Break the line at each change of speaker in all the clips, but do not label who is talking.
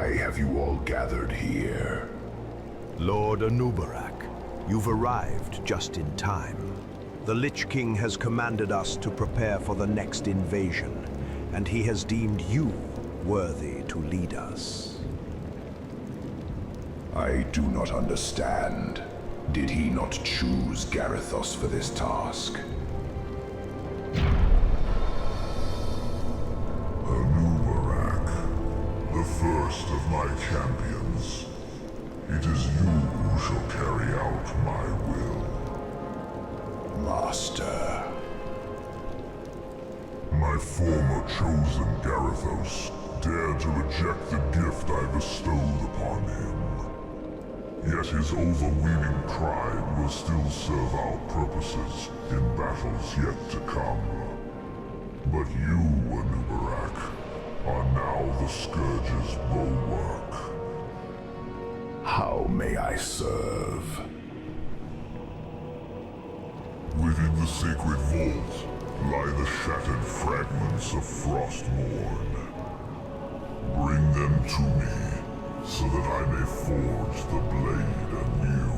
Why have you all gathered here?
Lord Anub'arak, you've arrived just in time. The Lich King has commanded us to prepare for the next invasion, and he has deemed you worthy to lead us.
I do not understand. Did he not choose Garithos for this task?
Anub'arak, the first of my champions. It is you who shall carry out my will.
Master.
My former chosen Garithos dared to reject the gift I bestowed upon him. Yet his overweening pride will still serve our purposes in battles yet to come. But you, Anub'arak, are now the Scourge's bulwark.
How may I serve?
Within the sacred vault lie the shattered fragments of Frostmourne. Bring them to me, so that I may forge the blade anew.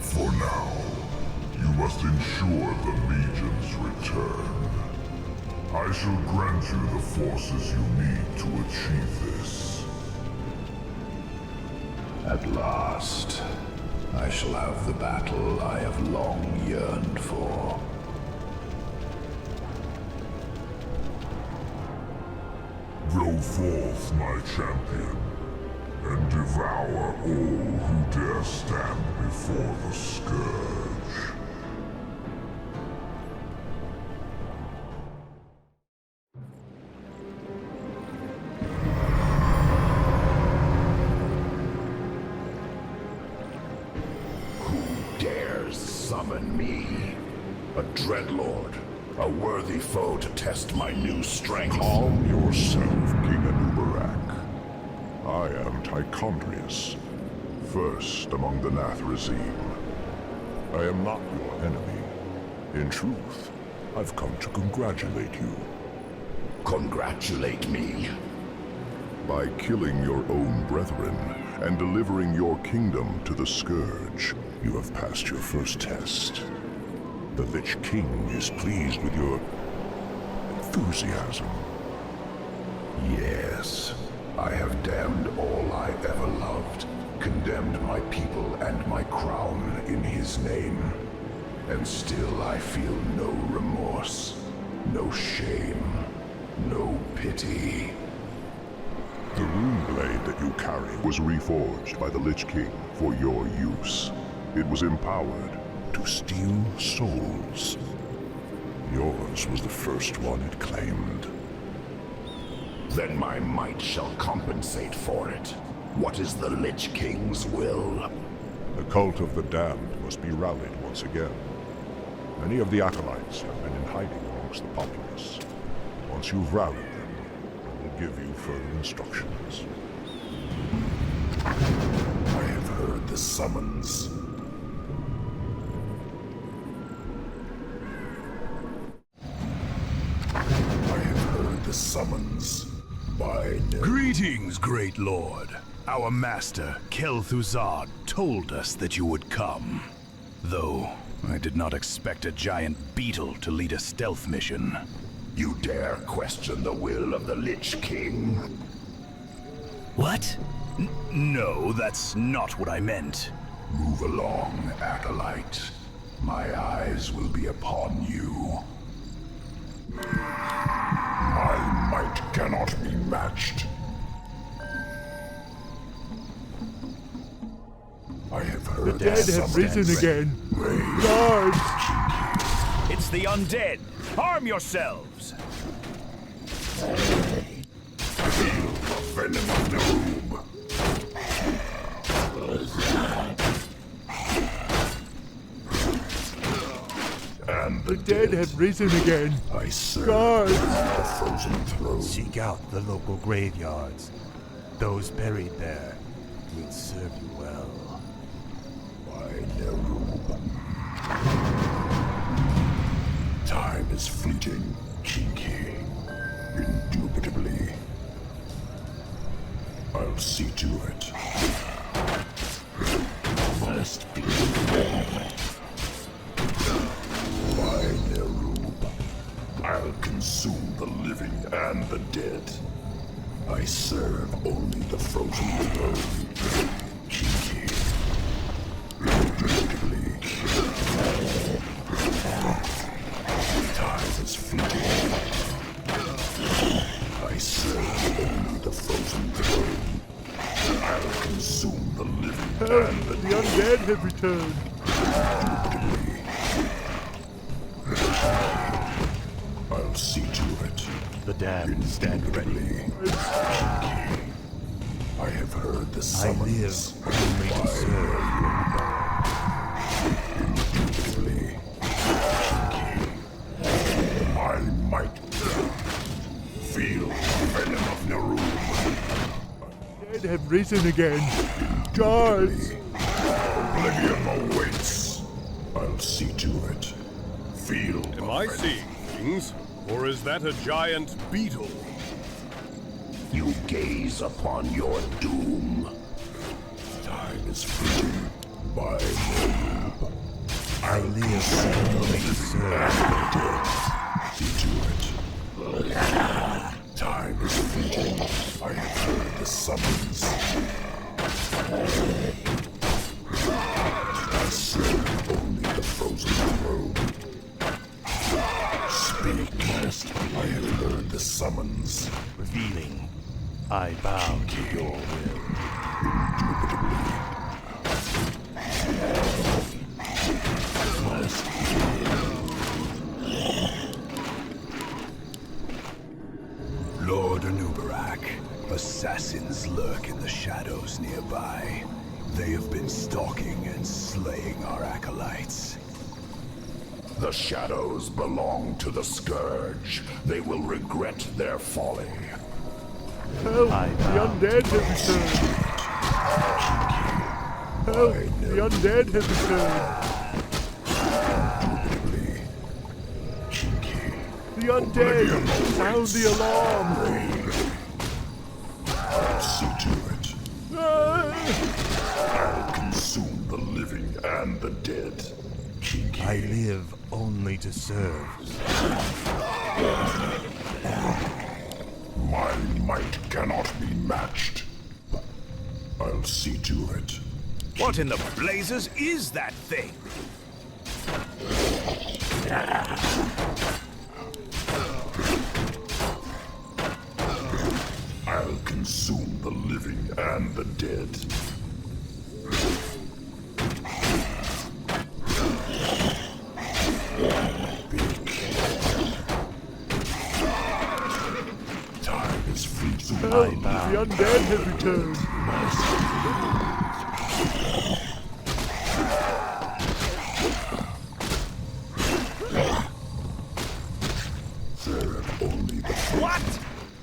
For now, you must ensure the Legion's return. I shall grant you the forces you need to achieve this.
At last, I shall have the battle I have long yearned for.
Go forth, my champion, and devour all who dare stand before the Scourge.
Who dares summon me? A dreadlord, a worthy foe to test my new strength.
Calm yourself, King Anub'arak. I am Tichondrius, first among the Nathrezim. I am not your enemy. In truth, I've come to congratulate you.
Congratulate me.
By killing your own brethren and delivering your kingdom to the Scourge, you have passed your first test. The Lich King is pleased with your enthusiasm.
Yes, I have damned all I ever loved, condemned my people and my crown in his name. And still I feel no remorse, no shame, no pity.
The rune blade that you carry was reforged by the Lich King for your use. It was empowered to steal souls. Yours was the first one it claimed.
Then my might shall compensate for it. What is the Lich King's will?
The cult of the damned must be rallied once again. Many of the acolytes have been in hiding amongst the populace. Once you've rallied them, I will give you further instructions.
I have heard the summons. I have heard the summons. By no...
Greetings, great lord. Our master, Kel'Thuzad, told us that you would come. Though, I did not expect a giant beetle to lead a stealth mission.
You dare question the will of the Lich King?
What? No, that's not what I meant.
Move along, acolyte. My eyes will be upon you. My might cannot be matched. I have heard
The dead have risen again. Guards!
It's the undead. Arm yourselves!
Feel the venom of the room. And
The dead have risen again.
I serve
Guards!
the frozen throne.
Seek out the local graveyards. Those buried there will serve you well.
I know. Time is fleeting, Kinky. Indubitably. I'll see to it. Must be by Nerub. I'll consume the living and the dead. I serve only the frozen throne. Kinky. Indubitably. Time is fleeting. I serve only the frozen throne. I'll consume the living and
The undead have returned.
I'll see to it.
The damned stand ready.
I have heard the
I live
summons.
only to serve.
Indubitably. My might. Feel the venom of Nerub.
Dead have risen again. Guards!
Oblivion awaits. I'll see to it. Feel the
Am I
venom.
seeing things? Or is that a giant beetle?
You gaze upon your doom. Time is fleeting by Nerub.
I live only to serve.
See to it. Time is fleeting. I have heard the summons. I serve only the frozen throne. Speak. I have heard the summons.
Revealing, I bow to your will.
Lord Anub'arak, assassins lurk in the shadows nearby. They have been stalking and slaying our acolytes.
The shadows belong to the Scourge. They will regret their folly.
Help! The undead have returned. Help! The undead have returned. The undead! Sound the alarm!
I'll see to it.
Ah!
I'll consume the living and the dead.
I live only to serve.
My might cannot be matched. I'll see to it.
What in the blazes is that thing?
I'll consume the living and the dead. Time is fleeting.
Help! The undead have returned.
Serve only the
What?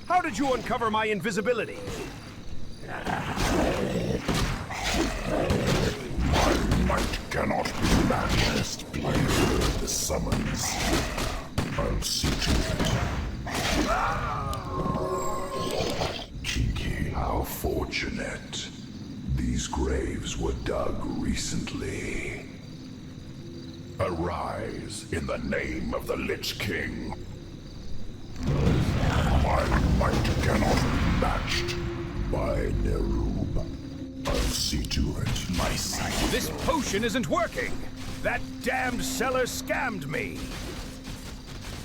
How did you uncover my invisibility?
My might cannot be matched. I heard the summons. I'll see to it. Kinky, how fortunate. These graves were dug recently. Arise in the name of the Lich King. My might cannot be matched by Nerub. I'll see to it.
My sight. This potion isn't working! That damned seller scammed me!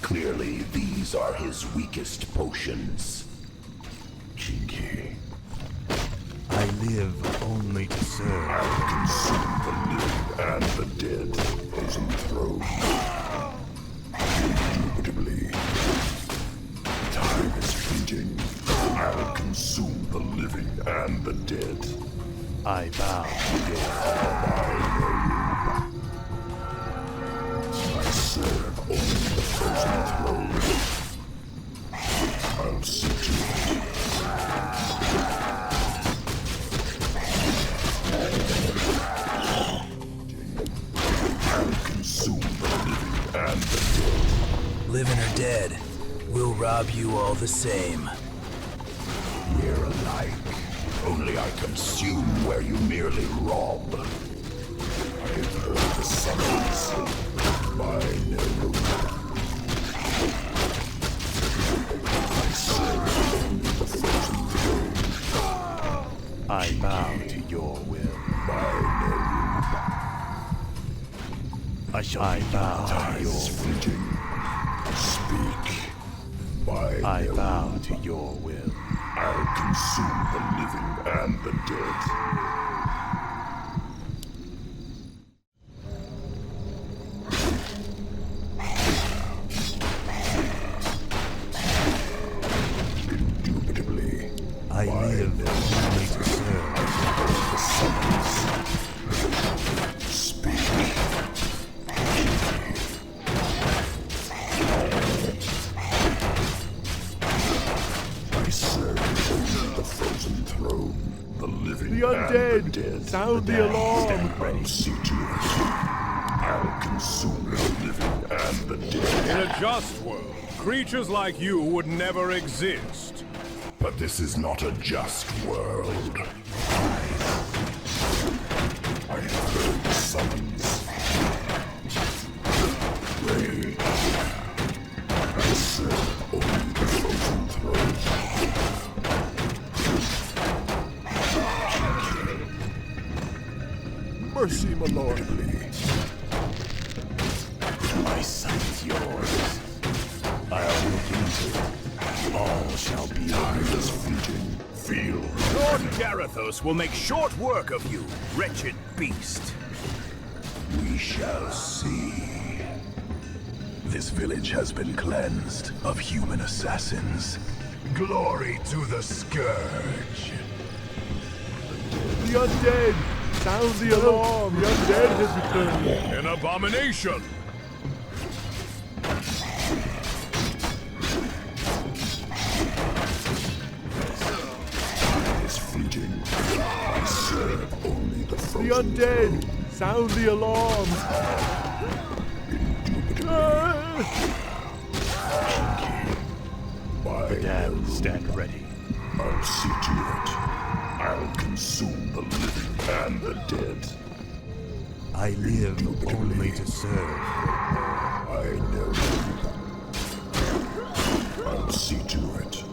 Clearly, these are his weakest potions. Kinky.
I live only to serve.
I'll consume the living and the dead. Frozen throne. Indubitably. Time is fleeting. I'll consume the living and the dead.
I bow to your
I serve only the frozen throne. I'll see to it. I'll consume the living and the dead.
Living or dead, we'll rob you all the same.
We're alike. Only I consume where you merely rob. I have heard the summons by Nral. I serve only the frozen throne.
I bow to your will.
By Nral.
I bow to your
Eyes fleeting. Speak. By
I
Nral.
bow to your will.
I'll consume the living and the dead. Indubitably,
I live only to serve.
the summons. Speak. I serve only the frozen throne, the living
The
and the
undead!
dead.
Sound the alarm!
I'll see to it. I'll consume the living and the dead.
In a just world, creatures like you would never exist.
But this is not a just world. I have heard the summons. Rage. I serve only the frozen throne.
Mercy, my lord.
My sight is yours. I'll look into it. All shall be
Time is fleeting. Feel.
Lord Garithos will make short work of you, wretched beast.
We shall see. This village has been cleansed of human assassins. Glory to the Scourge.
The undead! Sound the alarm! The undead has returned!
An abomination!
Is fleeting. I serve only the
The
frozen
undead!
throne.
Sound the alarm!
By
damned. Stand ready.
I'll see to it. I'll consume the living and the dead.
I live only to serve.
I know. I'll see to it.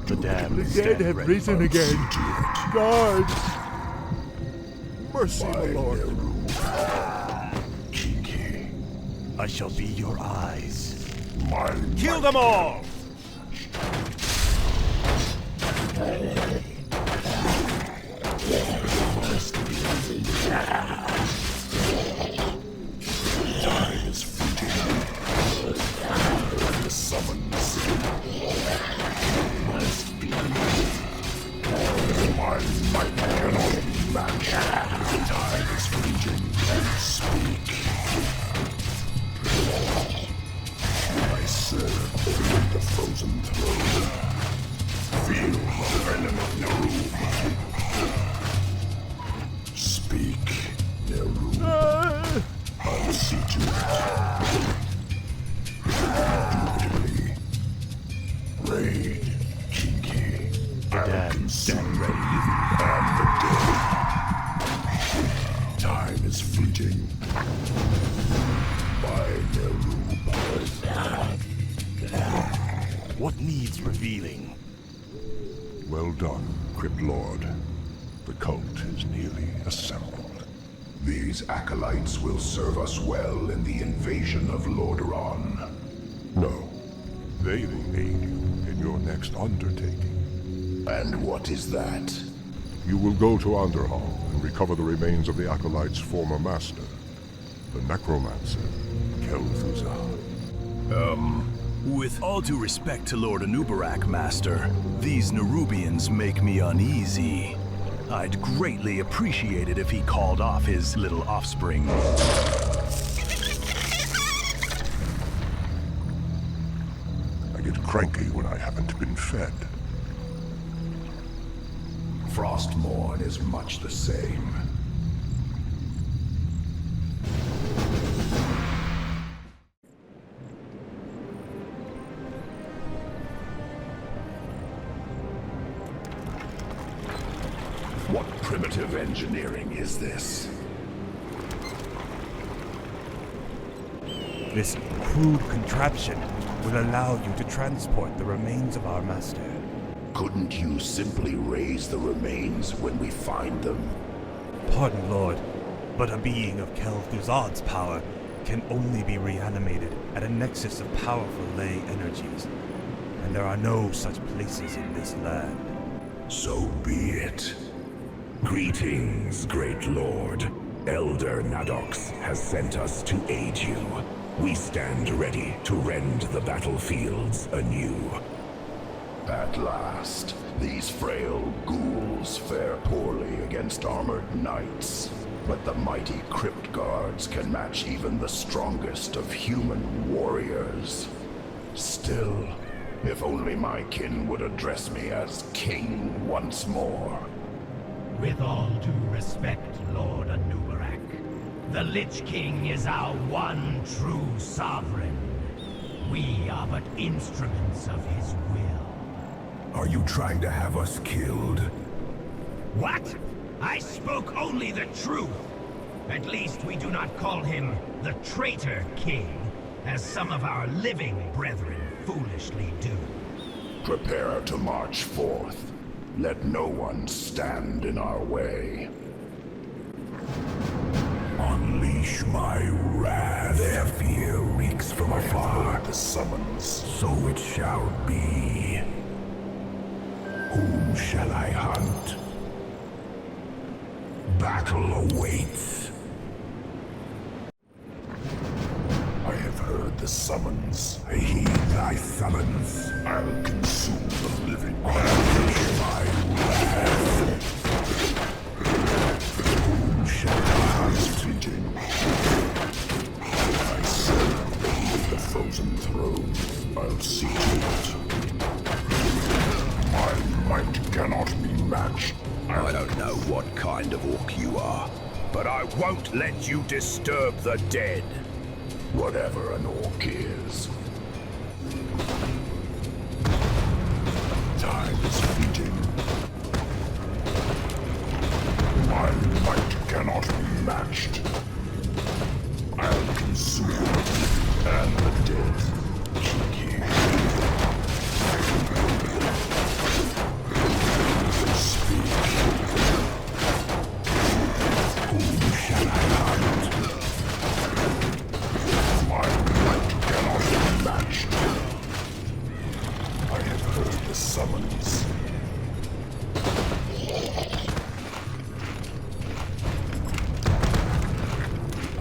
The damned
The dead
stand
have
ready.
risen
See
again!
to it.
Guards! Mercy, my
By
lord!
Nral. Kiki.
I shall be your eyes.
My
Kill them all!
time is fleeting. The summons must be. My might cannot be matched. Time is fleeting. Speak. I serve only the frozen throne. Feel the venom of Nral. Speak, Nral. I'll see to it. Indubitably. Raid, Kiki. I'll consume the living and the dead. Time is fleeting. By Nral.
What needs revealing?
Well done, Crypt Lord. The cult is nearly assembled.
These acolytes will serve us well in the invasion of Lordaeron.
No, they will aid you in your next undertaking.
And what is that?
You will go to Underhall and recover the remains of the acolyte's former master, the necromancer, Kel'Thuzad.
With all due respect to Lord Anub'arak, Master, these Nerubians make me uneasy. I'd greatly appreciate it if he called off his little offspring.
I get cranky when I haven't been fed.
Frostmourne is much the same. primitive engineering is this?
This crude contraption will allow you to transport the remains of our master.
Couldn't you simply raise the remains when we find them?
Pardon, Lord, but a being of Kel'Thuzad's power can only be reanimated at a nexus of powerful ley energies, and there are no such places in this land.
So be it. Greetings, great lord. Elder Nadox has sent us to aid you. We stand ready to rend the battlefields anew. At last, these frail ghouls fare poorly against armored knights. But the mighty crypt guards can match even the strongest of human warriors. Still, if only my kin would address me as king once more.
With all due respect, Lord Anub'arak, the Lich King is our one true sovereign. We are but instruments of his will.
Are you trying to have us killed?
What? I spoke only the truth. At least we do not call him the Traitor King, as some of our living brethren foolishly do.
Prepare to march forth. Let no one stand in our way. Unleash my wrath. Their fear reeks from afar. The summons. So it shall be. Whom shall I hunt? Battle awaits. I have heard the summons. I heed thy summons. I'll consume the living. Unleash my wrath. Whom shall I hunt? Fleeting. I serve the frozen throne. I'll see to it. My might cannot be matched.
I don't know what kind of orc you are, but I won't let you disturb the dead.
Whatever an orc is. Time is fleeting. My might cannot be matched. I'll consume and the dead. Cheeky. Speak. Whom shall I hunt? My might cannot be matched. I have heard the summons.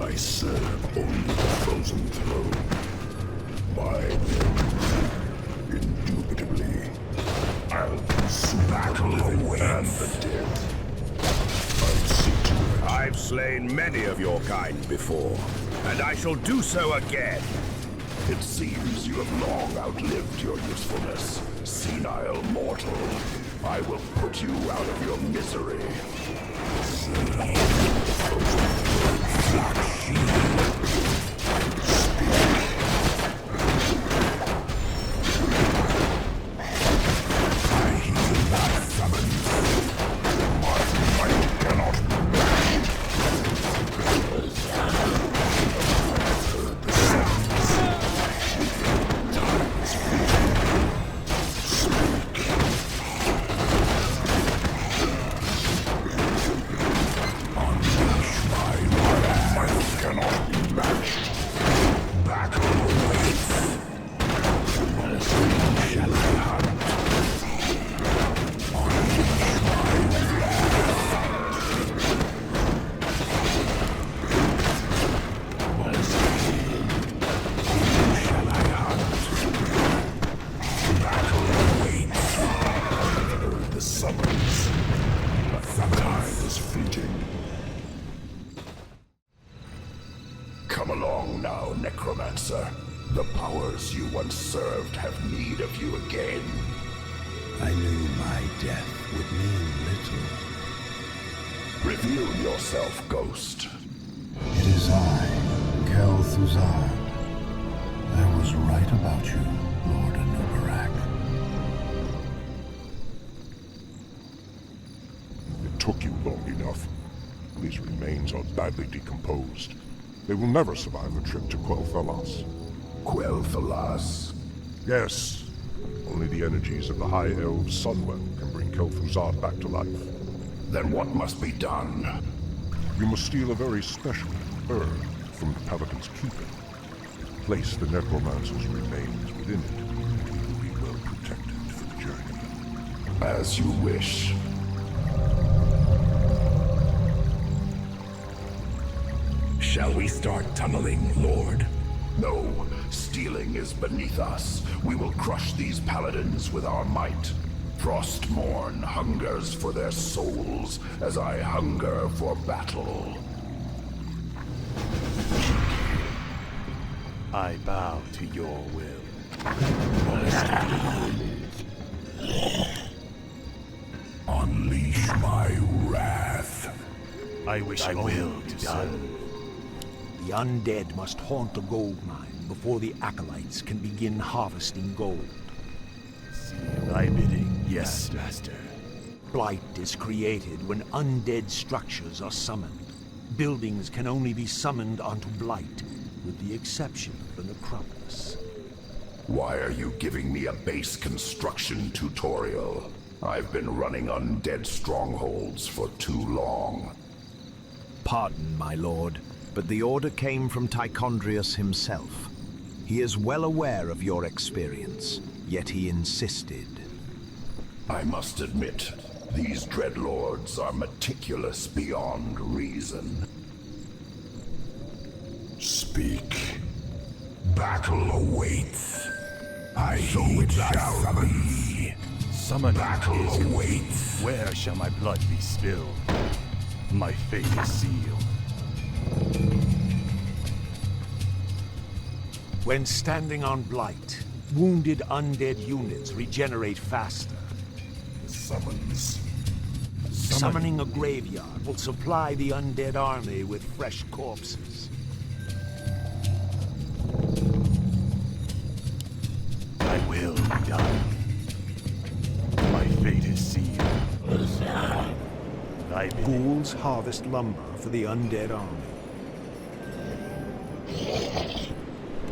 I serve only the frozen throne. By them, indubitably, I'll consume battle away and the dead. I'll see to it.
I've slain many of your kind before, and I shall do so again.
It seems you have long outlived your usefulness, senile mortal. I will put you out of your misery. Black shield. Come along now, Necromancer. The powers you once served have need of you again.
I knew my death would mean little.
Reveal yourself, Ghost.
It is I, Kel'Thuzad. I was right about you, Lord Anub'arak.
It took you long enough. enough. These remains are badly decomposed. They will never survive the trip to Quel'Thalas.
Quel'Thalas?
Yes. Only the energies of the High Elves' Sunwell can bring Kel'Thuzad back to life.
Then what must be done?
You must steal a very special herb from the Pelican's keeping. Place the necromancer's remains within it, and you will be well protected for the journey.
As you wish.
Shall we start tunneling, Lord?
No, stealing is beneath us. We will crush these paladins with our might. Frostmourne hungers for their souls, as I hunger for battle.
I bow to your will.
Unleash my wrath.
I wish I will to done.
The undead must haunt the gold mine before the acolytes can begin harvesting gold.
Thy bidding, yes, Master.
Blight is created when undead structures are summoned. Buildings can only be summoned onto blight, with the exception of the necropolis.
Why are you giving me a base construction tutorial? I've been running undead strongholds for too long.
Pardon, my lord, but the order came from Tichondrius himself. He is well aware of your experience, yet he insisted.
I must admit, these dreadlords are meticulous beyond reason. Speak. Battle awaits. So it shall be.
Summoning
Battle
is complete.
awaits.
Where shall my blood be spilled? My fate is sealed.
When standing on blight, wounded undead units regenerate faster.
Summons.
Summoning a graveyard will supply the undead army with fresh corpses.
Thy will be done. My fate is sealed. Thy bidding.
Ghouls harvest lumber for the undead army.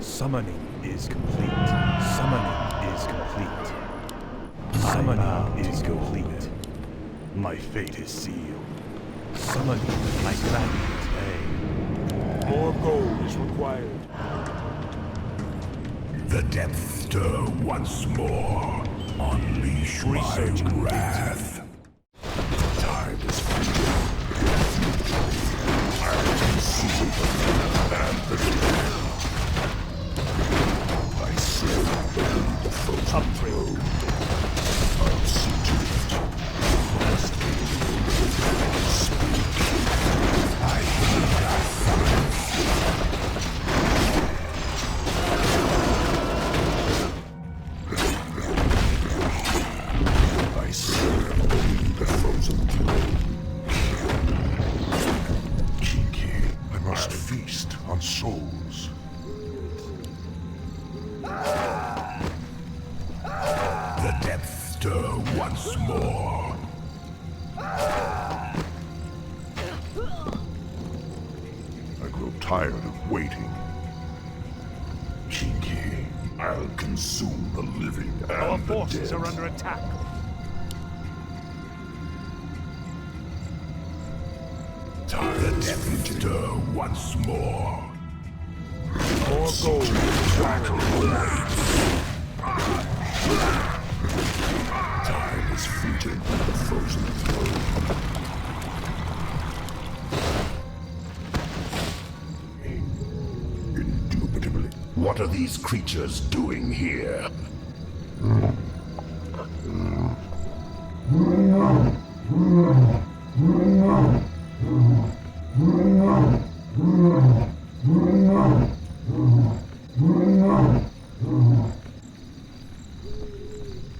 Summoning is complete. Summoning is complete. Summoning is complete. My fate is sealed. Summoning my granted.
More gold is required.
The depths stir once more. Unleash
Research
my
complete.
wrath. Time is fleeting. I will consume and the dead. I seal the frozen throne. I'll see to it. Must speak. I hear thy summons. I serve only the frozen throne. Cheeky.
I must feast on souls.
The depths stir once more.
I grow tired of waiting.
Cheeky. I'll consume the living and
Our
the
forces
dead.
are under attack.
The depths stir once more.
More gold.
Battle awaits. Time is fleeting with the frozen throne. Indubitably. What are these creatures doing here?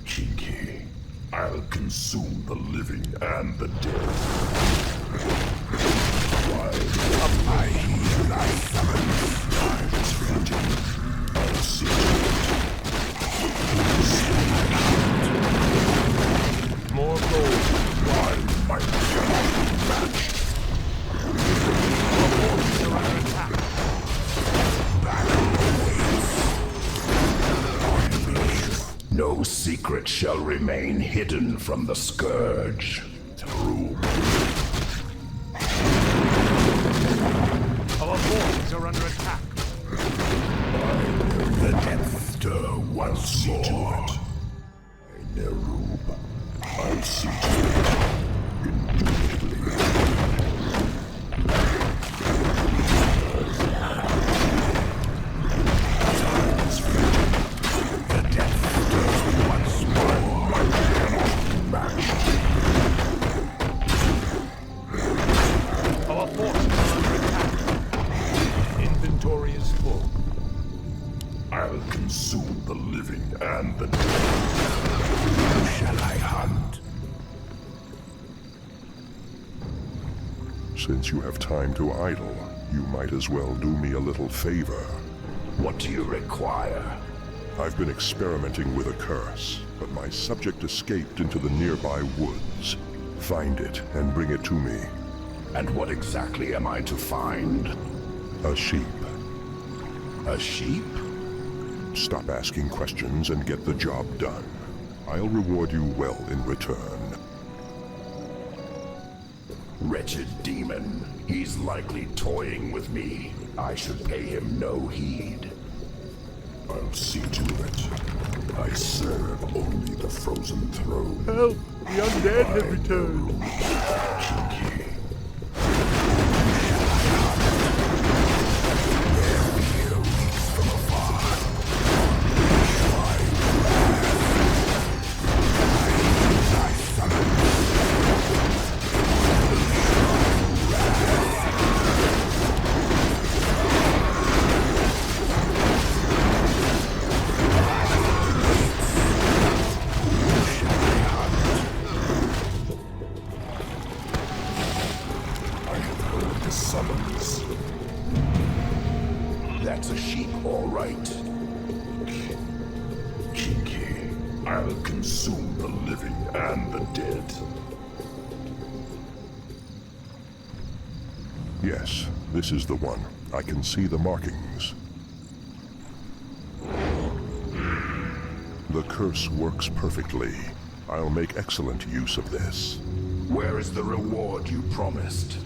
Cheeky. I'll consume the living and the dead. While I hear thy summons, time is fleeting. I'll see to it. secret shall remain hidden from the Scourge. True.
Our forces are under attack.
The depth stir once more. Nerub, I'll see to it immediately. The depth stir once more.
Our forces are under attack. Inventory is full.
I'll consume the living and the dead. Who shall I hunt?
Since you have time to idle, you might as well do me a little favor.
What do you require?
I've been experimenting with a curse, but my subject escaped into the nearby woods. Find it and bring it to me.
And what exactly am I to find?
A sheep.
A sheep?
Stop asking questions and get the job done. I'll reward you well in return.
Wretched demon. He's likely toying with me. I should pay him no heed. I'll see to it. I serve only the frozen throne.
Help! The undead have returned.
Cheeky. Summons. That's a sheep, all right. Kinky. I'll consume the living and the dead.
Yes, this is the one. I can see the markings. The curse works perfectly. I'll make excellent use of this.
Where is the reward you promised?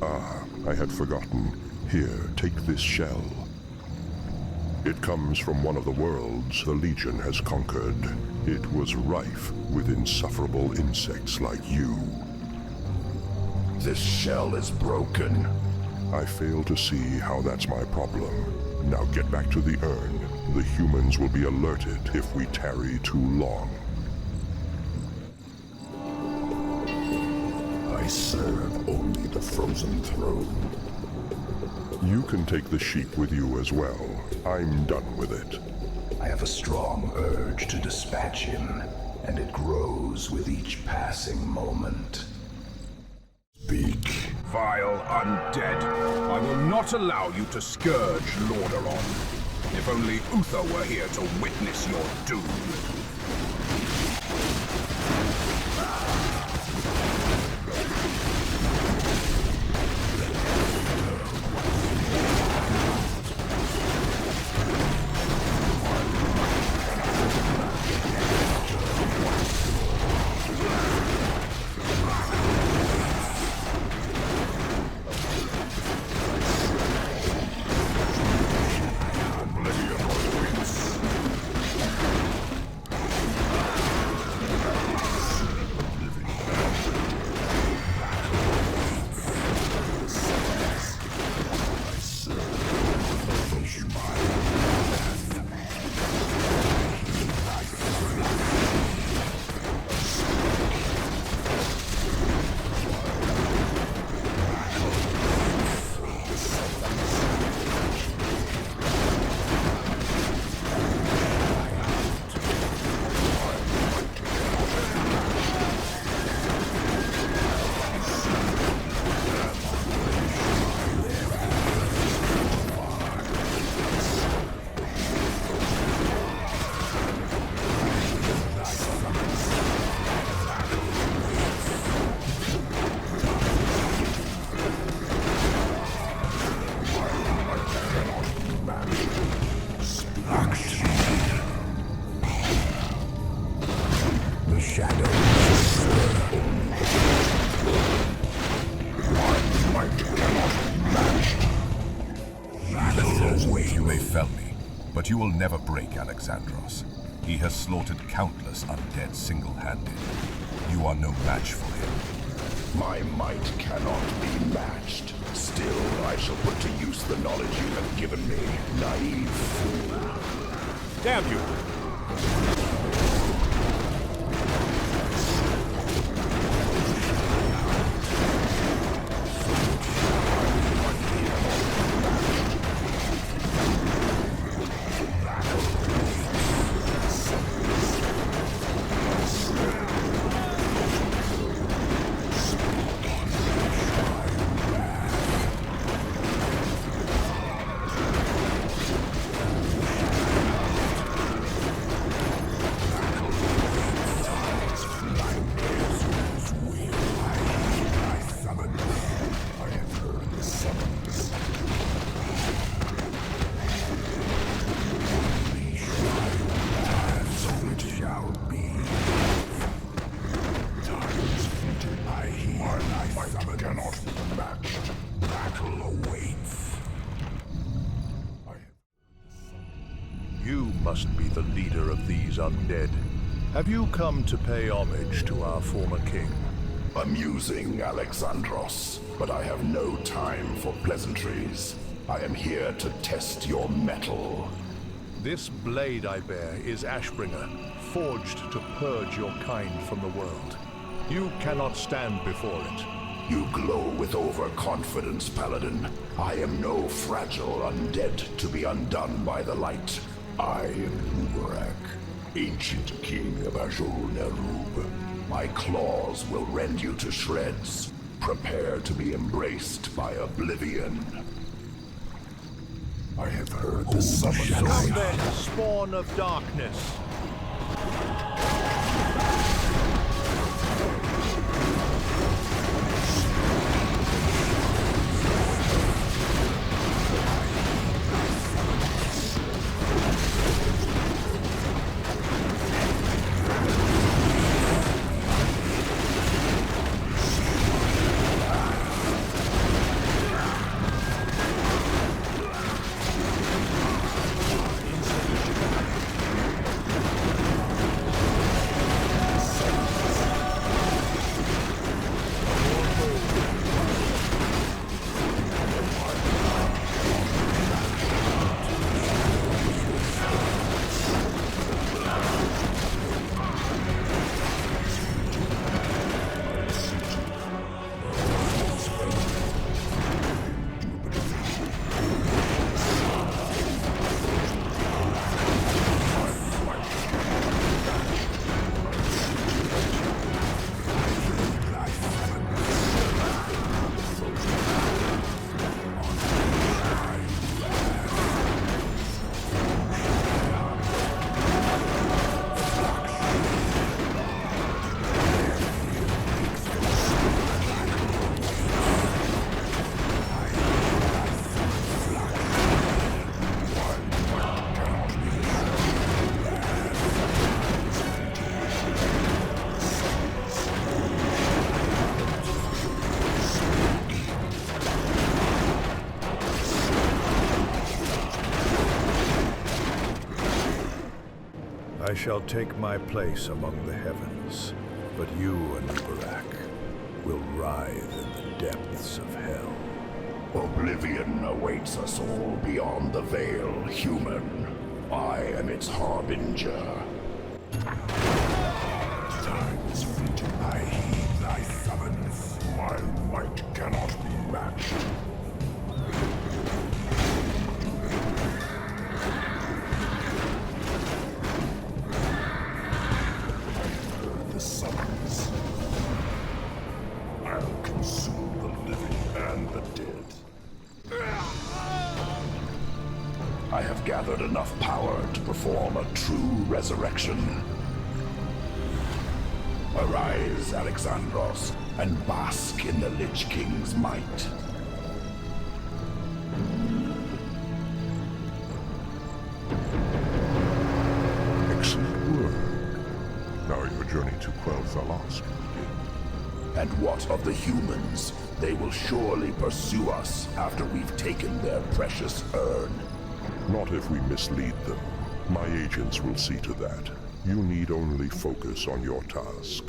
Ah, I had forgotten. Here, take this shell. It comes from one of the worlds the Legion has conquered. It was rife with insufferable insects like you.
This shell is broken.
I fail to see how that's my problem. Now get back to the urn. The humans will be alerted if we tarry too long.
I serve only the frozen throne.
You can take the sheep with you as well. I'm done with it.
I have a strong urge to dispatch him, and it grows with each passing moment. Speak.
Vile undead, I will not allow you to scourge Lordaeron. If only Uther were here to witness your doom.
fell me, but you will never break Alexandros. He has slaughtered countless undead single-handed. You are no match for him.
My might cannot be matched. Still, I shall put to use the knowledge you have given me, naive fool.
Damn you!
You must be the leader of these undead. Have you come to pay homage to our former king?
Amusing, Alexandros, but I have no time for pleasantries. I am here to test your mettle.
This blade I bear is Ashbringer, forged to purge your kind from the world. You cannot stand before it.
You glow with overconfidence, Paladin. I am no fragile undead to be undone by the light. I am Anub'arak, ancient king of Nral. My claws will rend you to shreds. Prepare to be embraced by oblivion. I have heard the summons.
Come then, spawn of darkness. I shall take my place among the heavens, but you, Anub'arak, will writhe in the depths of hell.
Oblivion awaits us all beyond the veil, human. I am its harbinger. Time is fleeting. I heed thy summons. My might cannot be matched. I have gathered enough power to perform a true resurrection. Arise, Alexandros, and bask in the Lich King's might.
Excellent work. Now your journey to quell Thalas can begin.
And what of the humans? They will surely pursue us after we've taken their precious urn.
Not if we mislead them. My agents will see to that. You need only focus on your task.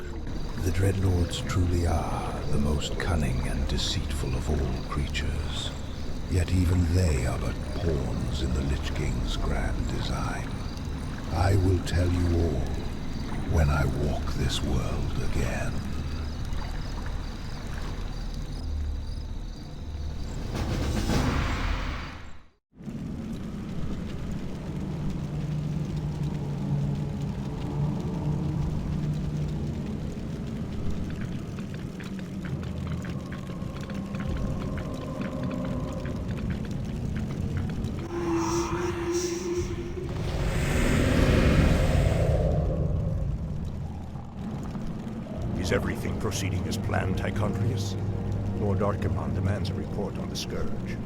The Dreadlords truly are the most cunning and deceitful of all creatures. Yet even they are but pawns in the Lich King's grand design. I will tell you all when I walk this world again.
Is everything proceeding as planned, Tychondrius? Lord Archimon demands a report on the Scourge.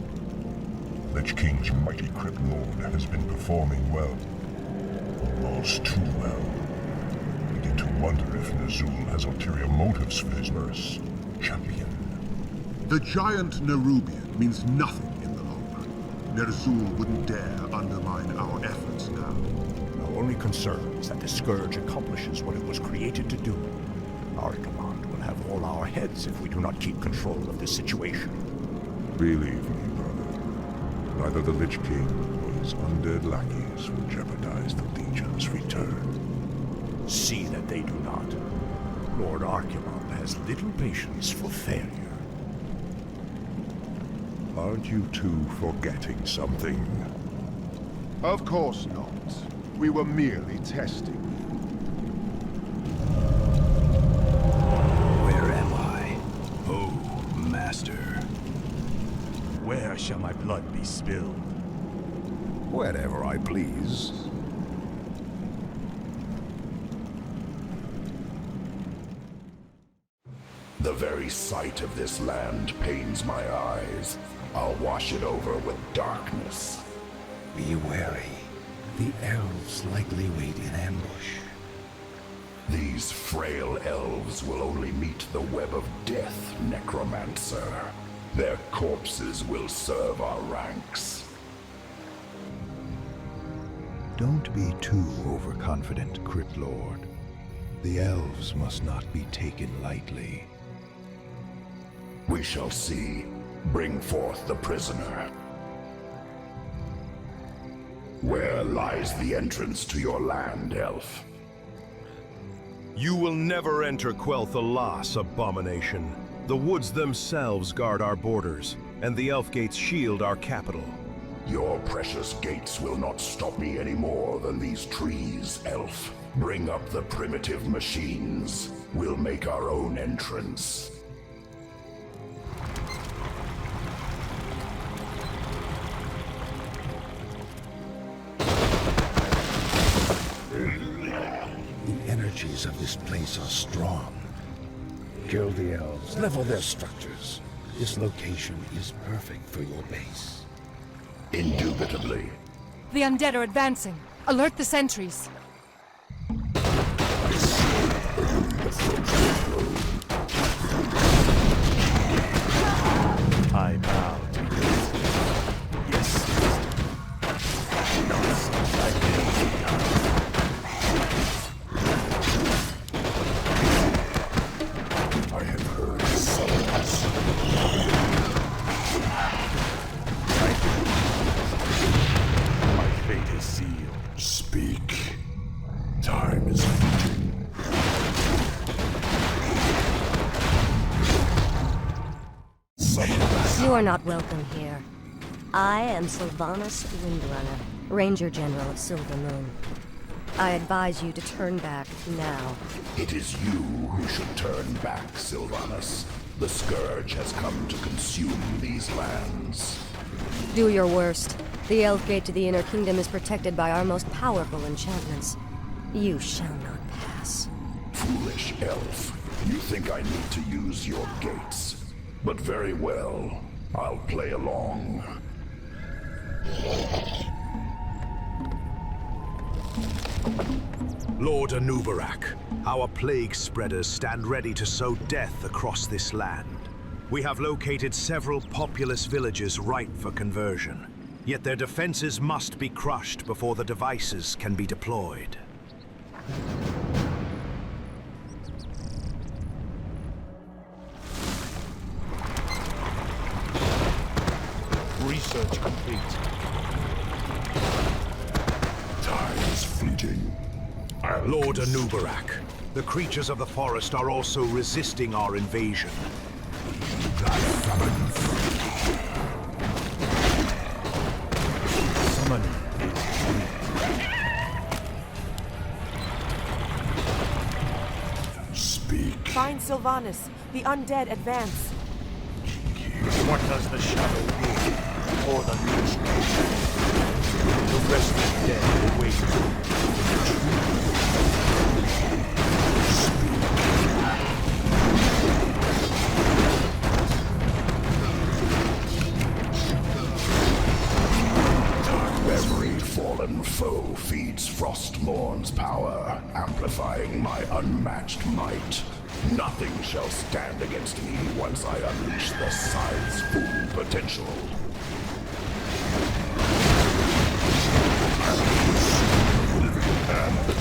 Lich King's mighty Crypt Lord has been performing well. Almost too well. Begin to wonder if Ner'zhul has ulterior motives for his nurse, champion.
The giant Nerubian means nothing in the long run. Ner'zhul wouldn't dare undermine our efforts now.
Our only concern is that the Scourge accomplishes what it was created to do. Our command will have all our heads if we do not keep control of this situation.
Believe me, brother. Neither the Lich King nor his undead lackeys will jeopardize the Legion's return.
See that they do not. Lord Archimon has little patience for failure.
Aren't you two forgetting something?
Of course not. We were merely testing.
Where shall my blood be spilled?
Wherever I please.
The very sight of this land pains my eyes. I'll wash it over with darkness.
Be wary. The elves likely wait in ambush.
These frail elves will only meet the web of death, Necromancer. Their corpses will serve our ranks.
Don't be too overconfident, Crypt Lord. The elves must not be taken lightly.
We shall see. Bring forth the prisoner. Where lies the entrance to your land, elf?
You will never enter Quel'Tha Las, abomination. The woods themselves guard our borders, and the elf gates shield our capital.
Your precious gates will not stop me any more than these trees, elf. Bring up the primitive machines. We'll make our own entrance.
The energies of this place are strong. Kill the elves, level their structures. This location is perfect for your base.
Indubitably.
The undead are advancing. Alert the sentries.
I bow to you. Yes.
I have heard summons.
My fate is sealed.
Speak. Time is fleeting.
You are not welcome here. I am Sylvanas Windrunner, Ranger General of Silver Moon. I advise you to turn back now.
It is you who should turn back, Sylvanas. The Scourge has come to consume these lands.
Do your worst. The Elf Gate to the Inner Kingdom is protected by our most powerful enchantments. You shall not pass.
Foolish elf. You think I need to use your gates. But very well. I'll play along.
Lord Anub'arak, our plague spreaders stand ready to sow death across this land. We have located several populous villages ripe for conversion. Yet their defenses must be crushed before the devices can be deployed.
Research complete.
Time is fleeting.
Lord Anub'arak, the creatures of the forest are also resisting our invasion.
Summon.
Speak.
Find Sylvanas. The undead advance.
What does the shadow do? Or the Lich King? The rest of the dead await.
Every fallen foe feeds Frostmourn's power, amplifying my unmatched might. Nothing shall stand against me once I unleash the Scythe's full potential. And the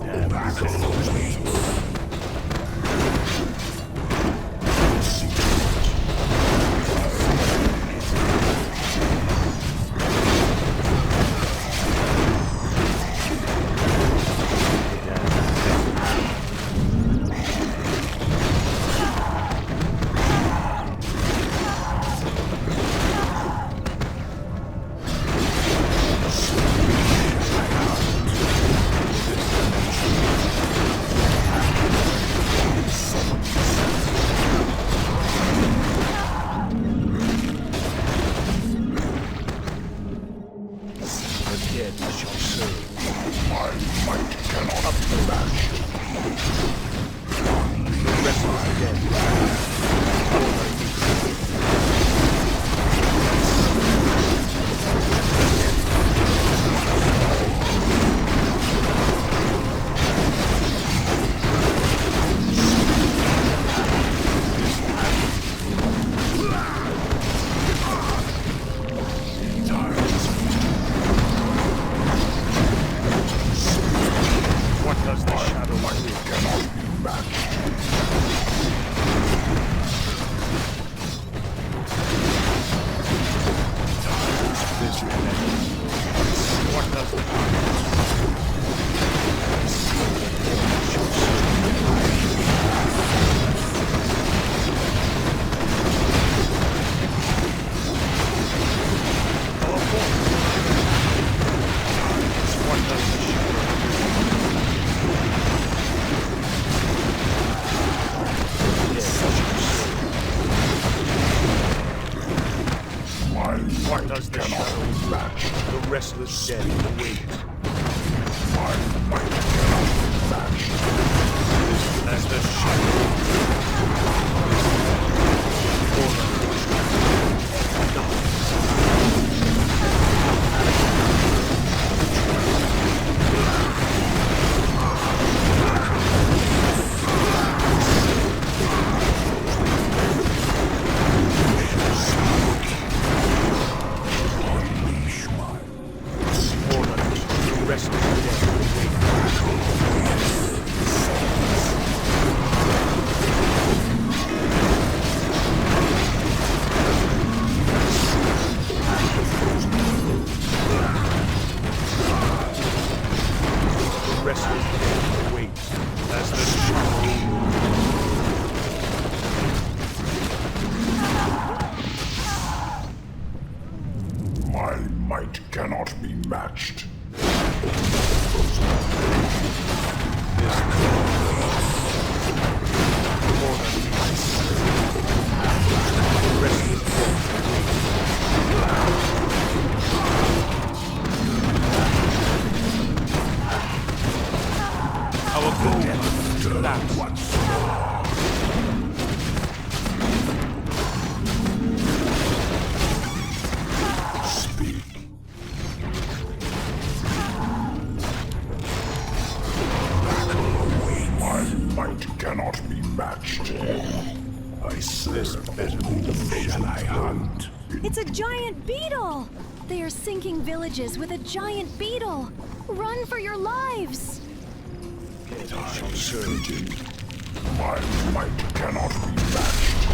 dead. Battle me.
What does the shadow match? The restless dead await.
My might cannot be matched.
As the shadow.
My might cannot be matched.
Our goal that once more. This better be the shall I hunt?
It's a giant beetle! They are sinking villages with a giant beetle! Run for your lives!
Time surging.
My might cannot be matched.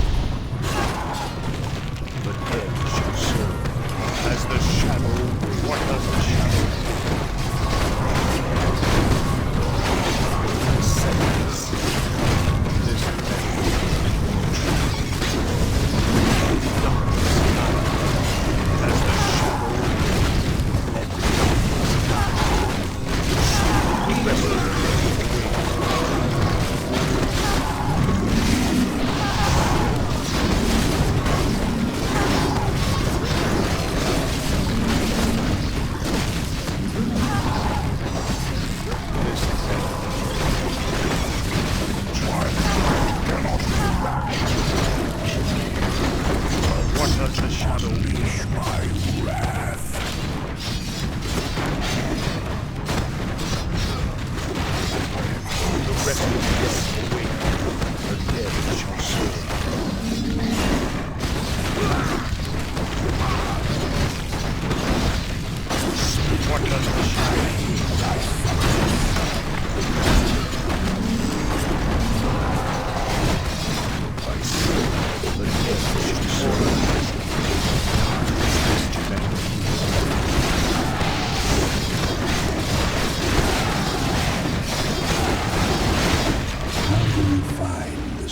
The dead shall serve. As the shadow, what does the shadow sense? This as the shadow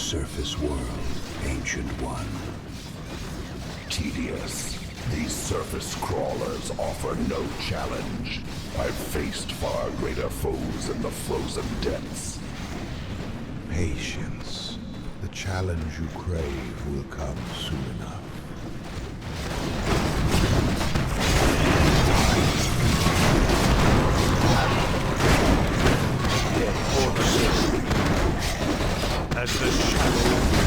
surface world, Ancient One.
Tedious. These surface crawlers offer no challenge. I've faced far greater foes in the frozen depths.
Patience. The challenge you crave will come soon enough.
As the shadow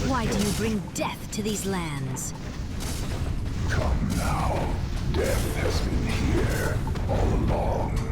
Why do you bring death to these lands?
Come now. Death has been here all along.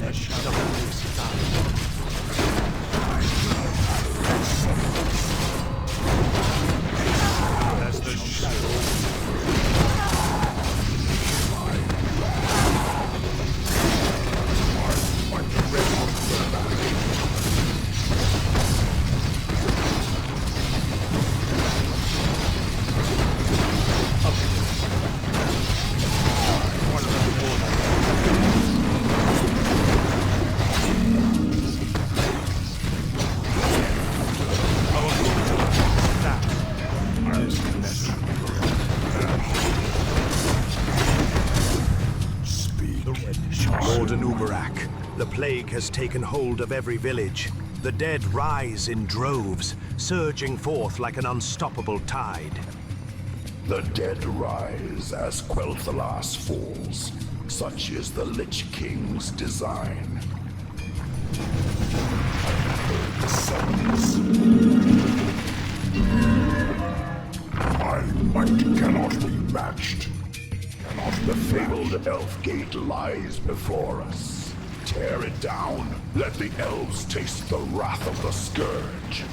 the shadow moves as the shadow.
Lord Anub'arak, the plague has taken hold of every village. The dead rise in droves, surging forth like an unstoppable tide.
The dead rise as Quel'Thalas falls. Such is the Lich King's design. My might cannot be matched. The fabled Elf Gate lies before us. Tear it down. Let the elves taste the wrath of the Scourge.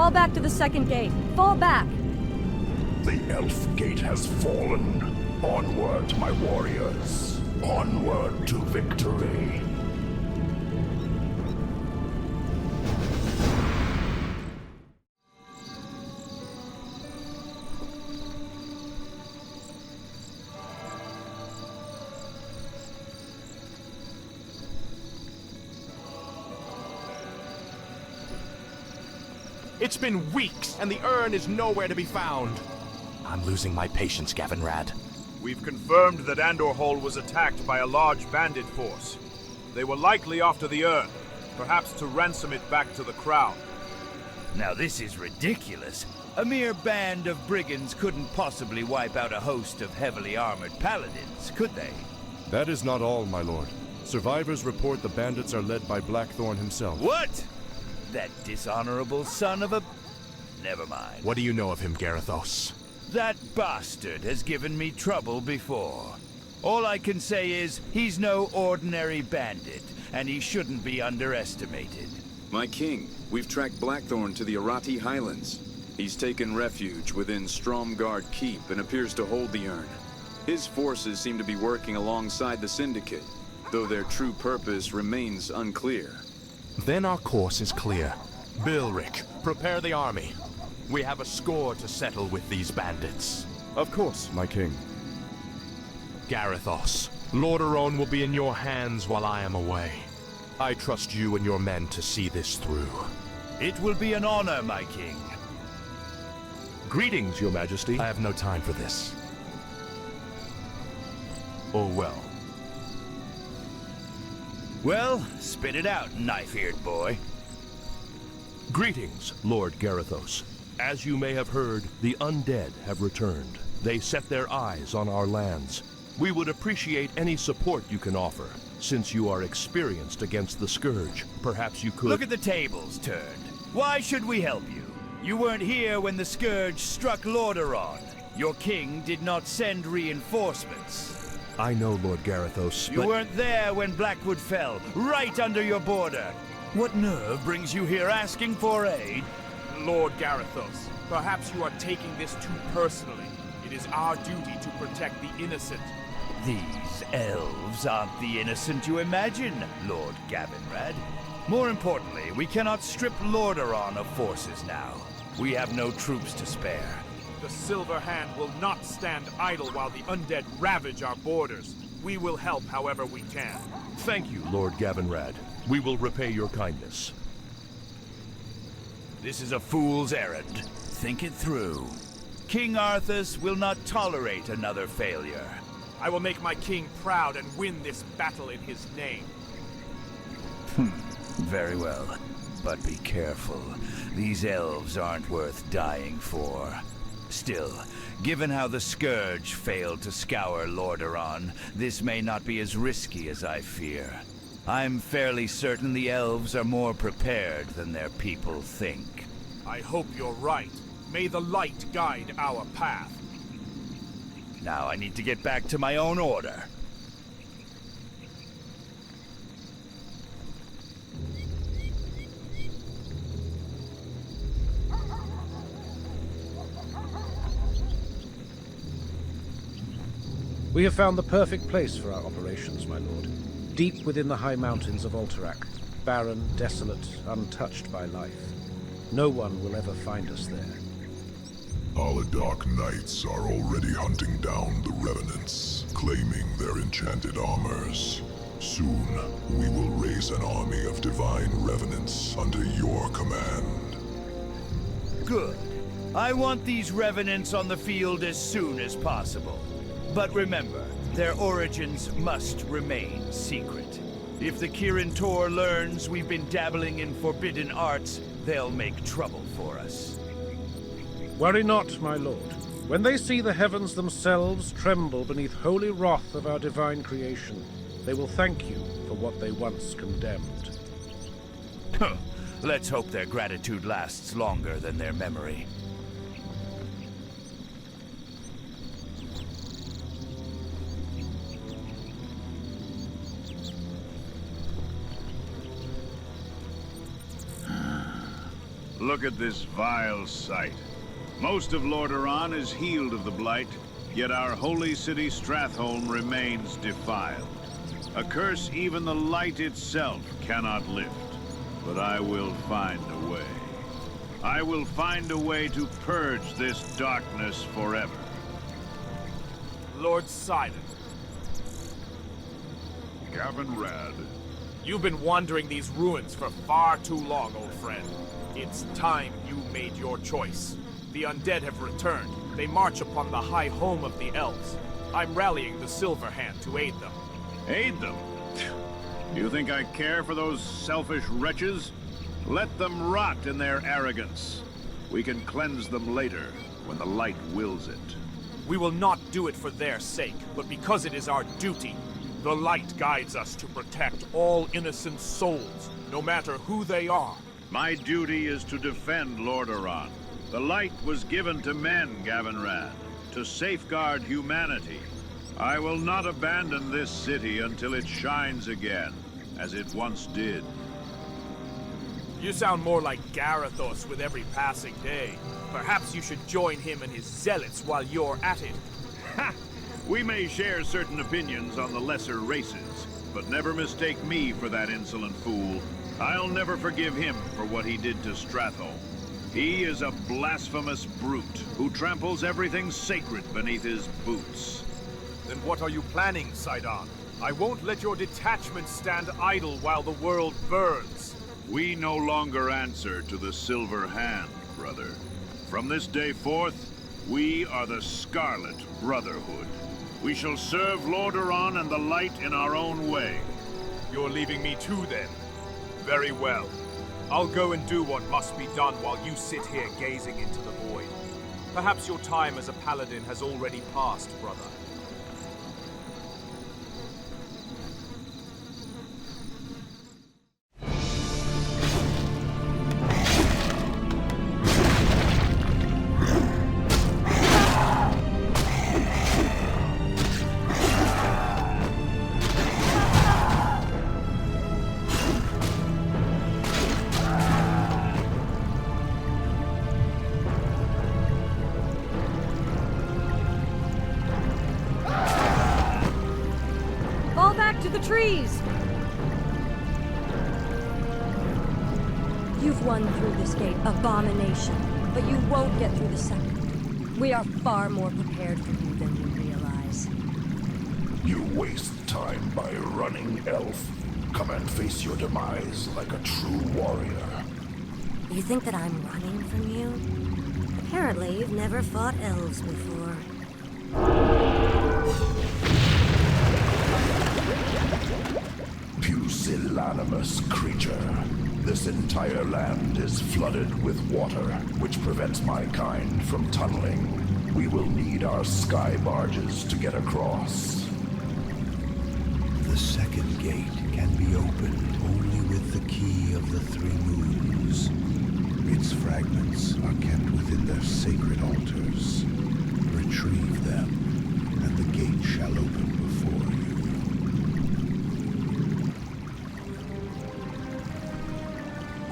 Fall back to the second gate. Fall back!
The Elf Gate has fallen. Onward, my warriors. Onward to victory.
It's been weeks, and the urn is nowhere to be found. I'm losing my patience, Gavinrad.
We've confirmed that Andor Hall was attacked by a large bandit force. They were likely after the urn, perhaps to ransom it back to the Crown.
Now this is ridiculous. A mere band of brigands couldn't possibly wipe out a host of heavily armored paladins, could they?
That is not all, my lord. Survivors report the bandits are led by Blackthorn himself.
What? That dishonorable son of a... Never mind.
What do you know of him, Garithos?
That bastard has given me trouble before. All I can say is, he's no ordinary bandit, and he shouldn't be underestimated.
My king, we've tracked Blackthorn to the Arati Highlands. He's taken refuge within Stromgard Keep and appears to hold the urn. His forces seem to be working alongside the Syndicate, though their true purpose remains unclear.
Then our course is clear. Bilric, prepare the army. We have a score to settle with these bandits.
Of course, my king.
Garithos, Lordaeron will be in your hands while I am away. I trust you and your men to see this through.
It will be an honor, my king.
Greetings, your majesty. I have no time for this. Oh well.
Well, spit it out, knife-eared boy.
Greetings, Lord Garithos. As you may have heard, the Undead have returned. They set their eyes on our lands. We would appreciate any support you can offer. Since you are experienced against the Scourge, perhaps you could...
Look at the tables turned. Why should we help you? You weren't here when the Scourge struck Lordaeron. Your king did not send reinforcements.
I know, Lord Garithos,
You weren't there when Blackwood fell, right under your border. What nerve brings you here asking for aid?
Lord Garithos, perhaps you are taking this too personally. It is our duty to protect the innocent.
These elves aren't the innocent you imagine, Lord Gavinrad. More importantly, we cannot strip Lordaeron of forces now. We have no troops to spare.
The Silver Hand will not stand idle while the Undead ravage our borders. We will help however we can.
Thank you, Lord Gavinrad. We will repay your kindness.
This is a fool's errand. Think it through. King Arthas will not tolerate another failure.
I will make my king proud and win this battle in his name.
Very well. But be careful. These elves aren't worth dying for. Still, given how the Scourge failed to scour Lordaeron, this may not be as risky as I fear. I'm fairly certain the elves are more prepared than their people think.
I hope you're right. May the light guide our path.
Now I need to get back to my own order.
We have found the perfect place for our operations, my lord. Deep within the high mountains of Ulterac, barren, desolate, untouched by life. No one will ever find us there.
Aladark knights are already hunting down the revenants, claiming their enchanted armors. Soon, we will raise an army of divine revenants under your command.
Good. I want these revenants on the field as soon as possible. But remember, their origins must remain secret. If the Kirin Tor learns we've been dabbling in forbidden arts, they'll make trouble for us.
Worry not, my lord. When they see the heavens themselves tremble beneath holy wrath of our divine creation, they will thank you for what they once condemned.
Let's hope their gratitude lasts longer than their memory.
Look at this vile sight. Most of Lordaeron is healed of the Blight, yet our holy city Stratholme remains defiled. A curse even the light itself cannot lift. But I will find a way. I will find a way to purge this darkness forever.
Lord Silent.
Gavinrad.
You've been wandering these ruins for far too long, old friend. It's time you made your choice. The undead have returned. They march upon the high home of the elves. I'm rallying the Silver Hand to aid them.
Aid them? Do you think I care for those selfish wretches? Let them rot in their arrogance. We can cleanse them later, when the light wills it.
We will not do it for their sake, but because it is our duty. The light guides us to protect all innocent souls, no matter who they are.
My duty is to defend Lordaeron. The light was given to men, Gavinrad, to safeguard humanity. I will not abandon this city until it shines again, as it once did.
You sound more like Garithos with every passing day. Perhaps you should join him and his zealots while you're at it.
Ha! We may share certain opinions on the lesser races, but never mistake me for that insolent fool. I'll never forgive him for what he did to Stratholme. He is a blasphemous brute who tramples everything sacred beneath his boots.
Then what are you planning, Sidon? I won't let your detachment stand idle while the world burns.
We no longer answer to the Silver Hand, brother. From this day forth, we are the Scarlet Brotherhood. We shall serve Lordaeron and the light in our own way.
You're leaving me too, then? Very well. I'll go and do what must be done while you sit here gazing into the void. Perhaps your time as a paladin has already passed, brother.
To the trees! You've won through this gate, abomination, but you won't get through the second. We are far more prepared for you than you realize.
You waste time by running, elf. Come and face your demise like a true warrior.
You think that I'm running from you? Apparently, you've never fought elves before.
Pusillanimous creature. This entire land is flooded with water, which prevents my kind from tunneling. We will need our sky barges to get across.
The second gate can be opened only with the key of the Three Moons. Its fragments are kept within their sacred altars. Retrieve them, and the gate shall open before you.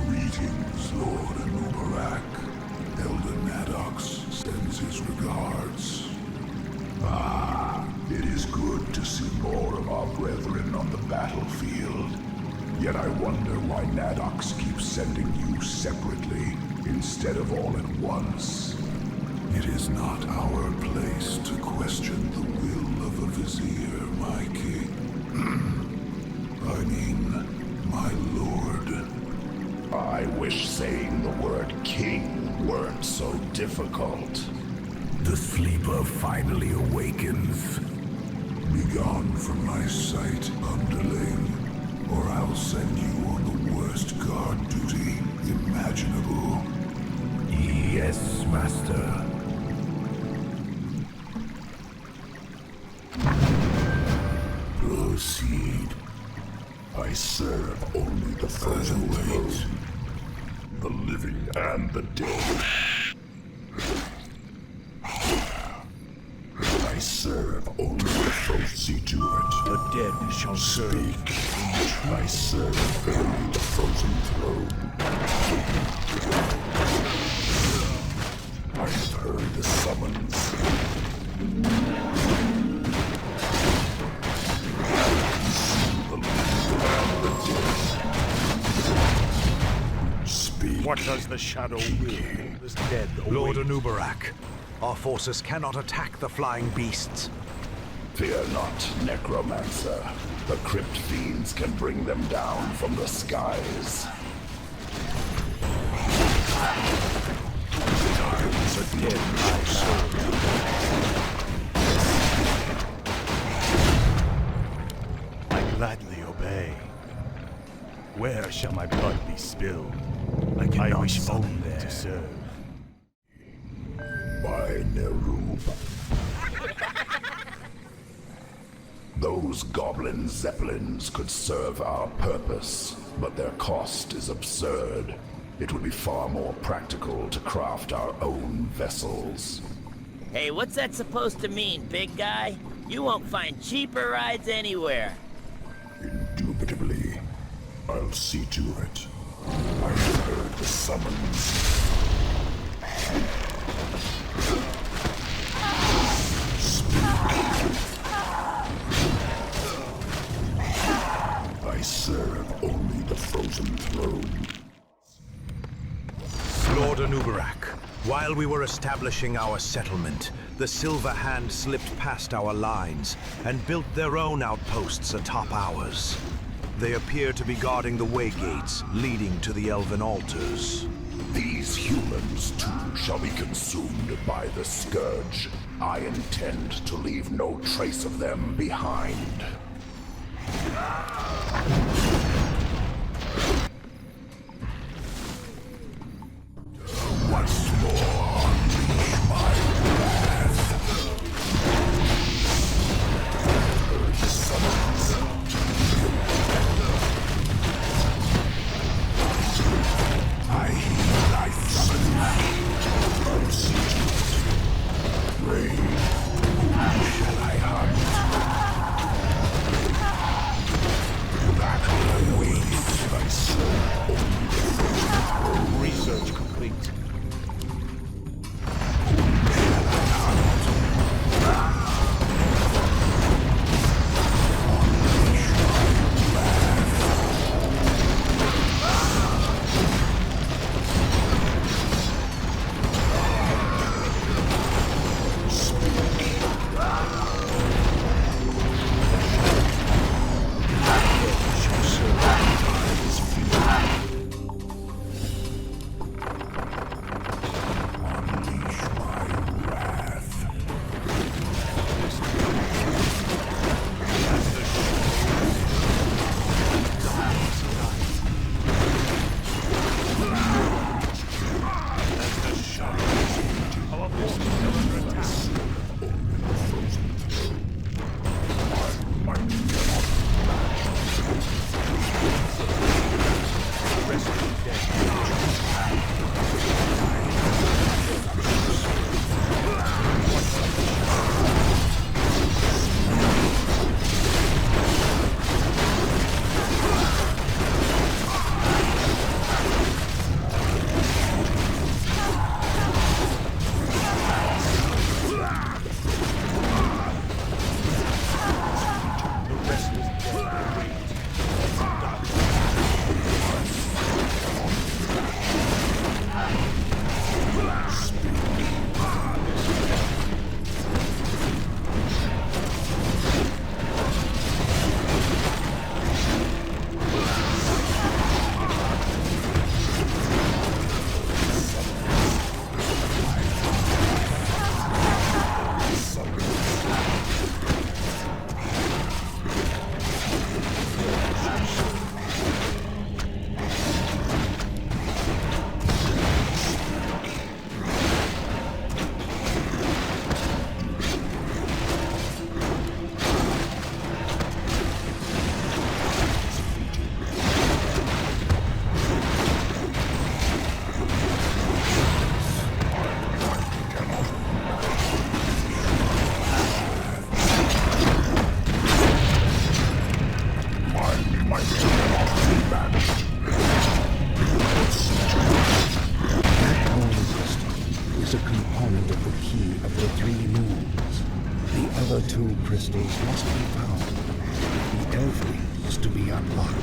Greetings, Lord Anub'arak. Elder Maddox sends his regards. Ah, it is good to see more of our brethren on the battlefield. Yet I wonder why Maddox keeps sending you separately instead of all at once. It is not our place to question the will of a vizier, my king. I mean, my lord. I wish saying the word king weren't so difficult. The sleeper finally awakens. Begone from my sight, underling, or I'll send you on the worst guard duty imaginable. Yes, master. Proceed. I serve only the frozen throne, the living and the dead. I serve only the folk. See to it.
The dead shall
speak. I serve only the frozen throne. I have heard the summons.
What does the shadow will? This dead
Lord Anub'arak, our forces cannot attack the flying beasts.
Fear not, Necromancer. The crypt fiends can bring them down from the skies.
shall my blood be spilled? I wish only to serve.
By Nerub. Those goblin zeppelins could serve our purpose, but their cost is absurd. It would be far more practical to craft our own vessels.
Hey, what's that supposed to mean, big guy? You won't find cheaper rides anywhere.
Indubitably. I'll see to it. I heard the summons. I serve only the frozen throne.
Lord Anub'arak, while we were establishing our settlement, the Silver Hand slipped past our lines and built their own outposts atop ours. They appear to be guarding the way gates leading to the Elven altars.
These humans too shall be consumed by the Scourge. I intend to leave no trace of them behind. Once more, unleash my wrath. Earth summons. I hear thy summons. I'll see to it. Rain, whom shall I hunt? Battle awaits thy soul, only the frozen.
Research complete.
Crystals must be found. The Elfling is to be unlocked.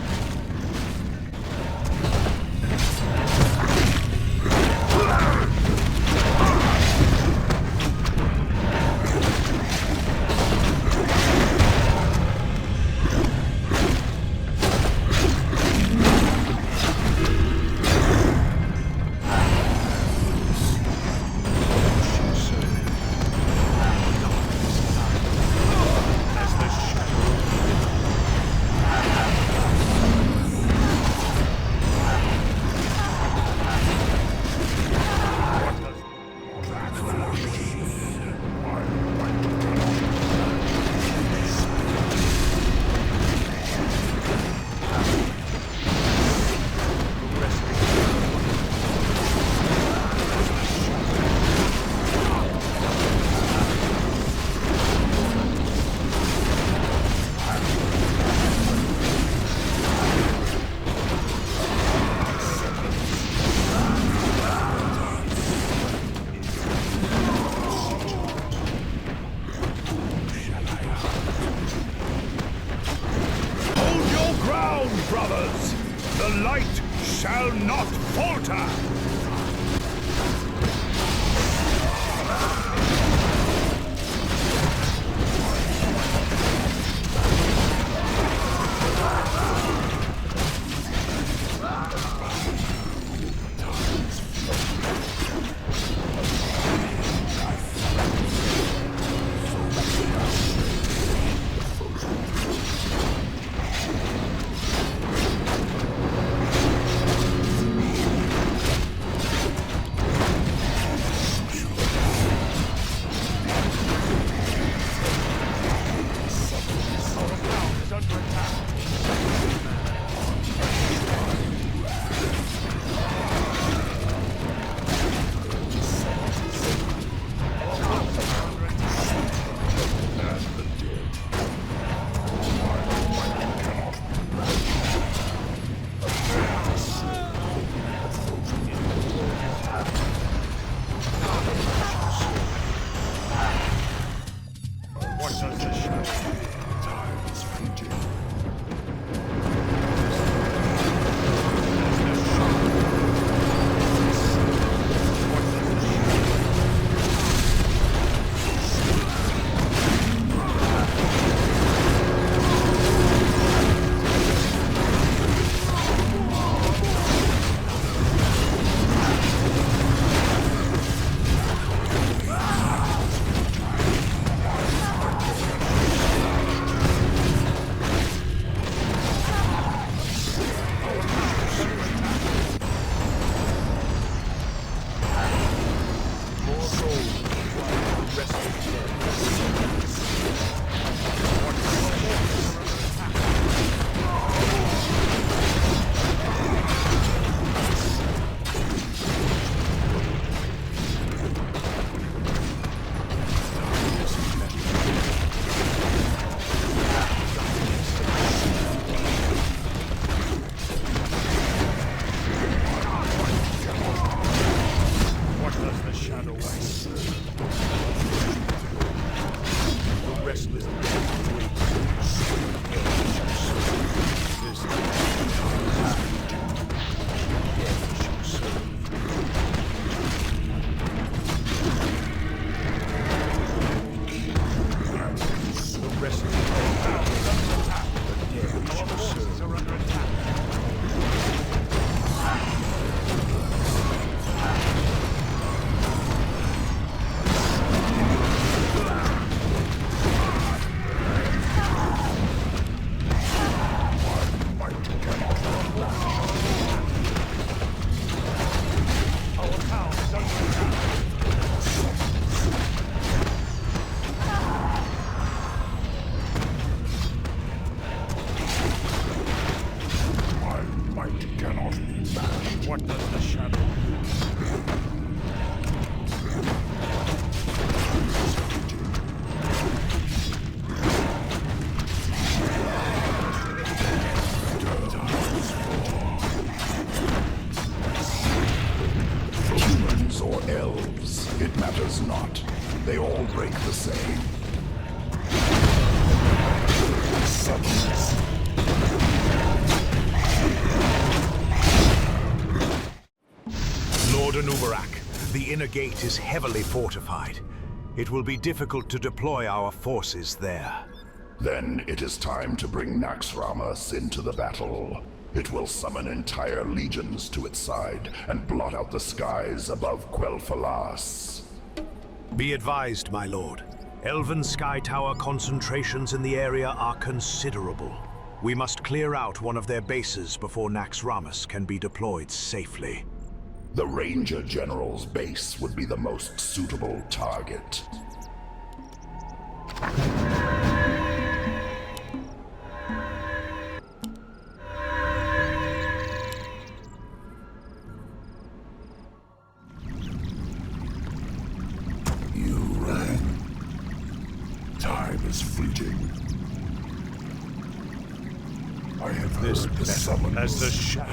sacrifice. The restless dead waits. This death shall serve. The restless dead shall serve. Are under attack. What does the shadow do?
Humans or elves, it matters not. They all break the same.
Lord Anub'arak, the inner gate is heavily fortified. It will be difficult to deploy our forces there.
Then it is time to bring Naxxramas into the battle. It will summon entire legions to its side and blot out the skies above Quel'Thalas.
Be advised, my lord. Elven Sky Tower concentrations in the area are considerable. We must clear out one of their bases before Naxxramas can be deployed safely.
The Ranger General's base would be the most suitable target.
You rang. Time is fleeting. I have heard the summons.
As the shadow.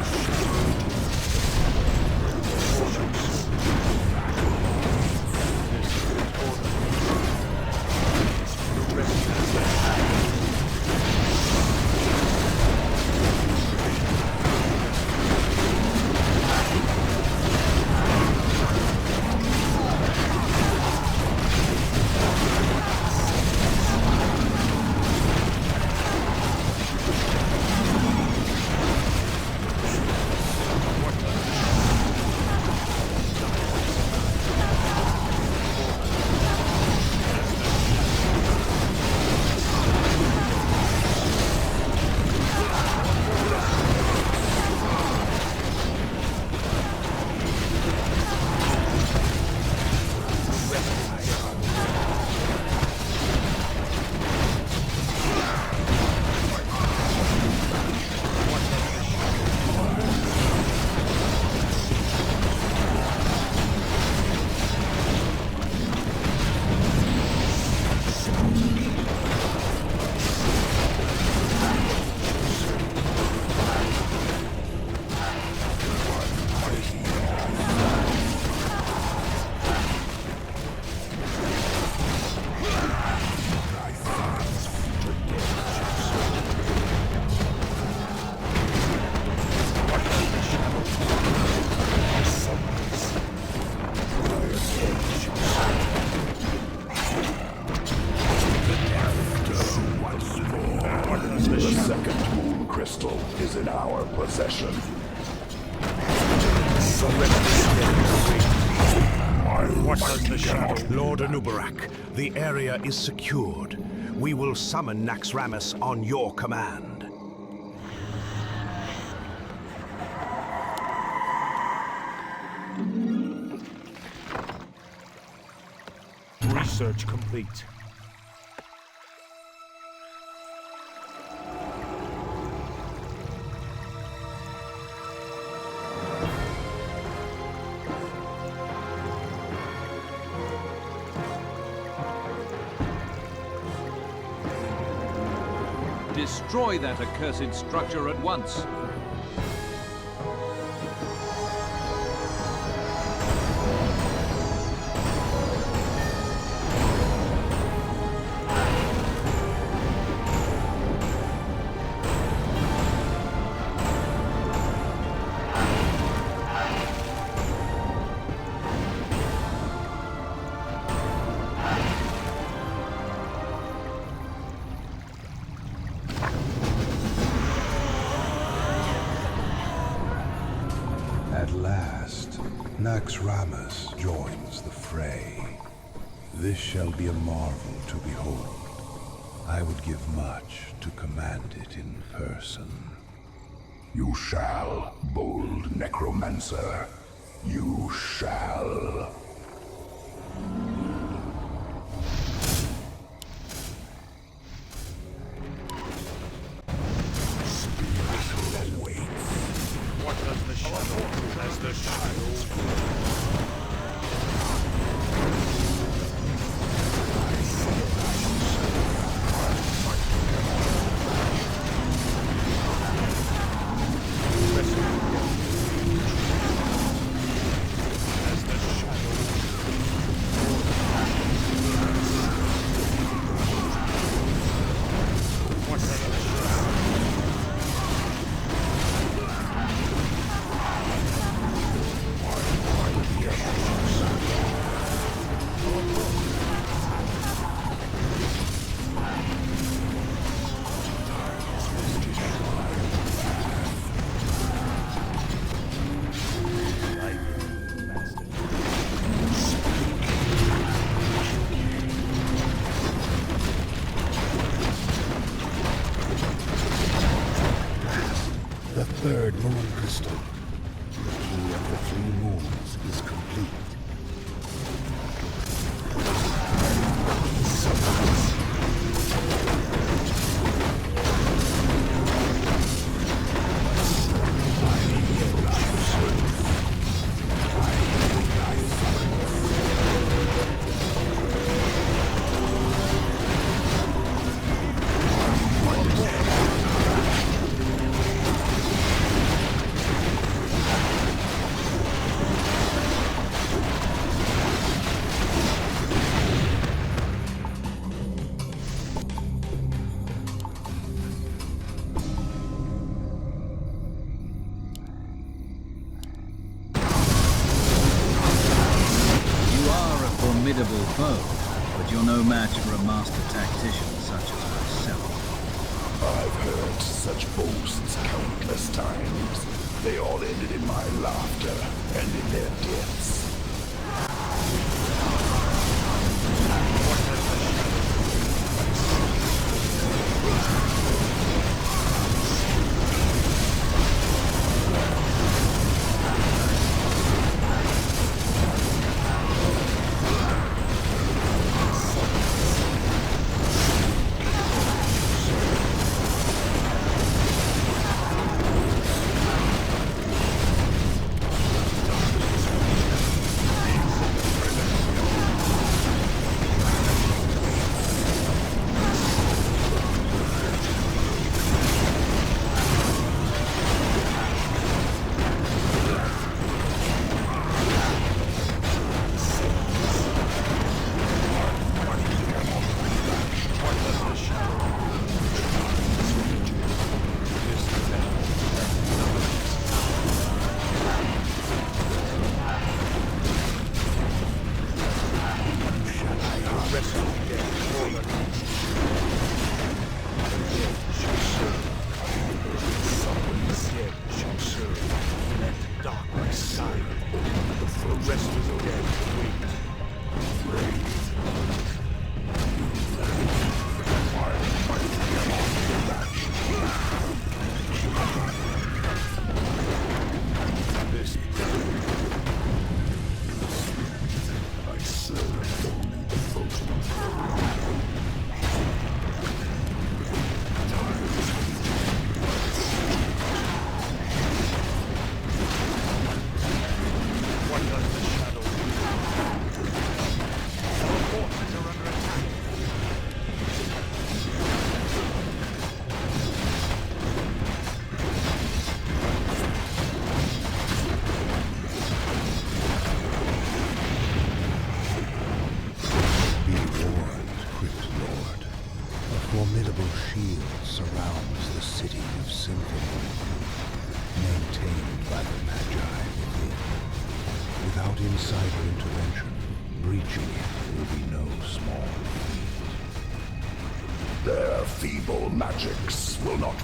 is in our possession.
What does the shadow? Lord Anub'arak, the area is secured. We will summon Naxxramas on your command.
Research complete.
Destroy that accursed structure at once.
Naxxramas joins the fray. This shall be a marvel to behold. I would give much to command it in person.
You shall, bold necromancer. You shall.
What does the shadow as the shadow?
The third moon crystal. The key of the 3 moons is complete.
Formidable foe, but you're no match for a master tactician such as myself.
I've heard such boasts countless times. They all ended in my laughter and in their deaths.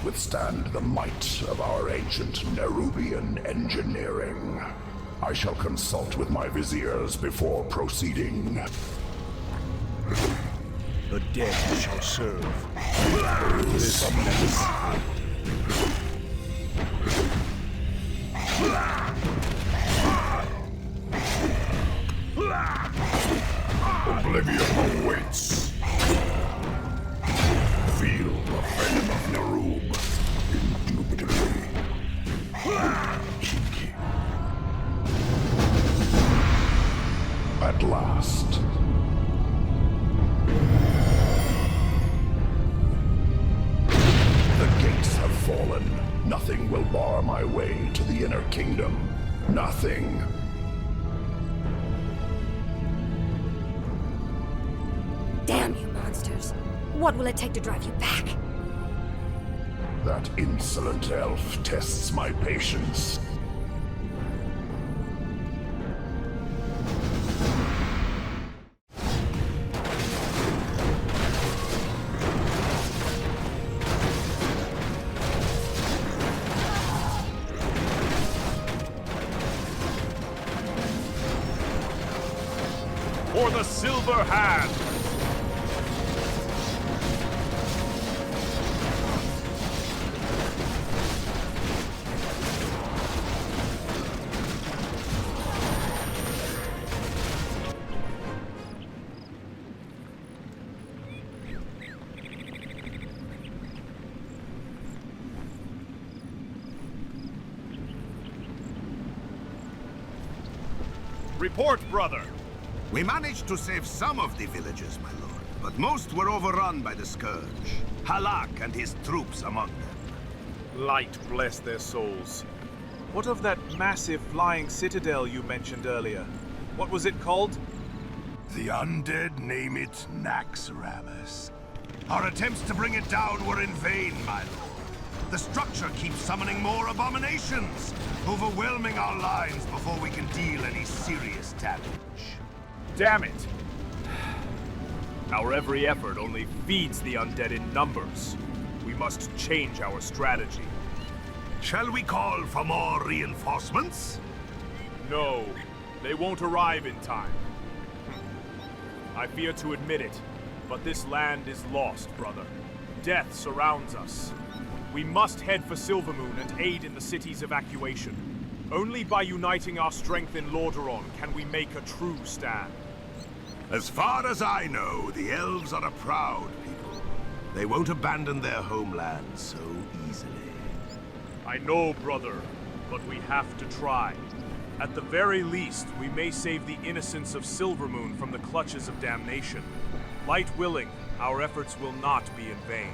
Withstand the might of our ancient Nerubian engineering. I shall consult with my viziers before proceeding.
The dead shall serve this menace.
Oblivion awaits. Feel the venom of Narub. Indubitably. Cheeky. At last. The gates have fallen. Nothing will bar my way to the inner kingdom. Nothing.
Damn you monsters. What will it take to drive you back?
That insolent elf tests my patience.
For the Silver Hand! Report, brother!
We managed to save some of the villages, my lord, but most were overrun by the Scourge. Halak and his troops among them.
Light bless their souls. What of that massive flying citadel you mentioned earlier? What was it called?
The Undead name it Naxxramas. Our attempts to bring it down were in vain, my lord. The structure keeps summoning more abominations, overwhelming our lines before we can deal any serious damage.
Damn it! Our every effort only feeds the undead in numbers. We must change our strategy.
Shall we call for more reinforcements?
No, they won't arrive in time. I fear to admit it, but this land is lost, brother. Death surrounds us. We must head for Silvermoon and aid in the city's evacuation. Only by uniting our strength in Lordaeron can we make a true stand.
As far as I know, the elves are a proud people. They won't abandon their homeland so easily.
I know, brother, but we have to try. At the very least, we may save the innocents of Silvermoon from the clutches of damnation. Light willing, our efforts will not be in vain.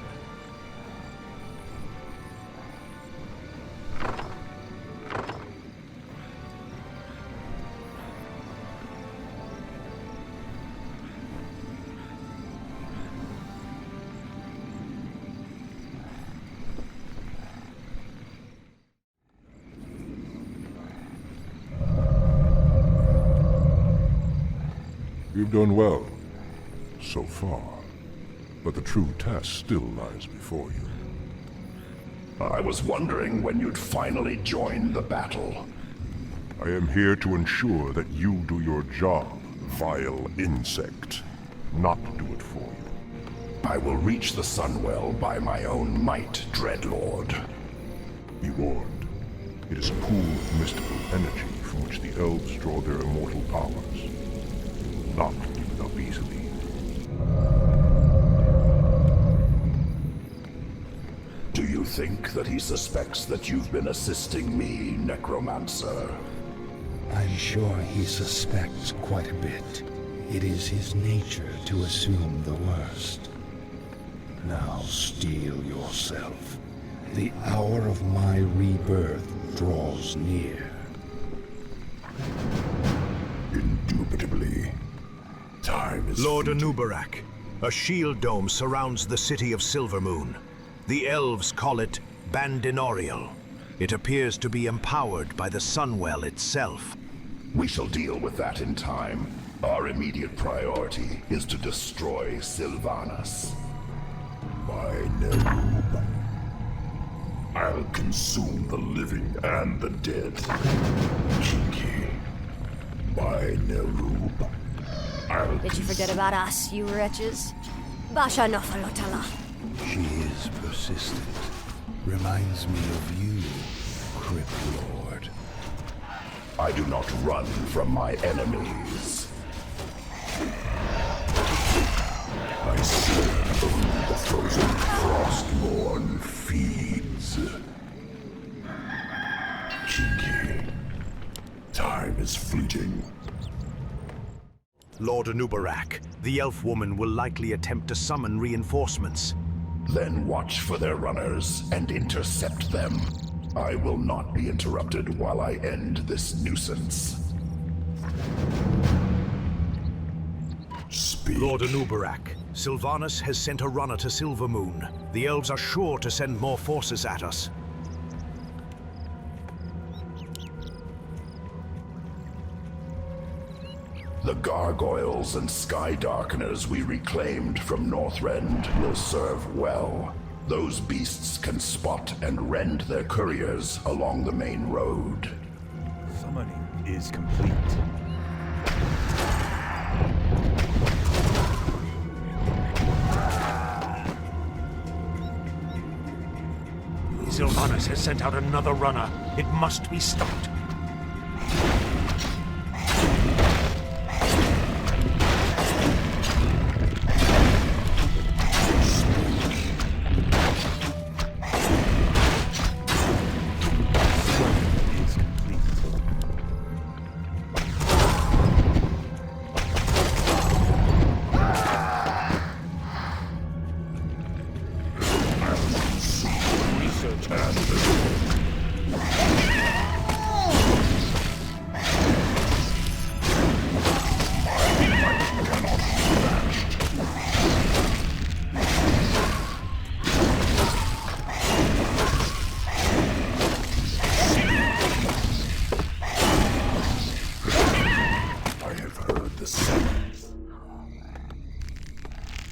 You've done well, so far. But the true test still lies before you.
I was wondering when you'd finally join the battle.
I am here to ensure that you do your job, vile insect. Not do it for you.
I will reach the Sunwell by my own might, Dreadlord.
Be warned. It is a pool of mystical energy from which the elves draw their immortal powers. Not given up easily.
Do you think that he suspects that you've been assisting me, Necromancer?
I'm sure he suspects quite a bit. It is his nature to assume the worst. Now steel yourself. The hour of my rebirth draws near.
Indubitably. Time is
Lord Anub'arak, a shield dome surrounds the city of Silvermoon. The elves call it Bandinorial. It appears to be empowered by the Sunwell itself.
We shall deal with that in time. Our immediate priority is to destroy Sylvanas. By Narub. I'll consume the living and the dead. Cheeky. by Nerub.
Did you forget about us, you wretches? Basha Nofalotala.
She is persistent. Reminds me of you, Crypt Lord.
I do not run from my enemies. I serve only the frozen Frostborn feeds. Chinky, time is fleeting.
Lord Anub'arak, the elf woman will likely attempt to summon reinforcements.
Then watch for their runners and intercept them. I will not be interrupted while I end this nuisance. Speak.
Lord Anub'arak, Sylvanas has sent a runner to Silvermoon. The elves are sure to send more forces at us.
The gargoyles and sky darkeners we reclaimed from Northrend will serve well. Those beasts can spot and rend their couriers along the main road.
Summoning is complete.
Sylvanas has sent out another runner. It must be stopped.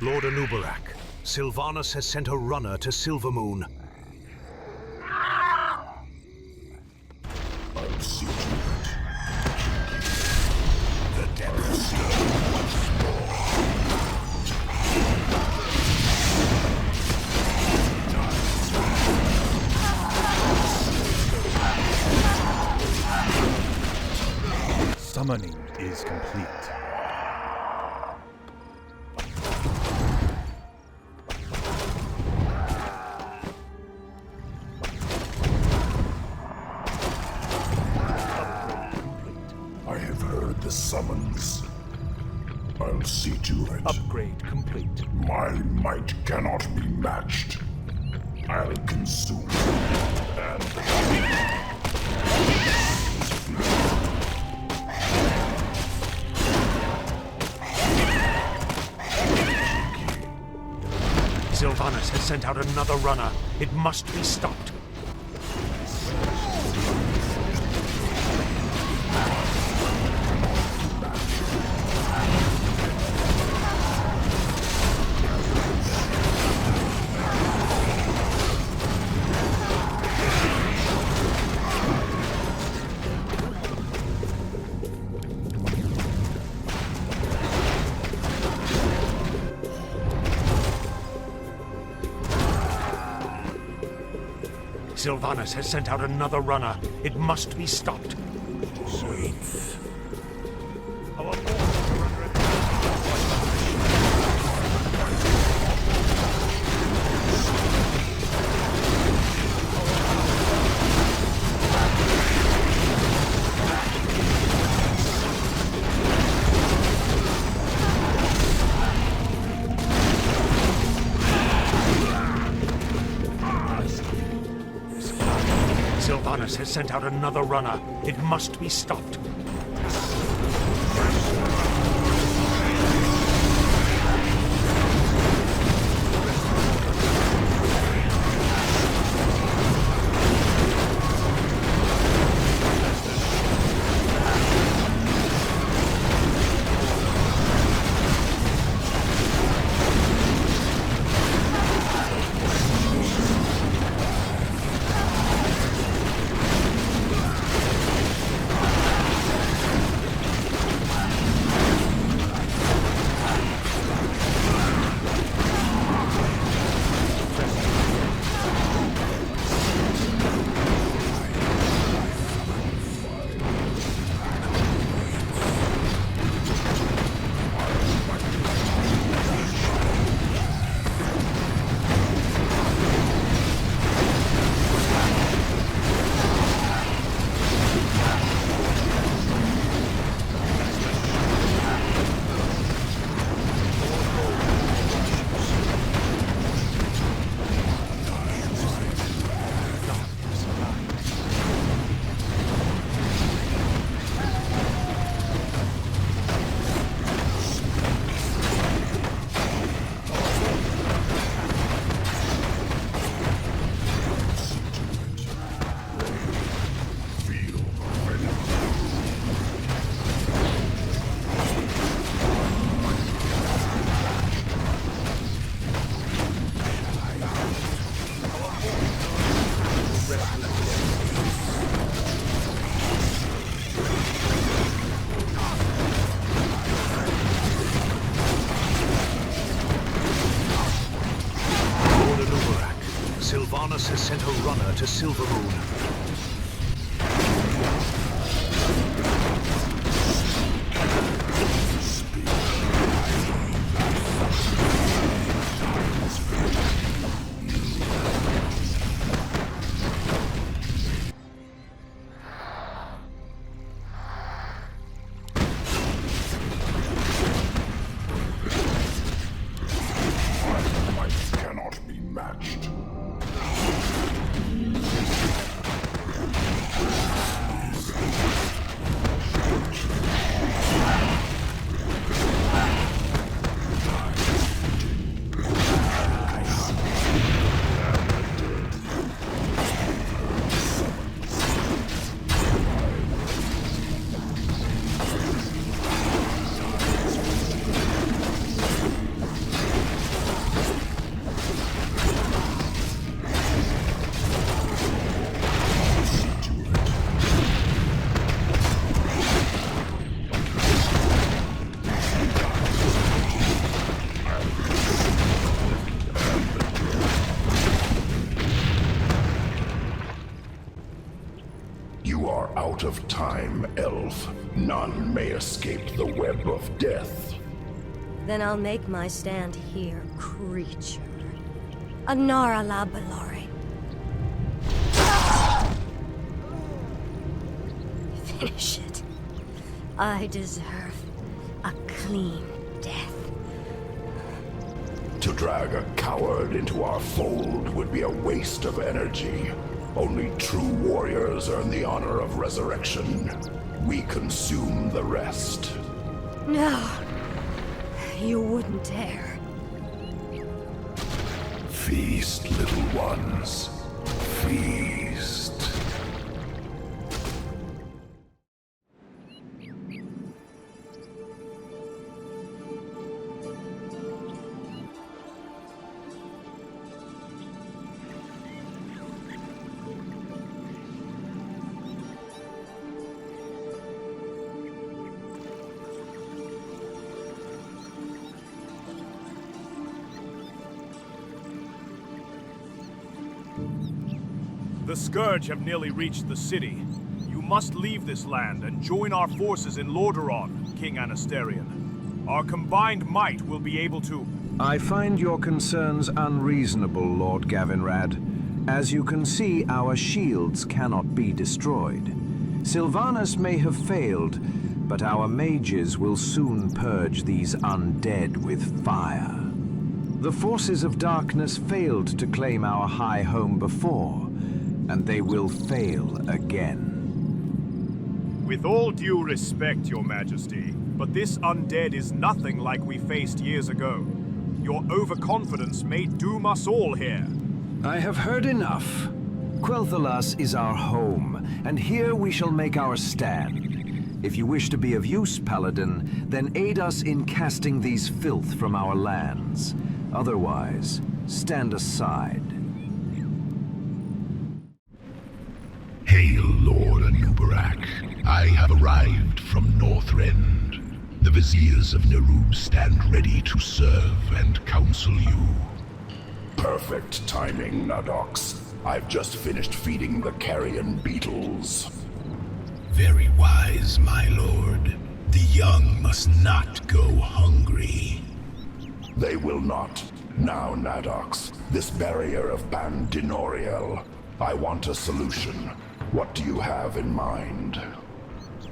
Lord Anub'arak, Sylvanas has sent a runner to Silvermoon.
I'll see to it. The Death Stone once more.
Summoning is complete.
Summons. I'll see to it.
Upgrade complete.
My might cannot be matched. I'll consume and
Sylvanas has sent out another runner. It must be stopped. Sylvanas has sent out another runner. It must be stopped.
Wait.
Sylvanas has sent out another runner. It must be stopped.
Garithos has sent a runner to Silvermoon.
Out of time, elf. None may escape the web of death.
Then I'll make my stand here, creature. Nral. Finish it. I deserve a clean death.
To drag a coward into our fold would be a waste of energy. Only true warriors earn the honor of resurrection. We consume the rest.
No, you wouldn't dare.
Feast, little ones. Feast.
The Scourge have nearly reached the city. You must leave this land and join our forces in Lordaeron, King Anasterion. Our combined might will be able to...
I find your concerns unreasonable, Lord Gavinrad. As you can see, our shields cannot be destroyed. Sylvanas may have failed, but our mages will soon purge these undead with fire. The forces of darkness failed to claim our high home before, and they will fail again.
With all due respect, Your Majesty, but this undead is nothing like we faced years ago. Your overconfidence may doom us all here.
I have heard enough. Quel'Thalas is our home, and here we shall make our stand. If you wish to be of use, Paladin, then aid us in casting these filth from our lands. Otherwise, stand aside.
Hail, Lord Anub'arak. I have arrived from Northrend. The Viziers of Nerub stand ready to serve and counsel you. Perfect timing, Nadox. I've just finished feeding the carrion beetles.
Very wise, my lord. The young must not go hungry.
They will not. Now, Nadox, this barrier of Ban Dinoriel. I want a solution. What do you have in mind?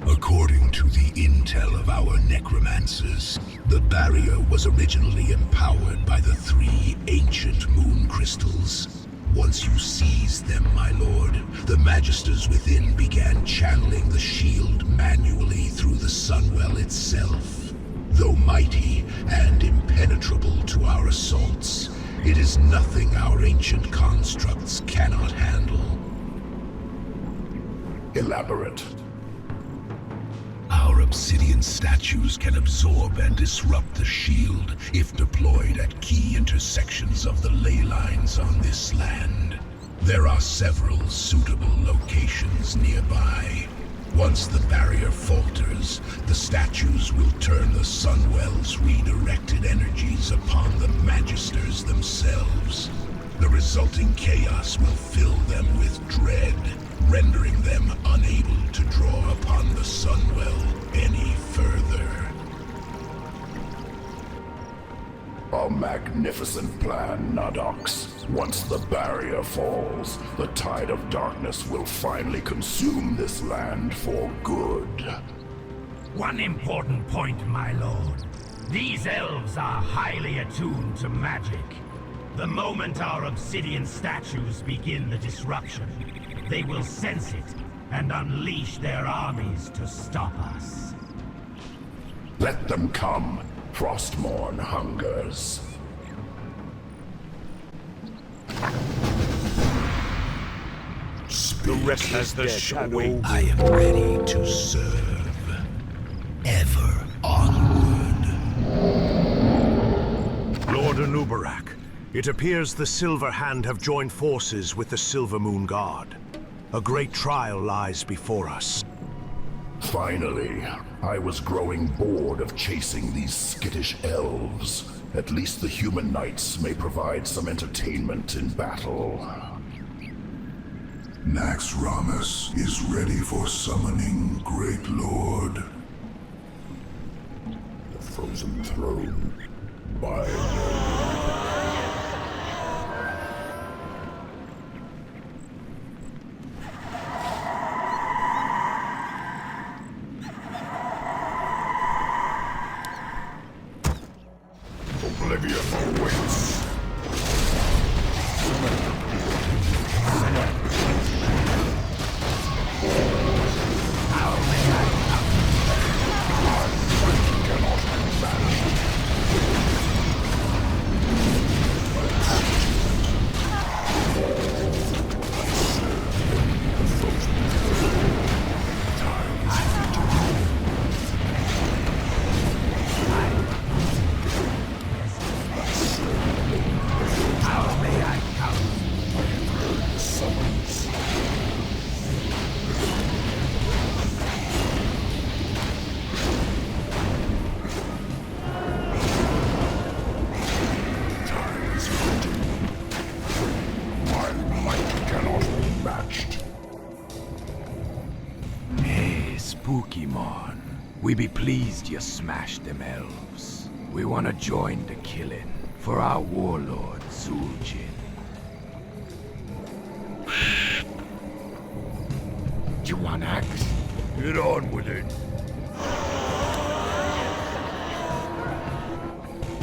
According to the intel of our necromancers, the barrier was originally empowered by the 3 ancient moon crystals. Once you seized them, my lord, the magisters within began channeling the shield manually through the Sunwell itself. Though mighty and impenetrable to our assaults, it is nothing our ancient constructs cannot handle.
Elaborate.
Our obsidian statues can absorb and disrupt the shield if deployed at key intersections of the ley lines on this land. There are several suitable locations nearby. Once the barrier falters, the statues will turn the Sunwell's redirected energies upon the Magisters themselves.
The resulting chaos will fill them with dread, rendering them unable to draw upon the Sunwell any further. A magnificent plan, Nadox. Once the barrier falls, the tide of darkness will finally consume this land for good.
One important point, my lord. These elves are highly attuned to magic. The moment our obsidian statues begin the disruption, they will sense it and unleash their armies to stop us.
Let them come. Frostmourne hungers.
The rest has the shadow.
I am ready to serve. Ever onward.
Lord Anub'arak, it appears the Silver Hand have joined forces with the Silver Moon Guard. A great trial lies before us.
Finally, I was growing bored of chasing these skittish elves. At least the human knights may provide some entertainment in battle.
Naxxramas is ready for summoning, Great Lord.
The Frozen Throne. By Oblivion awaits.
We be pleased you smashed them elves. We want to join the killing for our warlord, Zul'jin. You want axe? Get on with it.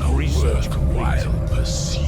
A worthwhile pursuit.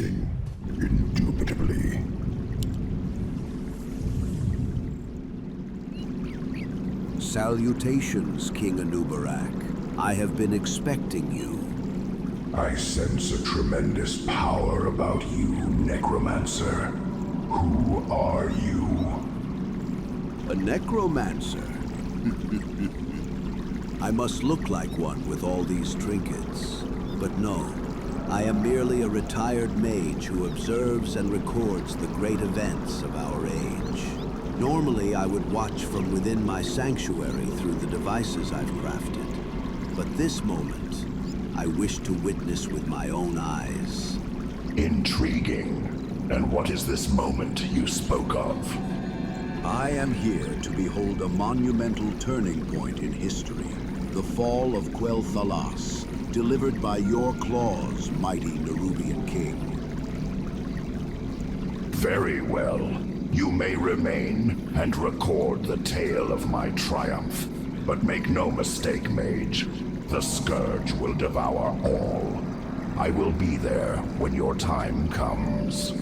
fleeting, indubitably.
Salutations, King Anub'arak. I have been expecting you.
I sense a tremendous power about you, Necromancer. Who are you?
A necromancer? I must look like one with all these trinkets. But no, I am merely a retired mage who observes and records the great events of our age. Normally, I would watch from within my sanctuary through the devices I've crafted. But this moment, I wish to witness with my own eyes.
Intriguing. And what is this moment you spoke of?
I am here to behold a monumental turning point in history. The fall of Quel'Thalas, delivered by your claws, mighty Nerubian king.
Very well. You may remain and record the tale of my triumph. But make no mistake, mage. The Scourge will devour all. I will be there when your time comes.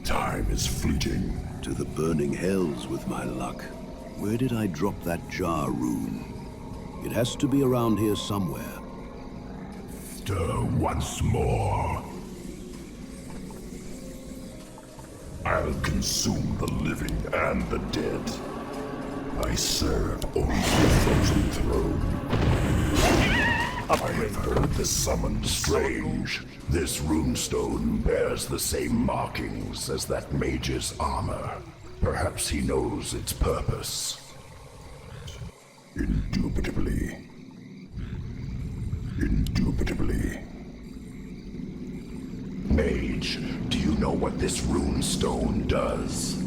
Time is fleeting.
To the burning hells with my luck. Where did I drop that jar rune? It has to be around here somewhere.
Stir once more. I'll consume the living and the dead. I serve only the frozen throne. I have heard the summon strange. This runestone bears the same markings as that mage's armor. Perhaps he knows its purpose. Indubitably. Indubitably. Mage, do you know what this runestone does?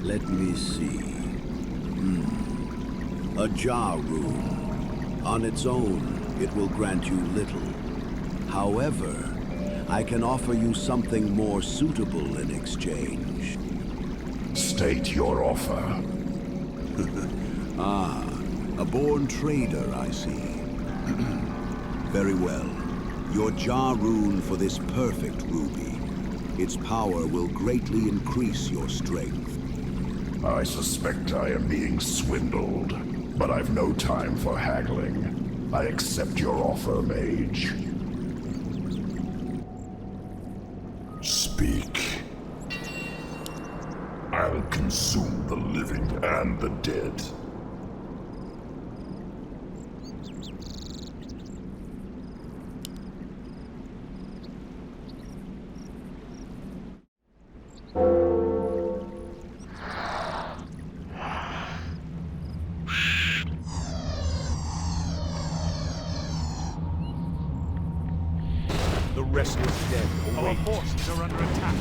Let me see. A jar rune. On its own, it will grant you little. However, I can offer you something more suitable in exchange.
State your offer.
Ah, a born trader, I see. Very well. Your jar rune for this perfect ruby. Its power will greatly increase your strength.
I suspect I am being swindled, but I've no time for haggling. I accept your offer, mage. Speak. I'll consume the living and the dead.
The restless dead await.
Our forces are under attack.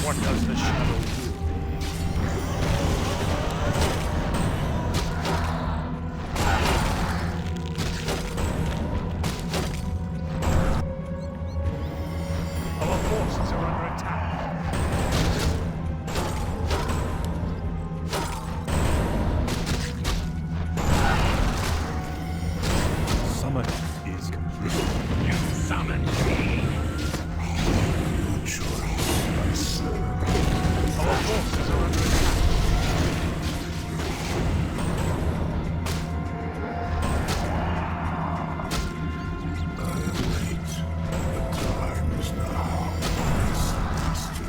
What does the shadow do?
Our forces are under attack.
Summon is complete.
You summoned me. Our forces are under attack.
I am late. The time is now. This needs to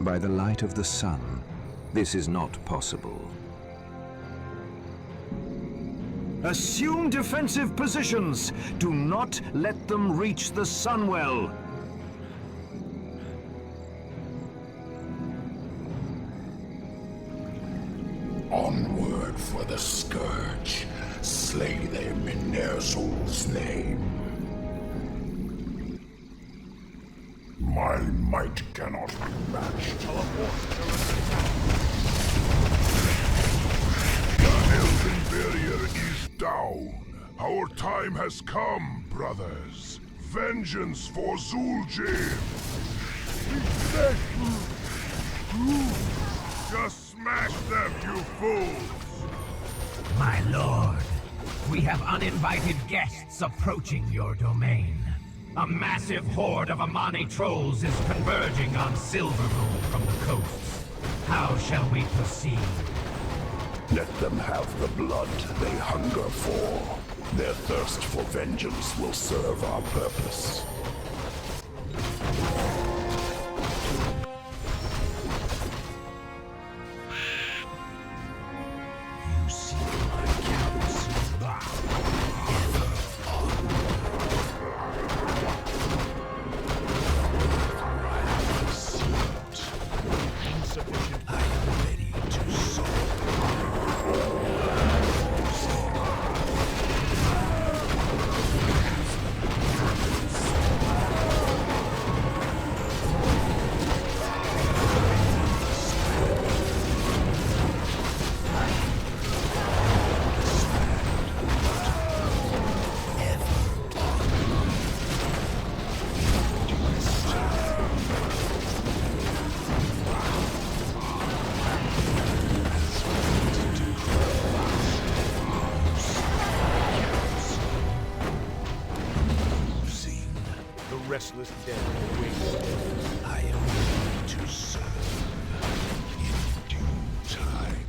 By the light of the sun, this is not possible.
Assume defensive positions. Do not let them reach the Sunwell.
Onward for the Scourge. Slay them in Ner'zhul's name. My might cannot be matched. The Elven barrier is down. Our time has come, brothers. Vengeance for Zul'jin. Just smash them, you fools!
My lord, we have uninvited guests approaching your domain. A massive horde of Amani trolls is converging on Silvermoon from the coasts. How shall we proceed?
Let them have the blood they hunger for. Their thirst for vengeance will serve our purpose.
Restless dead awaits.
I am ready to serve in due time.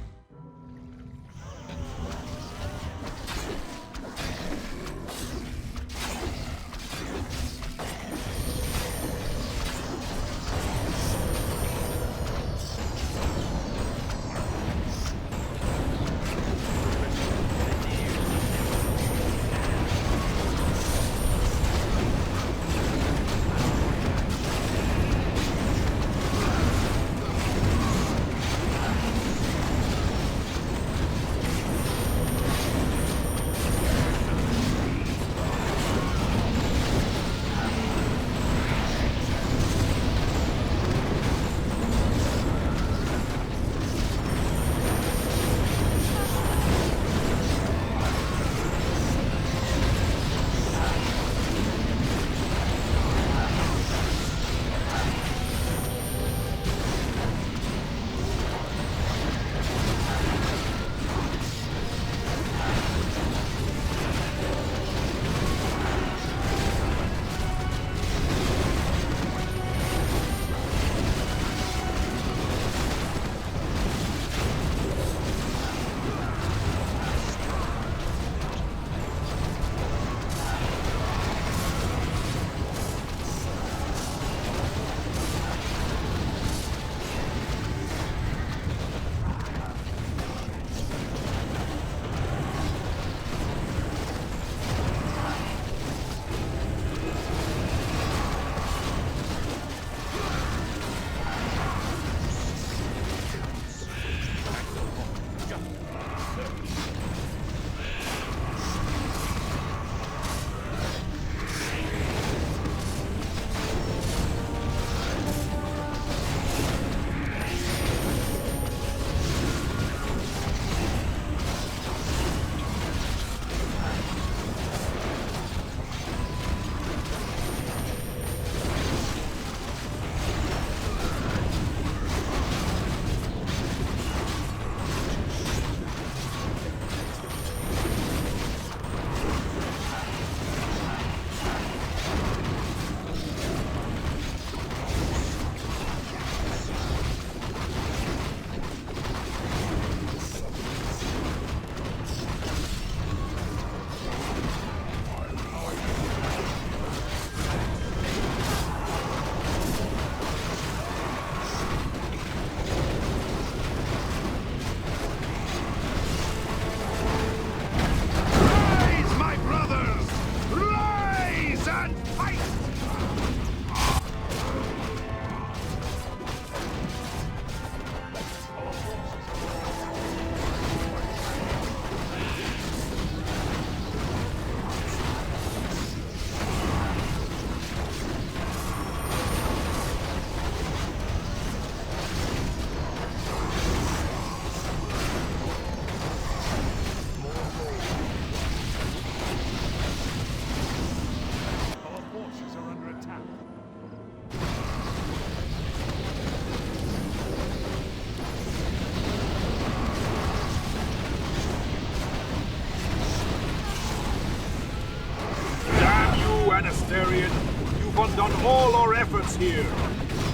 Banasterian. You've undone all our efforts here.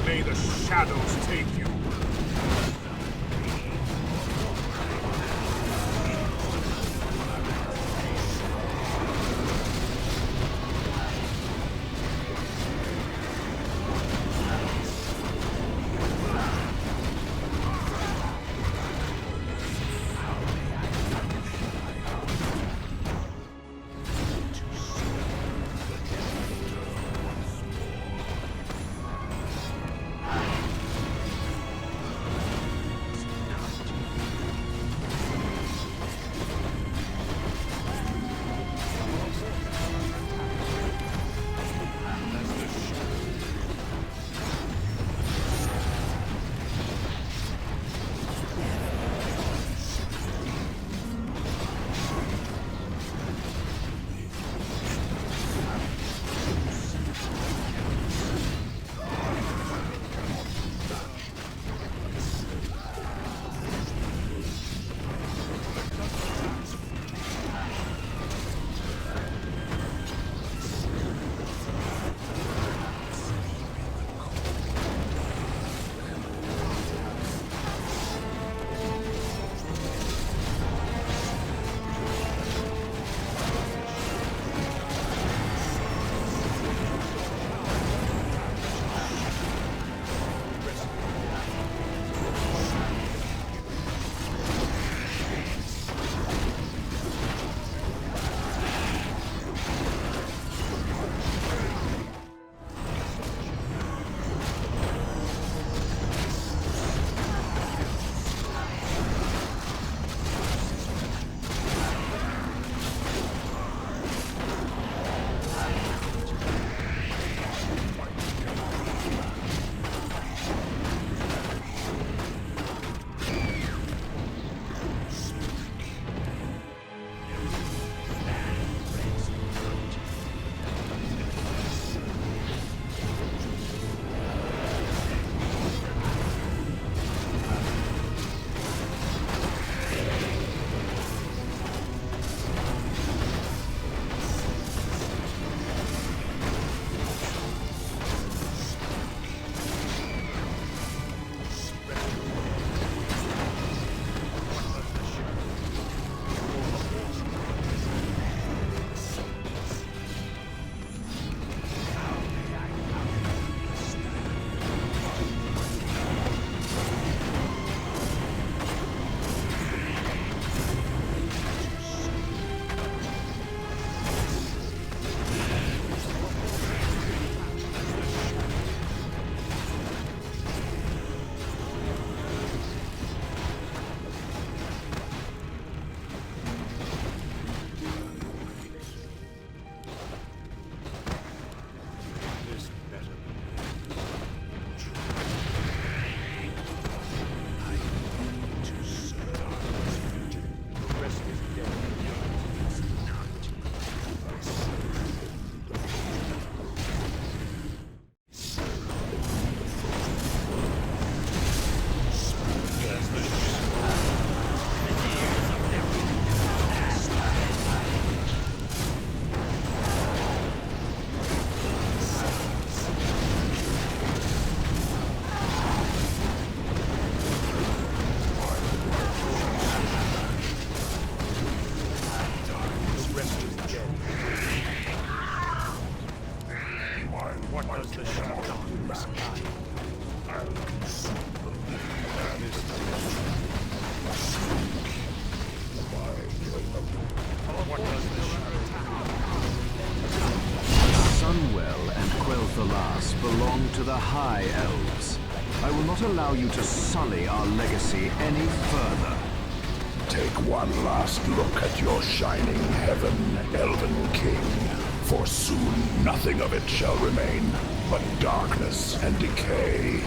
May the shadows take you.
belong to the High Elves. I will not allow you to sully our legacy any further.
Take one last look at your shining heaven, Elven King, for soon nothing of it shall remain but darkness and decay.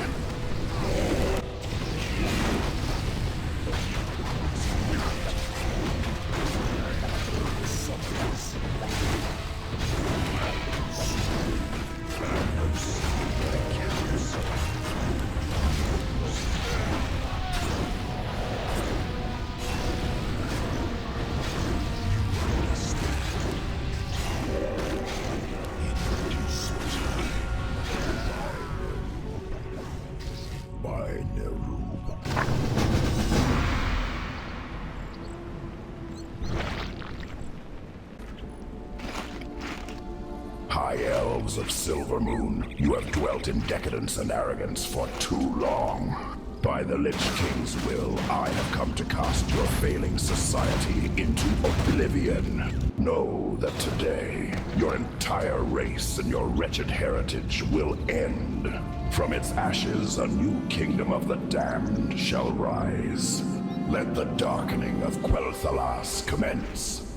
High Elves of Silvermoon, you have dwelt in decadence and arrogance for too long. By the Lich King's will, I have come to cast your failing society into oblivion. Know that today, your entire race and your wretched heritage will end. From its ashes, a new kingdom of the damned shall rise. Let the darkening of Quel'Thalas commence.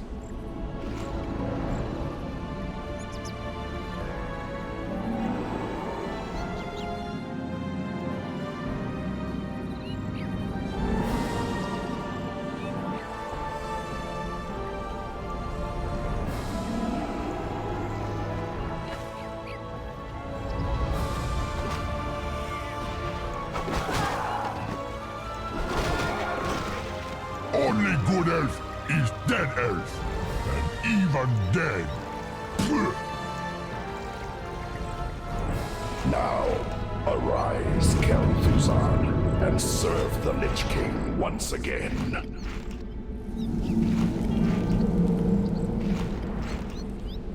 Only good elf is dead elf, and even dead.
Now, arise, Kel'Thuzad, and serve the Lich King once again.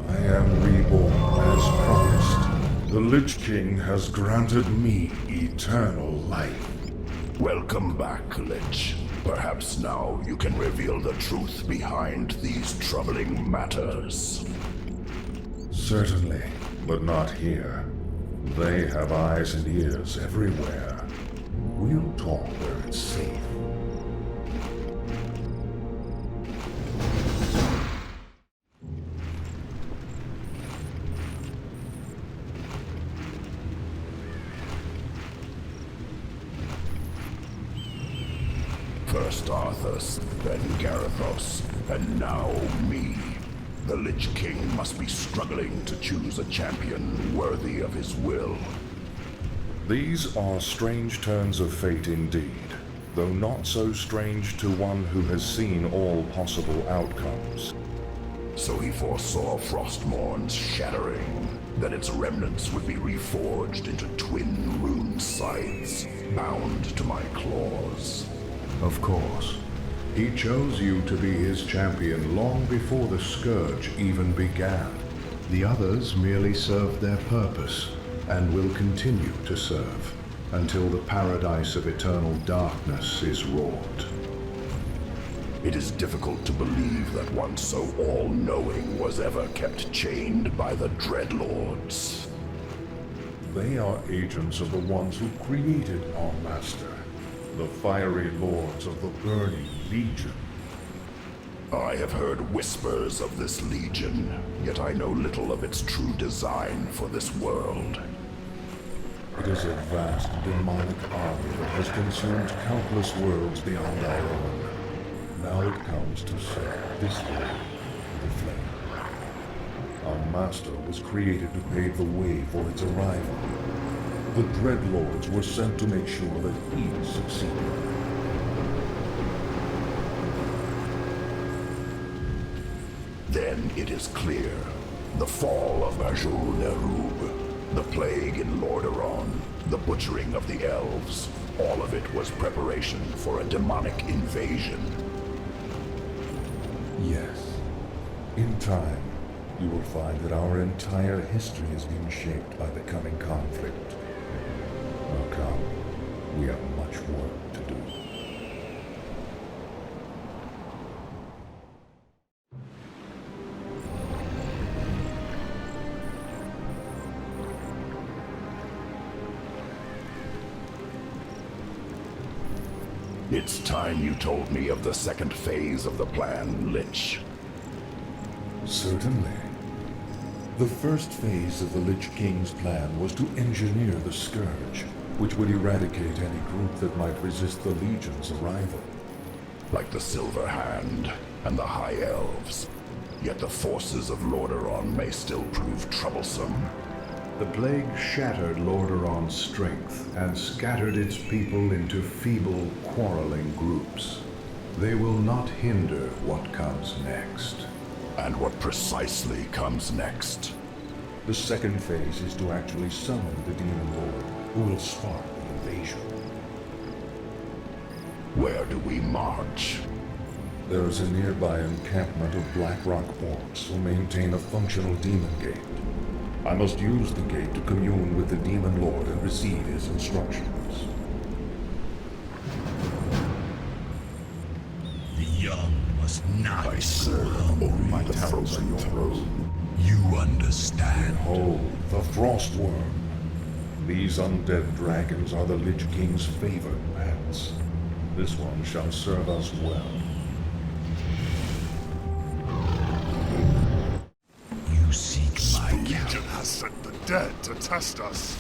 I am reborn as promised. The Lich King has granted me eternal life.
Welcome back, Lich. Perhaps now you can reveal the truth behind these troubling matters.
Certainly, but not here. They have eyes and ears everywhere. We'll talk where it's safe.
First Arthas, then Garithos, and now me. The Lich King must be struggling to choose a champion worthy of his will.
These are strange turns of fate indeed, though not so strange to one who has seen all possible outcomes.
So he foresaw Frostmourn's shattering, that its remnants would be reforged into twin rune scythes, bound to my claws.
Of course. He chose you to be his champion long before the Scourge even began. The others merely served their purpose, and will continue to serve, until the paradise of eternal darkness is wrought.
It is difficult to believe that one so all-knowing was ever kept chained by the Dreadlords.
They are agents of the ones who created our master, the fiery lords of the Burning Legion.
I have heard whispers of this legion, yet I know little of its true design for this world.
It is a vast demonic army that has consumed countless worlds beyond our own. Now it comes to serve this world with the flame. Our master was created to pave the way for its arrival. The Dreadlords were sent to make sure that he succeeded.
Then it is clear. The fall of Nerub, the plague in Lordaeron, the butchering of the elves, all of it was preparation for a demonic invasion.
Yes. In time, you will find that our entire history has been shaped by the coming conflict. Now come, we have much work to do.
It's time you told me of the second phase of the plan, Lich.
Certainly. The first phase of the Lich King's plan was to engineer the Scourge, which would eradicate any group that might resist the Legion's arrival.
Like the Silver Hand and the High Elves. Yet the forces of Lordaeron may still prove troublesome.
The plague shattered Lordaeron's strength and scattered its people into feeble, quarreling groups. They will not hinder what comes next.
And what precisely comes next?
The second phase is to actually summon the Demon Lord, who will spark the invasion.
Where do we march?
There is a nearby encampment of Blackrock orcs who maintain a functional demon gate. I must use the gate to commune with the demon lord and receive his instructions.
The young must not be swallowed.
My frozen throne.
You understand.
Behold, the Frostworm. These undead dragons are the Lich King's favored pets. This one shall serve us well.
You seek my
Legion has sent the dead to test us.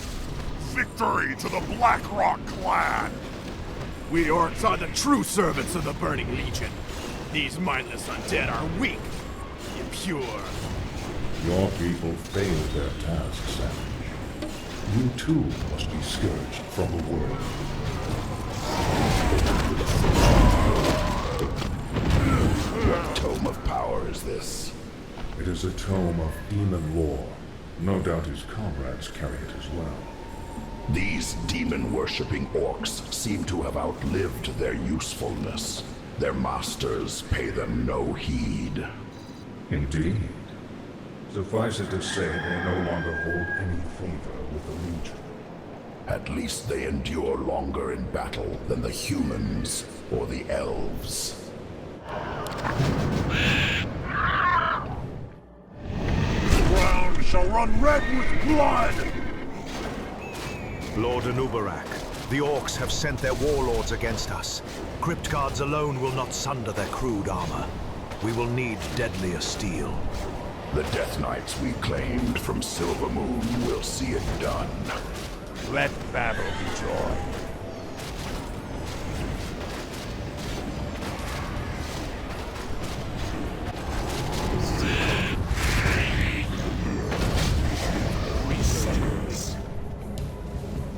Victory to the Blackrock clan!
We orcs are the true servants of the Burning Legion. These mindless undead are weak, impure.
Your people failed their task, Savage. You too must be scourged from the world.
What tome of power is this?
It is a tome of demon lore. No doubt his comrades carry it as well.
These demon-worshipping orcs seem to have outlived their usefulness. Their masters pay them no heed.
Indeed. Suffice it to say, they no longer hold any favor with the Legion.
At least they endure longer in battle than the humans or the elves.
The ground shall run red with blood!
Lord Anub'arak, the orcs have sent their warlords against us. Crypt guards alone will not sunder their crude armor. We will need deadlier steel.
The Death Knights we claimed from Silvermoon will see it done.
Let battle be joy.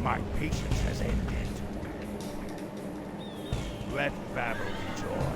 My patience has ended. Let battle be joy.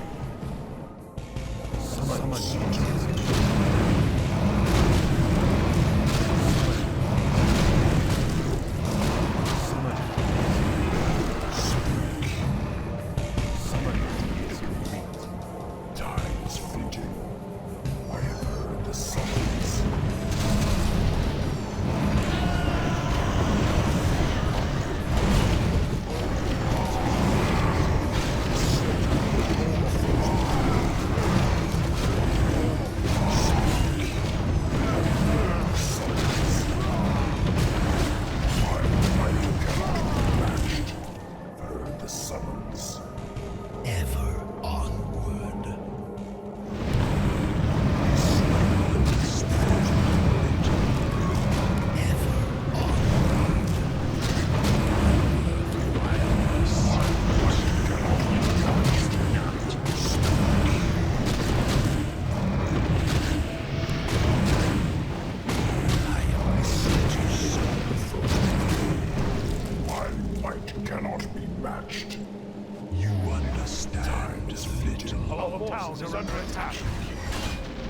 Is under attack.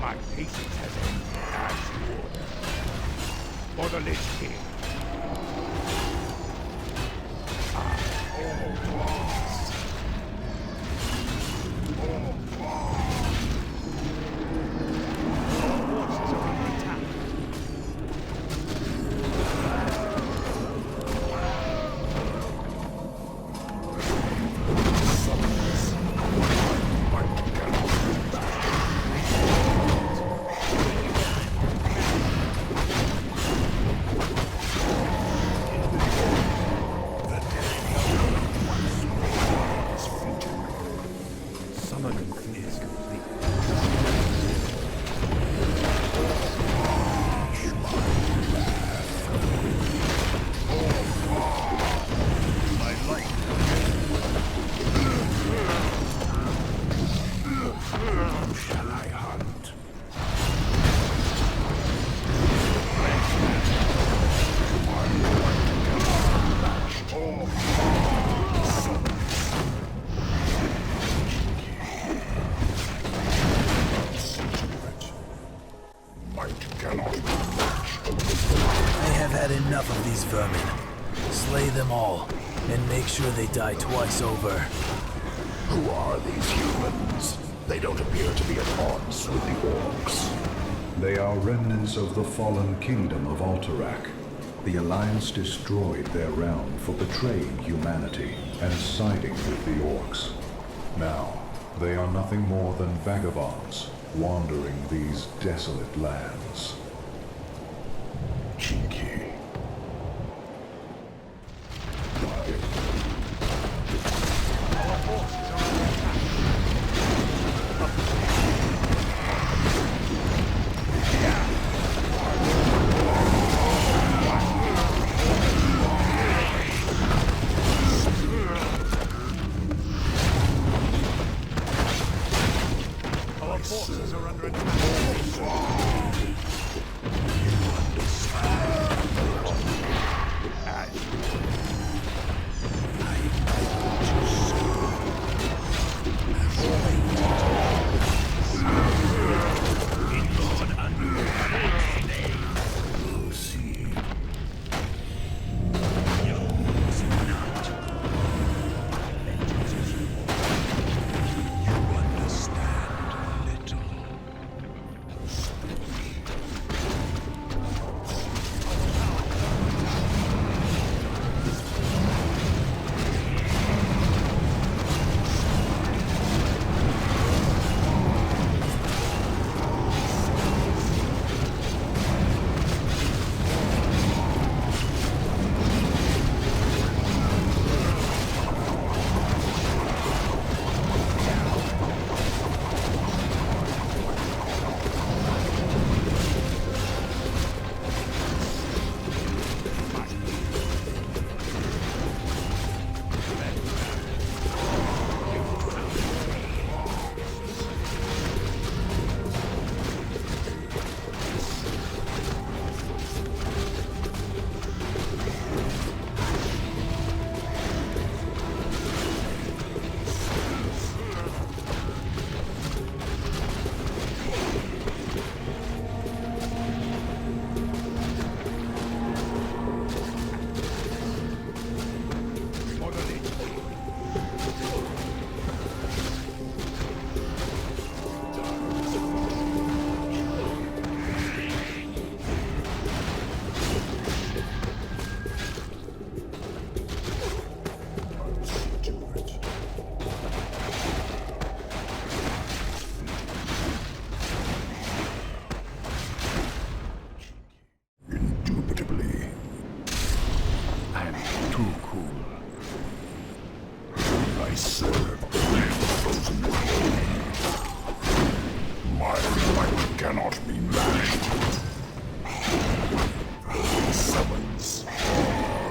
My patience has ended as you order. For the Lich King.
Enough of these vermin. Slay them all, and make sure they die twice over.
Who are these humans? They don't appear to be at odds with the orcs.
They are remnants of the fallen kingdom of Anub'arak. The Alliance destroyed their realm for betraying humanity and siding with the orcs. Now, they are nothing more than vagabonds wandering these desolate lands.
Cheeky.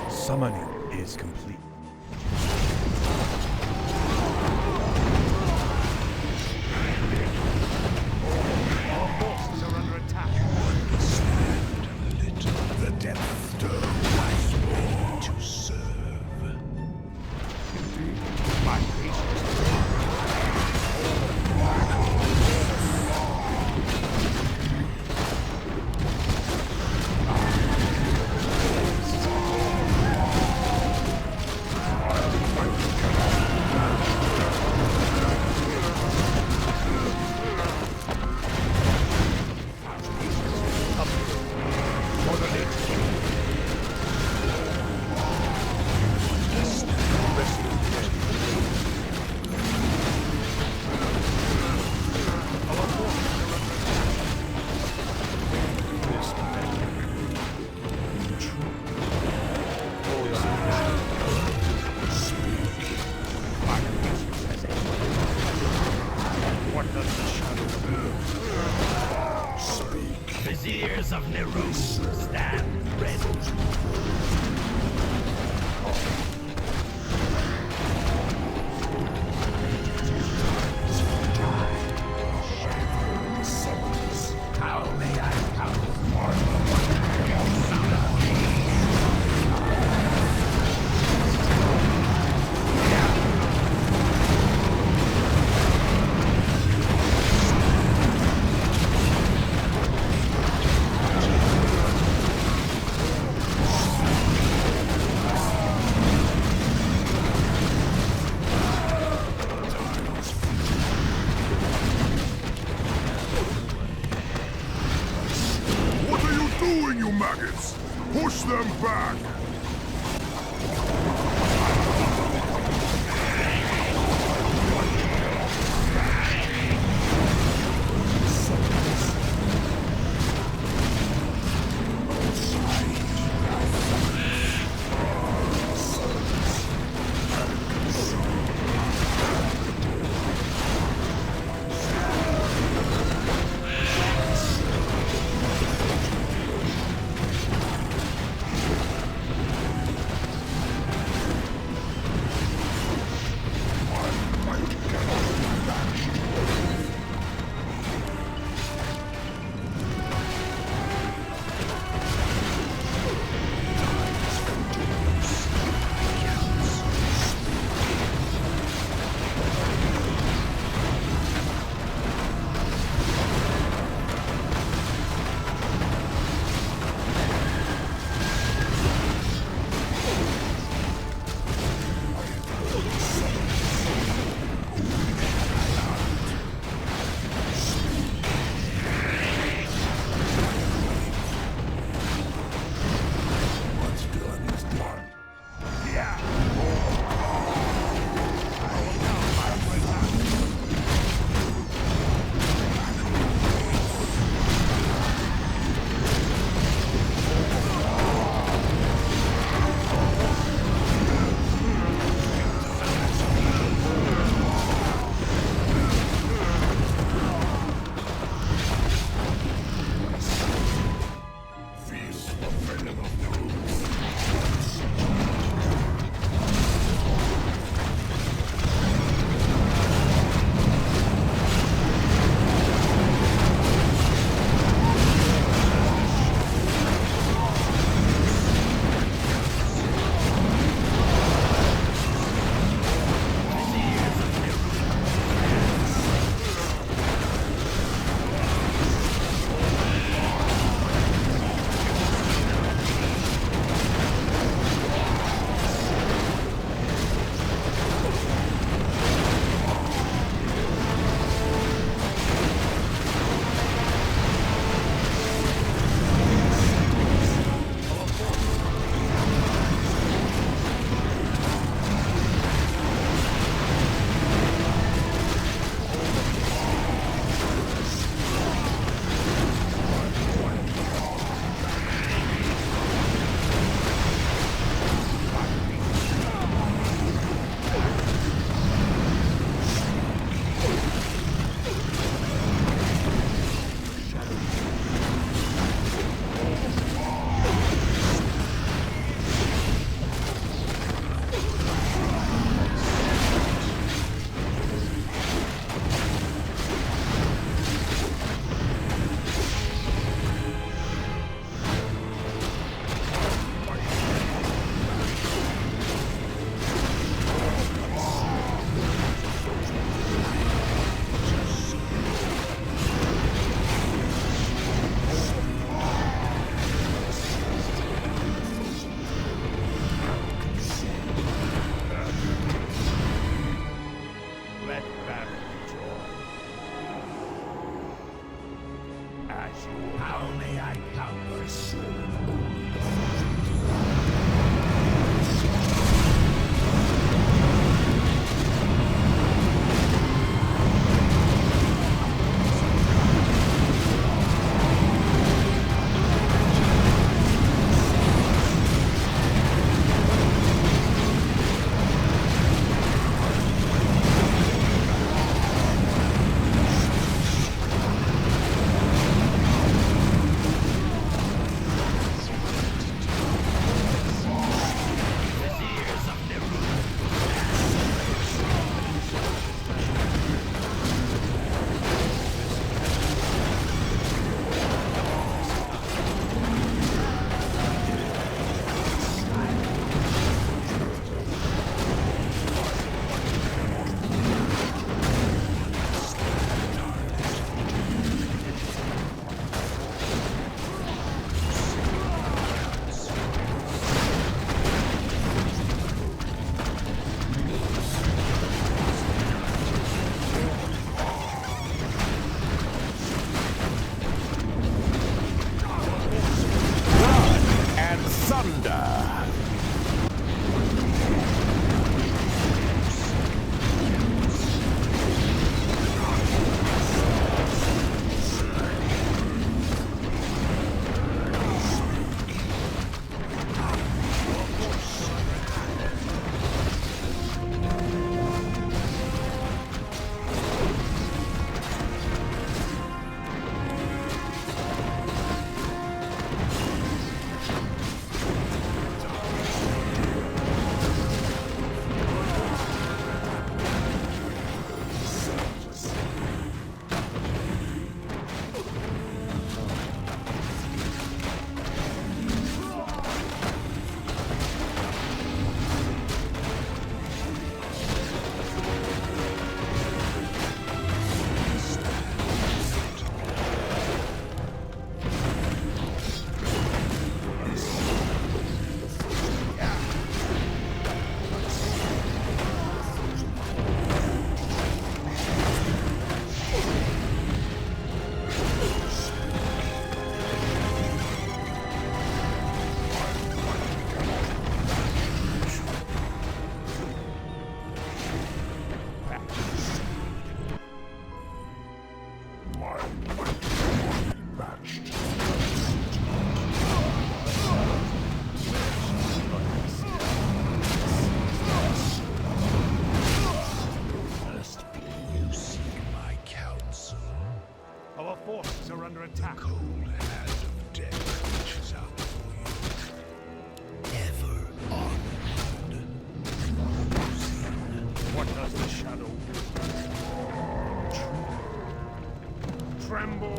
Summoning is complete.
Our forces are under attack. Understand a little. The Death Stone was born to serve. Indeed, my patience.
Viziers of Nral stand ready. How may I help?
maggots! Push them back!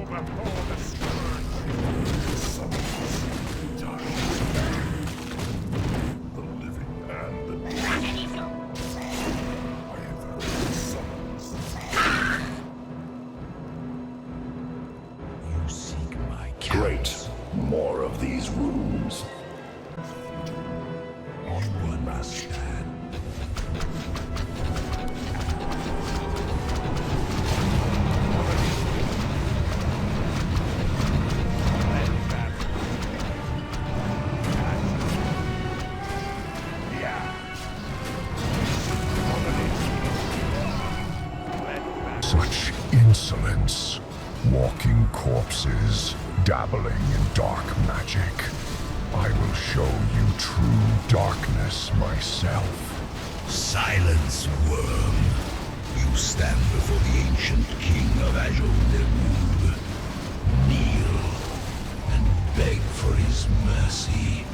before the scourge. Summons darkness. The living and the dead. I have heard the summons.
You seek my Great. More of these rooms. Onward must stand.
Such insolence. Walking corpses, dabbling in dark magic. I will show you true darkness myself.
Silence, worm. You stand before the ancient king of Azul-Lemur. Kneel and beg for his mercy.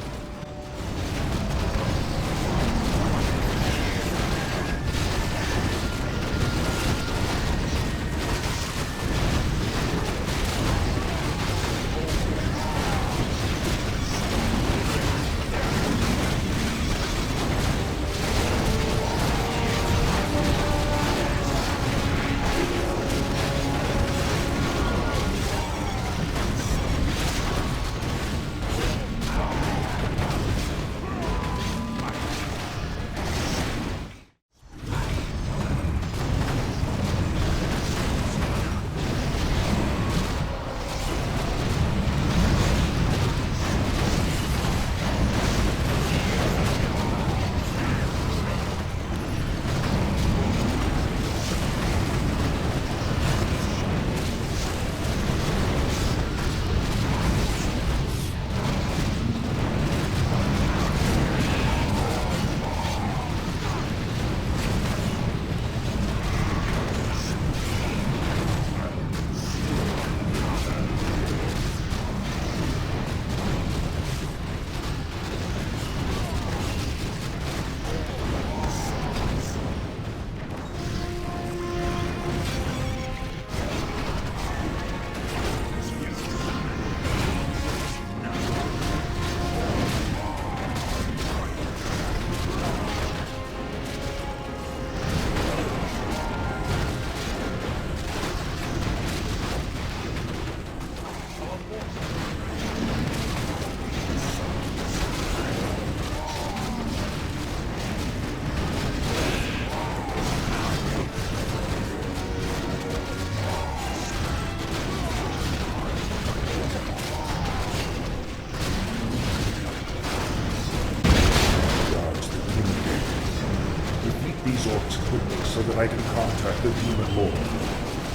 So that I can contact the Demon Lord.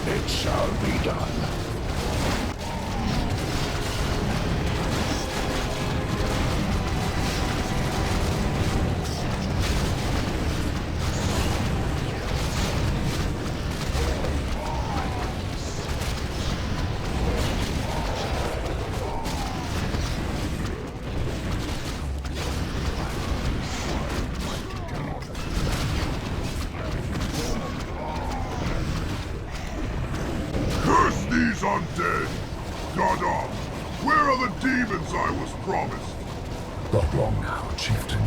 It shall be done. Undead! Gadon, where are the demons I was promised?
Not long now, Chieftain.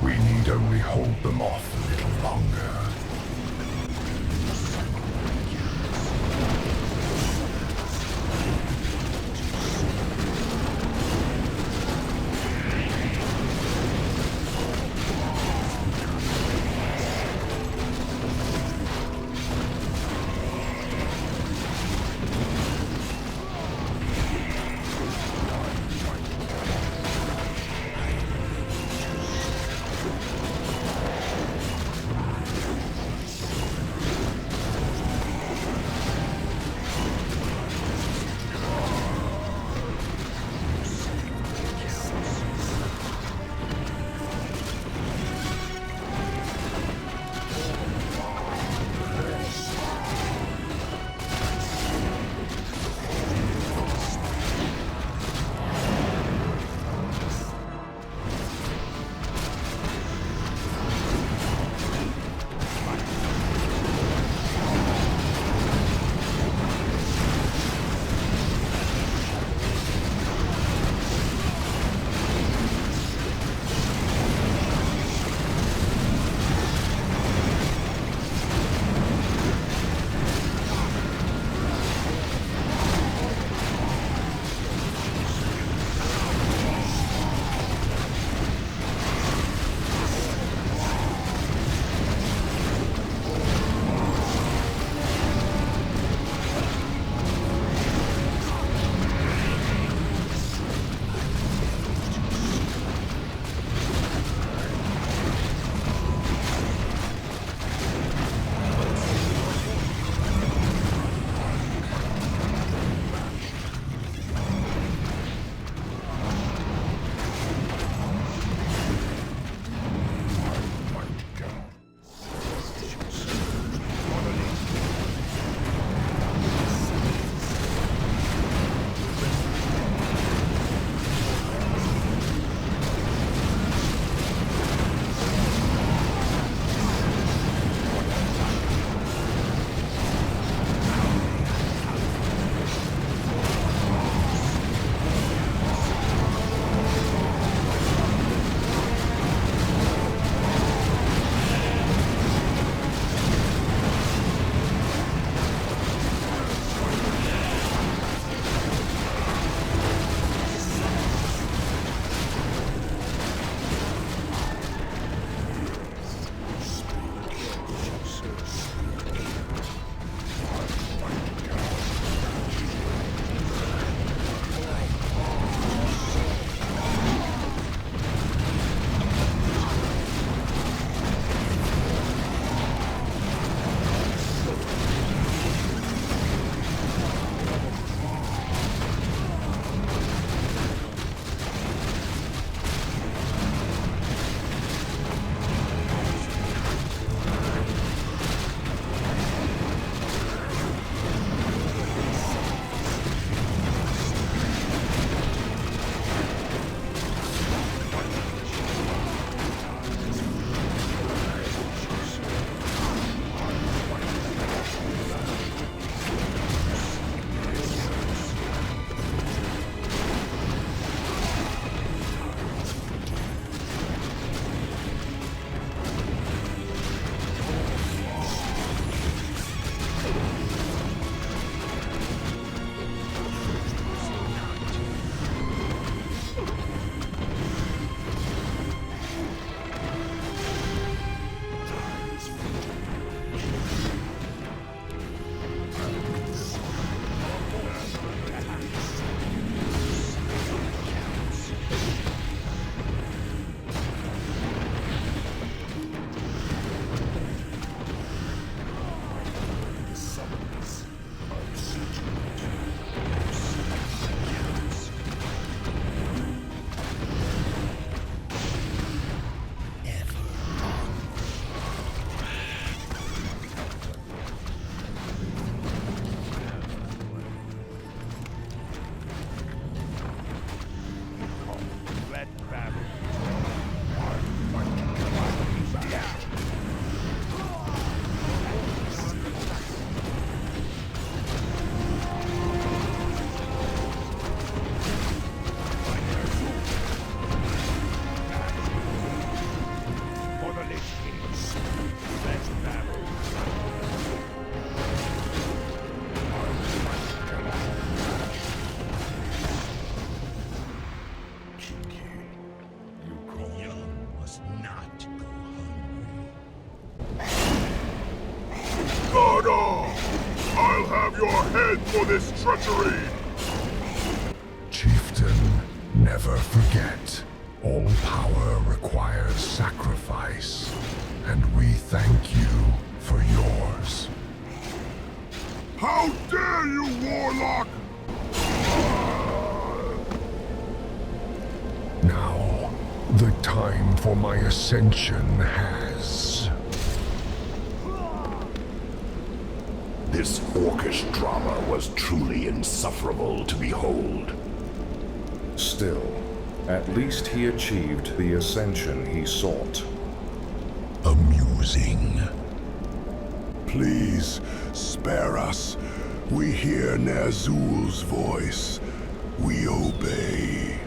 We need only hold them off a little longer.
head for this treachery!
Chieftain, never forget. All power requires sacrifice, and we thank you for yours.
How dare you, Warlock!
Now, the time for my ascension has.
This orcish drama was truly insufferable to behold.
Still, at least he achieved the ascension he sought.
Amusing. Please, spare us. We hear Nerzul's voice. We obey.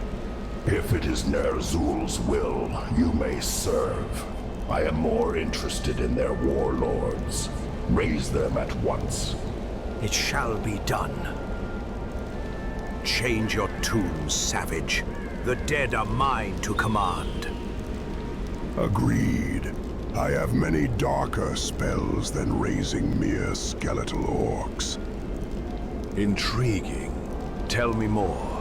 If it is Nerzul's will, you may serve. I am more interested in their warlords. Raise them at once.
It shall be done. Change your tune, savage. The dead are mine to command.
Agreed. I have many darker spells than raising mere skeletal orcs.
Intriguing. Tell me more.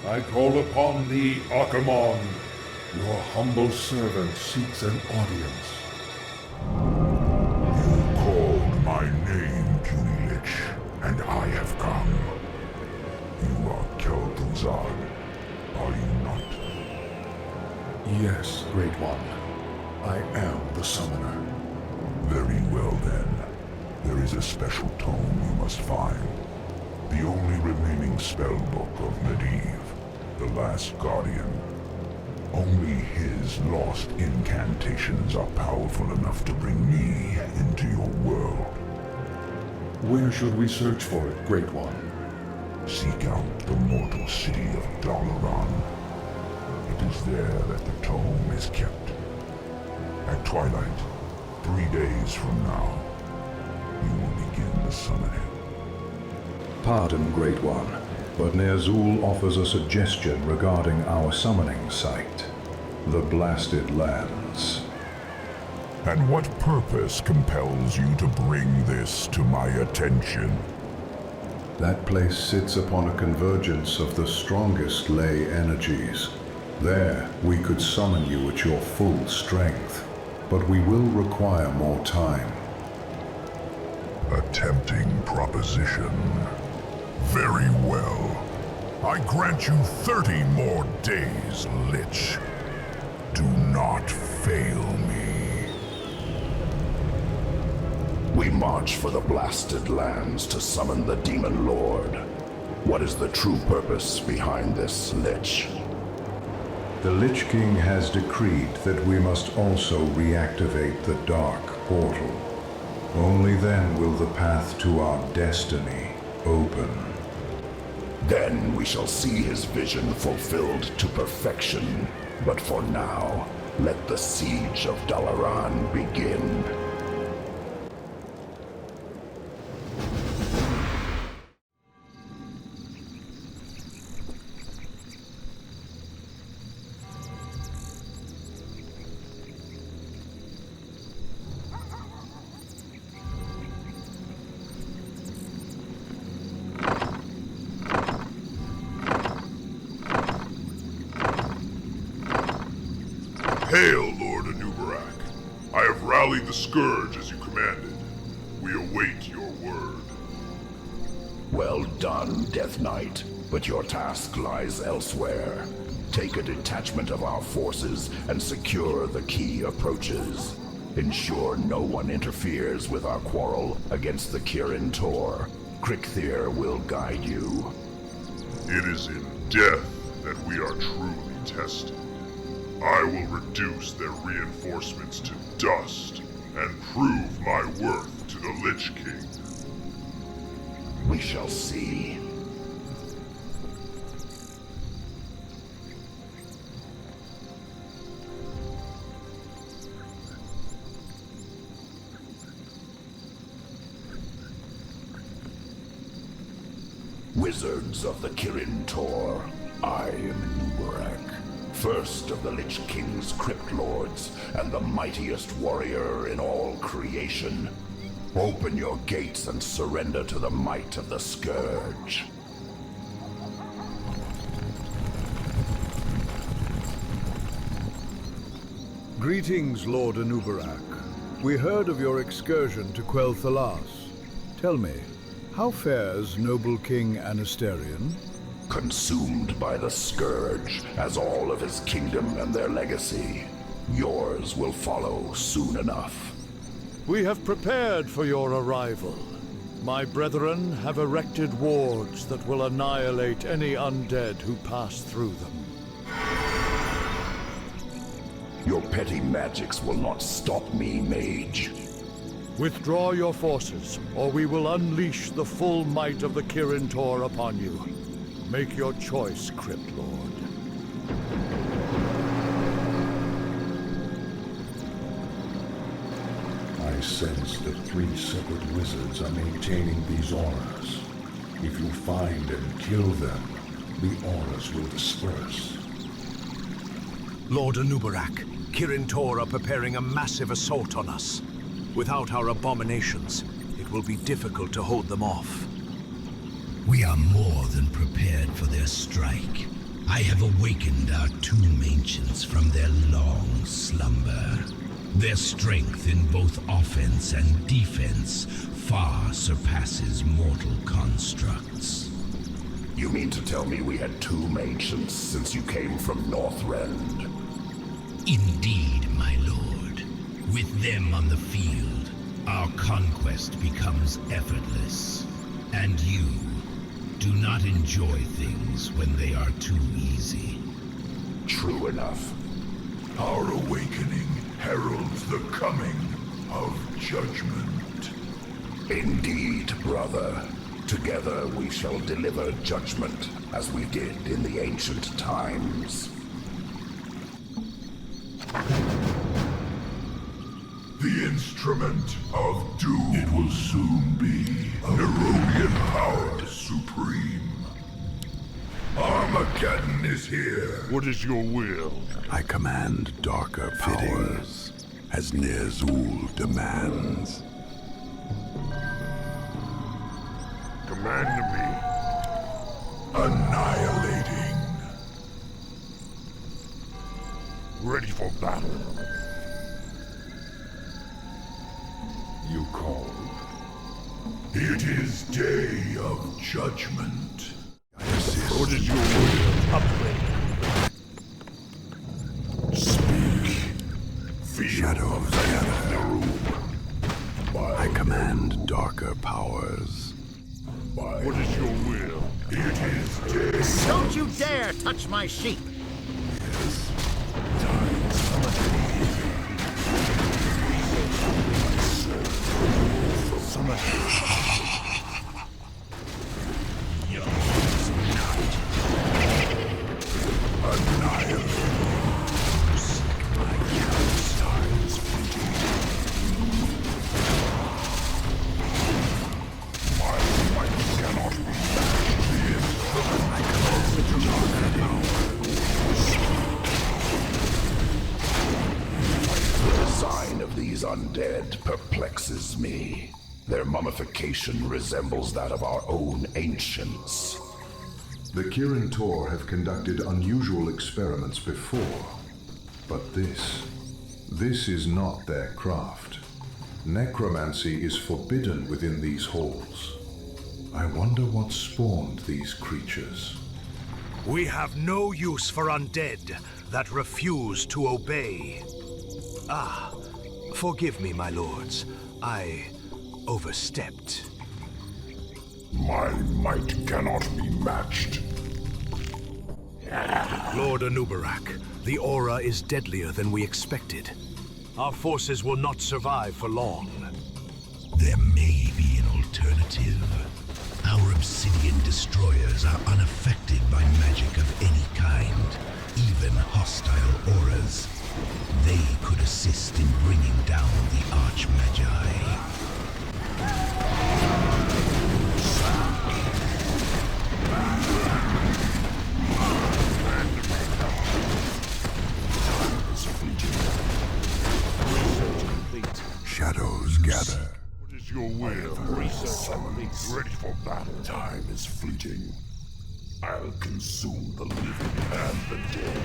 I call upon thee, Archimonde. Your humble servant seeks an audience. You called my name, puny lich, and I have come. You are Kel'Thuzad, are you not?
Yes, Great One. I am the summoner.
Very well then. There is a special tome you must find. The only remaining spellbook of Medivh, the Last Guardian. Only his lost incantations are powerful enough to bring me into your world.
Where should we search for it, Great One?
Seek out the mortal city of Dalaran. It is there that the tome is kept. At twilight, 3 days from now, you will begin the summoning.
Pardon, Great One, but Nerzul offers a suggestion regarding our summoning site, the Blasted Lands.
And what purpose compels you to bring this to my attention?
That place sits upon a convergence of the strongest ley energies. There, we could summon you at your full strength, but we will require more time.
A tempting proposition. Very well. I grant you 30 more days, Lich. Do not fail me.
We march for the Blasted Lands to summon the Demon Lord. What is the true purpose behind this, Lich?
The Lich King has decreed that we must also reactivate the Dark Portal. Only then will the path to our destiny open.
Then we shall see his vision fulfilled to perfection. But for now, let the siege of Dalaran begin.
Hail, Lord Anub'arak. I have rallied the Scourge as you commanded. We await your word.
Well done, Death Knight, but your task lies elsewhere. Take a detachment of our forces and secure the key approaches. Ensure no one interferes with our quarrel against the Kirin Tor. Krikthir will guide you.
It is in death that we are truly tested. I will reduce their reinforcements to dust and prove my worth to the Lich King.
We shall see. Wizards of the Kirin Tor, I am Anub'arak. first of the Lich King's Crypt Lords and the mightiest warrior in all creation. Open your gates and surrender to the might of the Scourge.
Greetings, Lord Anub'arak. We heard of your excursion to quell Thalas. Tell me, how fares noble King Anasterion?
Consumed by the Scourge, as all of his kingdom and their legacy. Yours will follow soon enough.
We have prepared for your arrival. My brethren have erected wards that will annihilate any undead who pass through them.
Your petty magics will not stop me, mage.
Withdraw your forces, or we will unleash the full might of the Kirin Tor upon you. Make your choice, Crypt Lord.
I sense that 3 separate wizards are maintaining these auras. If you find and kill them, the auras will disperse.
Lord Anub'arak, Kirin Tor are preparing a massive assault on us. Without our abominations, it will be difficult to hold them off.
We are more than prepared for their strike. I have awakened our tomb ancients from their long slumber. Their strength in both offense and defense far surpasses mortal constructs.
You mean to tell me we had tomb ancients since you came from Northrend?
Indeed, my lord. With them on the field, our conquest becomes effortless. And you do not enjoy things when they are too easy.
True enough.
Our awakening heralds the coming of judgment.
Indeed, brother. Together we shall deliver judgment, as we did in the ancient times.
The instrument of doom. It will soon be Nerubian power supreme. Armageddon is here.
What is your will?
I command darker powers, as Ner'zhul demands.
Command me.
Annihilating.
Ready for battle.
You called. It is day of judgment.
What is your will?
Upgrade.
Shadows gather. I command darker powers.
What is your will?
It is day.
Don't you dare touch my sheep!
Undead perplexes me. Their mummification resembles that of our own ancients.
The Kirin Tor have conducted unusual experiments before, but this is not their craft. Necromancy is forbidden within these halls. I wonder what spawned these creatures.
We have no use for undead that refuse to obey. Ah, forgive me, my lords. I overstepped.
My might cannot be matched.
Lord Anub'arak, the aura is deadlier than we expected. Our forces will not survive for long.
There may be an alternative. Our obsidian destroyers are unaffected by magic of any kind, even hostile auras. They could assist in bringing down the Archmagi.
What is your will?
Research complete.
Ready for battle.
Time is fleeting. I'll consume the living and the dead.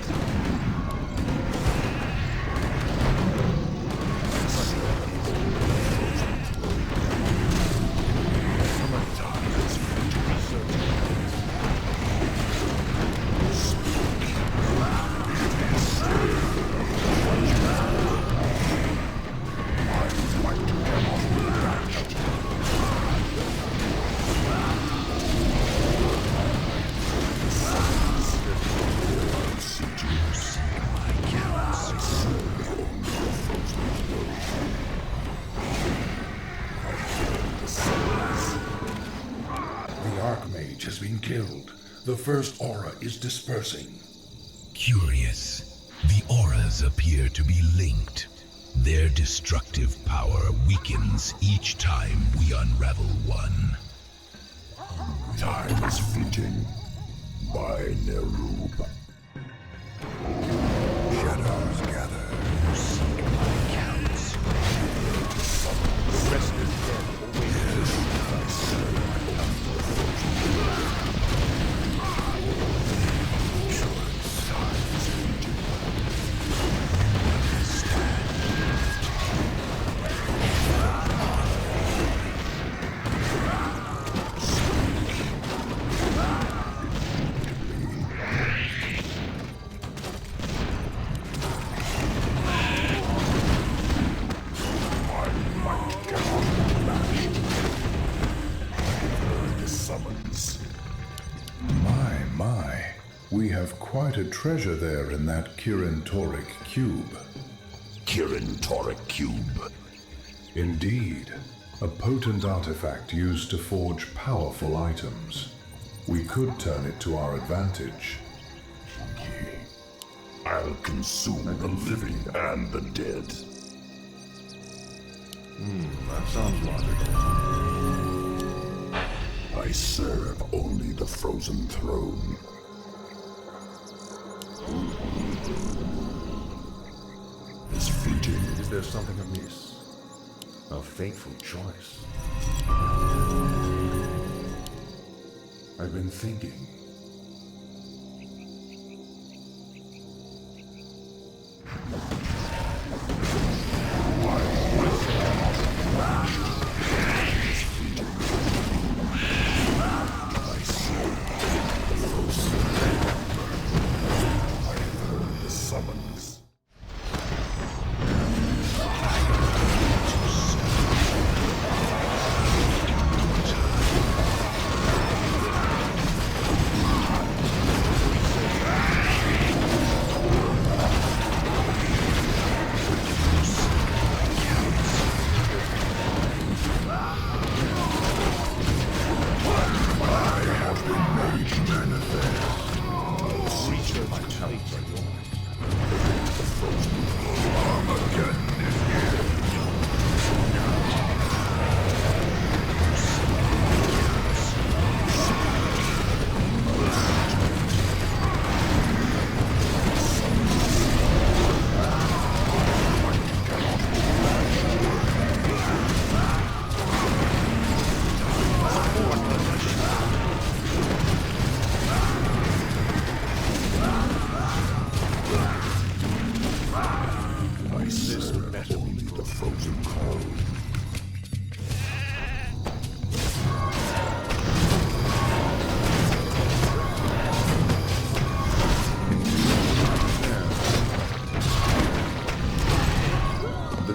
Has been killed. The first aura is dispersing.
Curious. The auras appear to be linked. Their destructive power weakens each time we unravel one.
Time is fleeting. By Nral.
Shadows gather to seek my counts.
Rested dead awaits.
We have quite a treasure there in that Kirin-Toric cube.
Kirin-Toric cube?
Indeed. A potent artifact used to forge powerful items. We could turn it to our advantage.
I'll consume the living and the dead.
That sounds logical.
I serve only the frozen throne. Is fleeting.
Is there something amiss? A fateful choice. I've been thinking.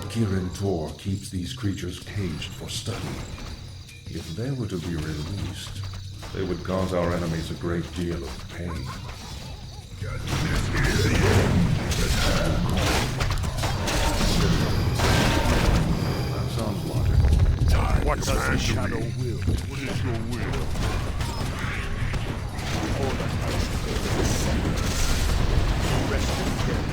Kirin-Tor keeps these creatures caged for study. If they were to be released, they would cause our enemies a great deal of pain. That sounds logical.
What does the shadow will?
What is your will?
Rested dead.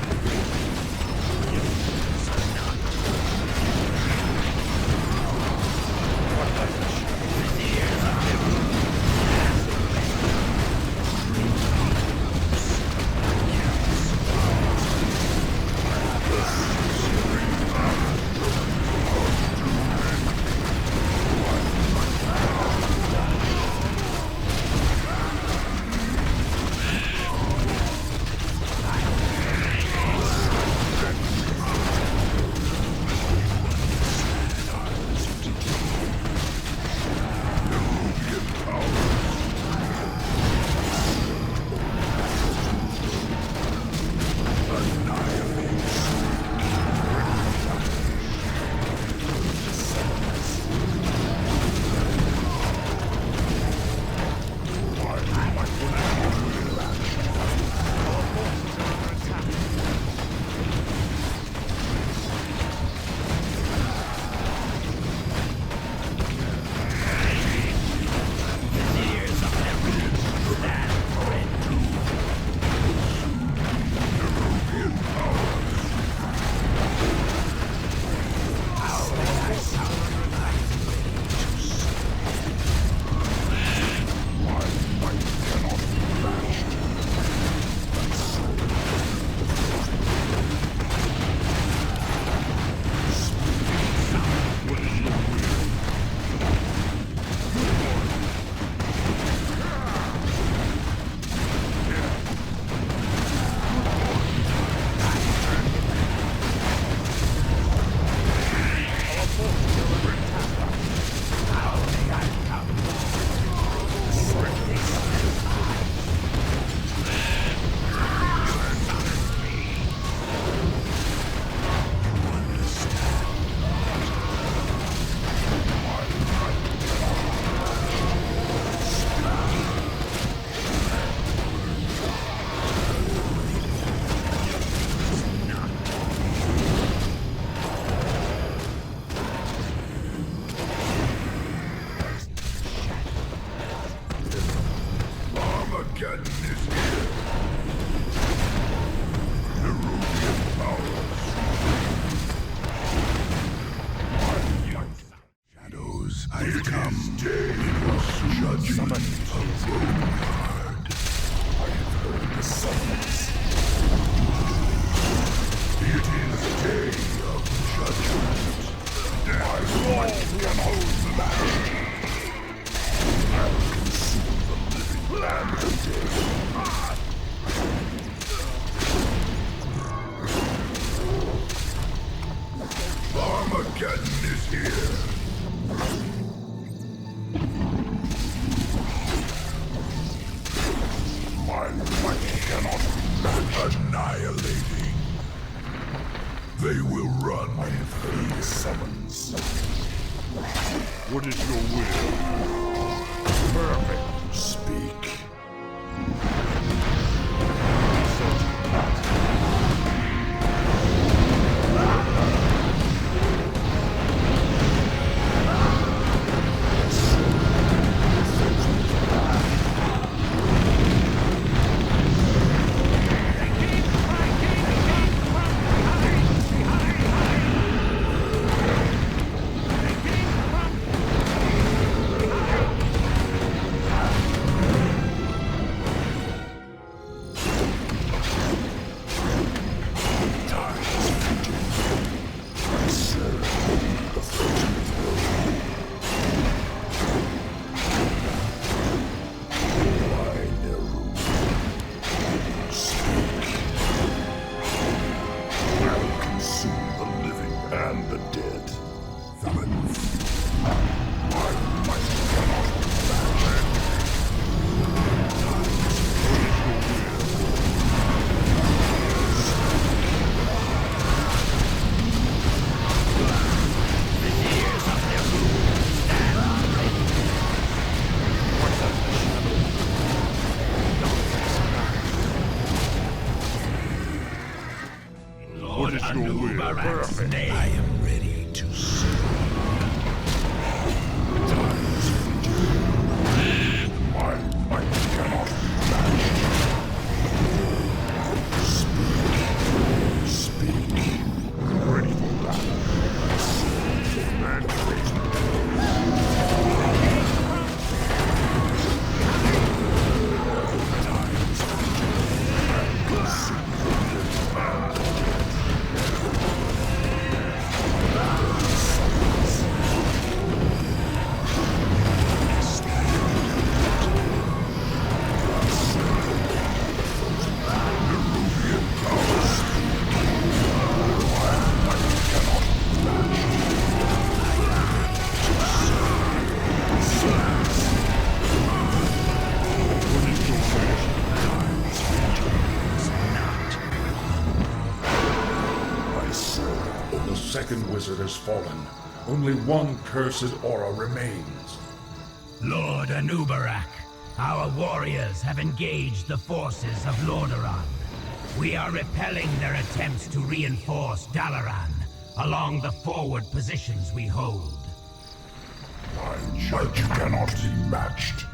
I've come. Judgment of Rome. I have heard the summons. It is day of judgment. My might cannot match. I'll consume the living and the dead. Armageddon is here. My might cannot match. Annihilating. They will run. I have heard the summons.
What is your will?
Perfect. Speak.
Anub'arak's name.
I am ready to serve.
My might cannot match. Speak. Ready for battle.
The second wizard has fallen. Only one cursed aura remains.
Lord Anub'arak, our warriors have engaged the forces of Lordaeron. We are repelling their attempts to reinforce Dalaran along the forward positions we hold.
My might cannot be matched.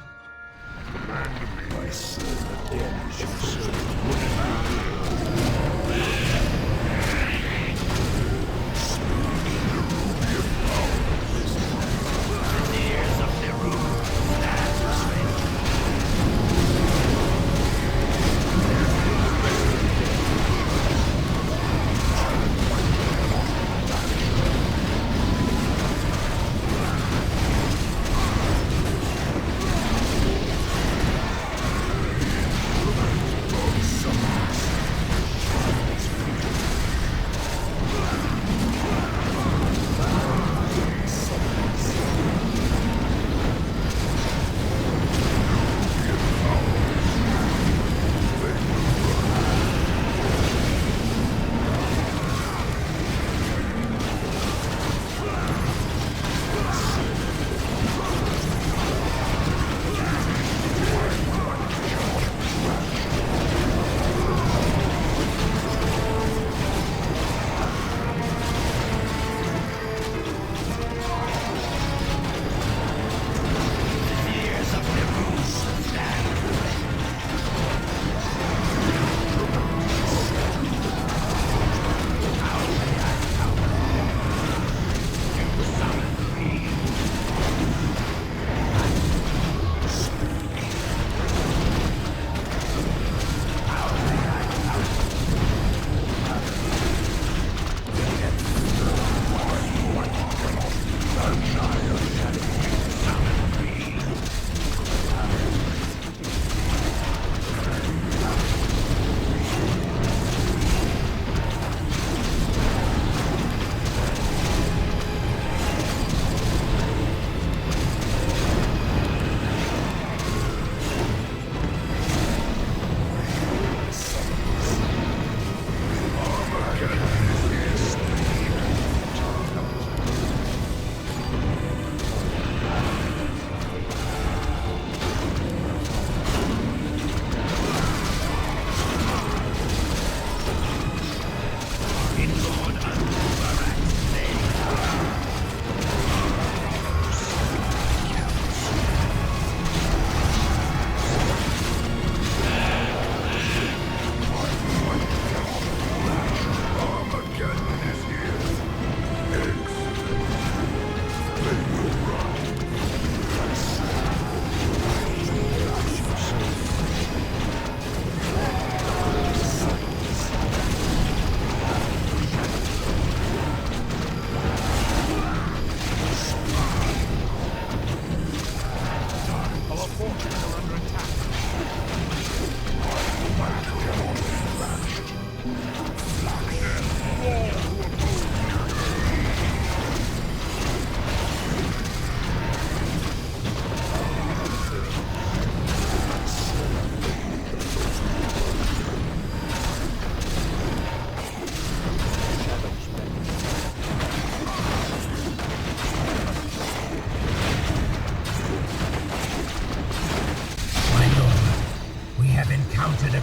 I serve the dead as you serve.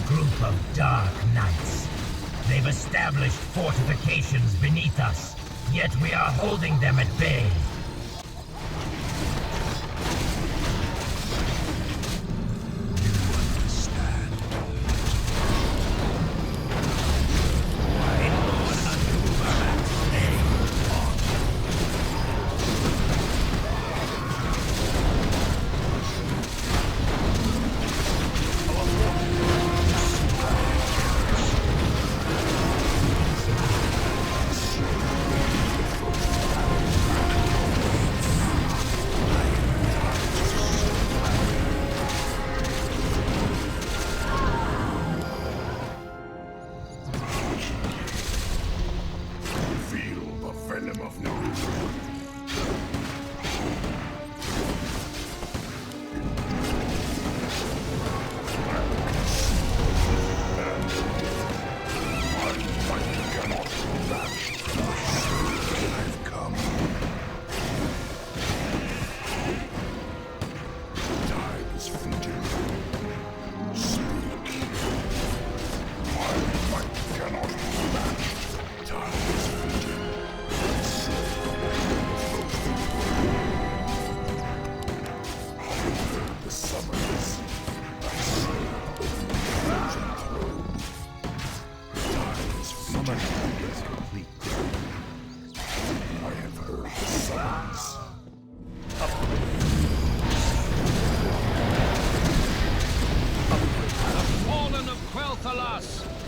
group of dark knights. They've established fortifications beneath us, yet we are holding them at bay.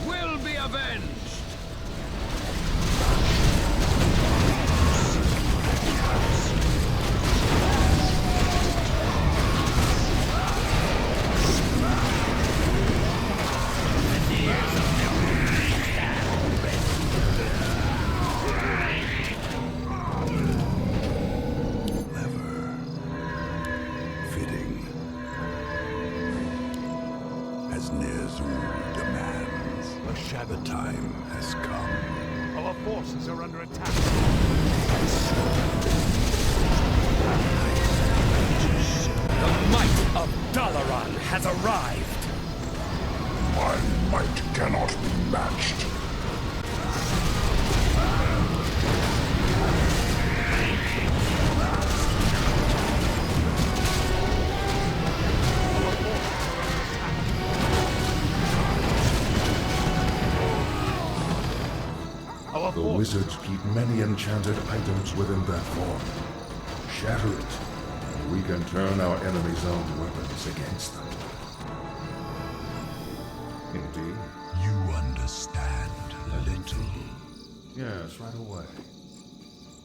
Will be avenged!
The time has come.
Our forces are under attack.
The might of Dalaran has arrived.
My might cannot be matched.
The wizards keep many enchanted items within that form. Shatter it, and we can turn our enemy's own weapons against them. Indeed.
You understand little.
Yes, right away.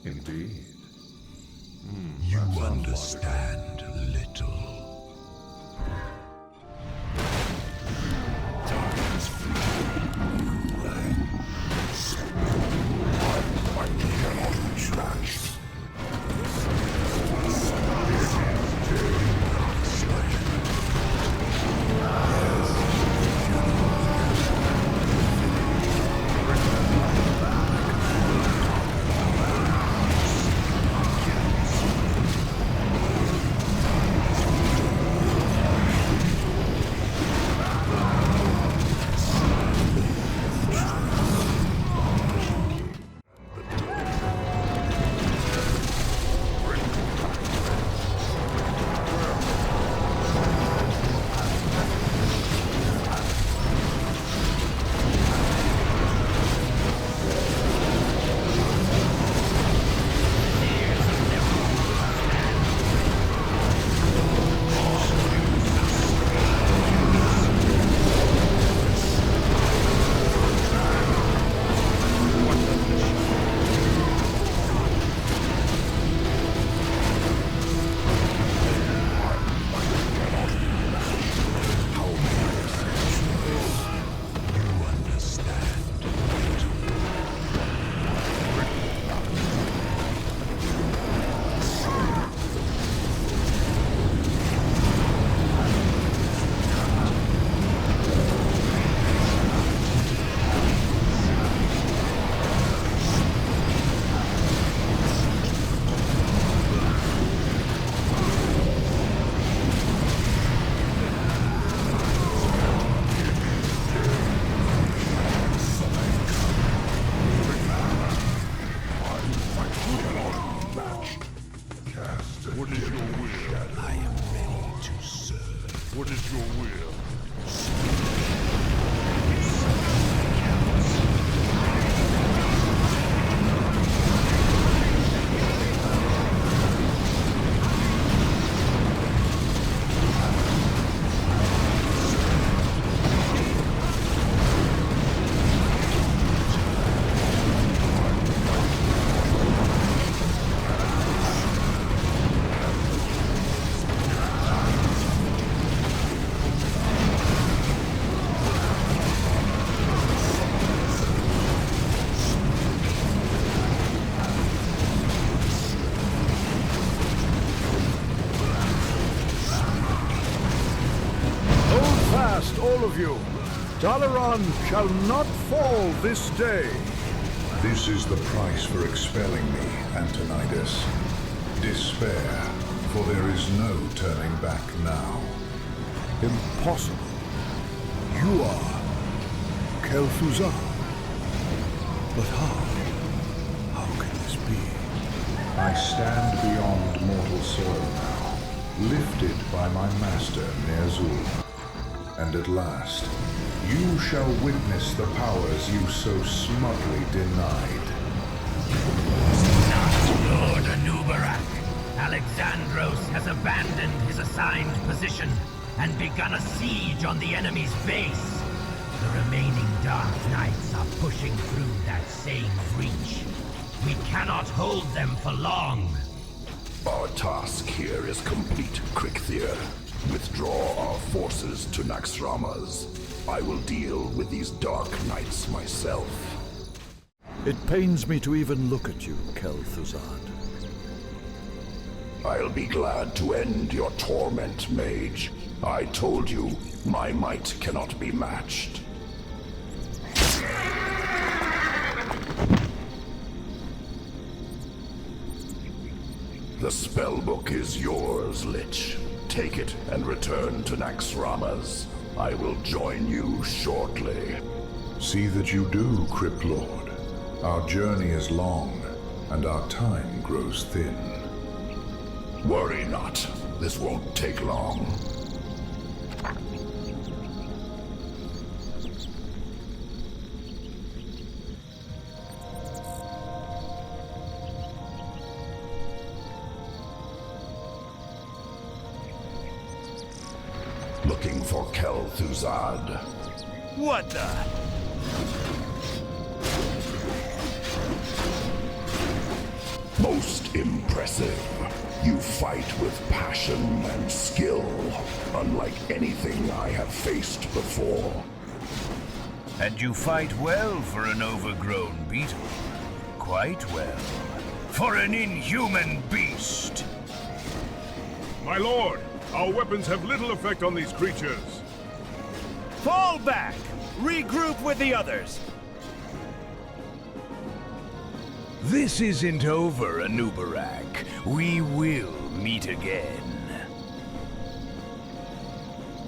Indeed.
You understand little.
What is your will?
I am ready to serve.
What is your will?
All of you, Dalaran shall not fall this day.
This is the price for expelling me, Antonidas. Despair, for there is no turning back now.
Impossible. You are Kel'Thuzad. But how? How can this be?
I stand beyond mortal soil now, lifted by my master, Ner'zhul. And at last, you shall witness the powers you so smugly denied.
Not Lord Anub'arak. Alexandros has abandoned his assigned position and begun a siege on the enemy's base. The remaining Dark Knights are pushing through that same breach. We cannot hold them for long.
Our task here is complete, Krikthir. Withdraw our forces to Naxxramas. I will deal with these Dark Knights myself.
It pains me to even look at you, Kel'Thuzad.
I'll be glad to end your torment, Mage. I told you, my might cannot be matched. The spellbook is yours, Lich. Take it and return to Naxxramas. I will join you shortly.
See that you do, Crypt Lord. Our journey is long, and our time grows thin.
Worry not. This won't take long. Looking for Kel'Thuzad.
What the?
Most impressive. You fight with passion and skill, unlike anything I have faced before.
And you fight well for an overgrown beetle. Quite well. For an inhuman beast.
My lord, our weapons have little effect on these creatures.
Fall back! Regroup with the others!
This isn't over, Anub'arak. We will meet again.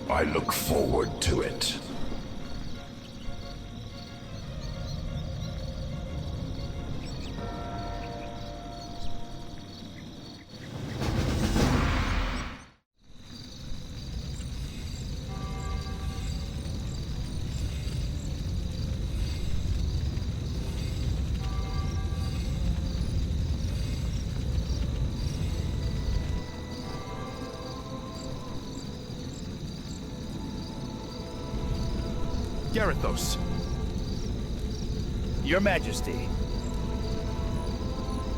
I look forward to it.
Garithos.
Your Majesty.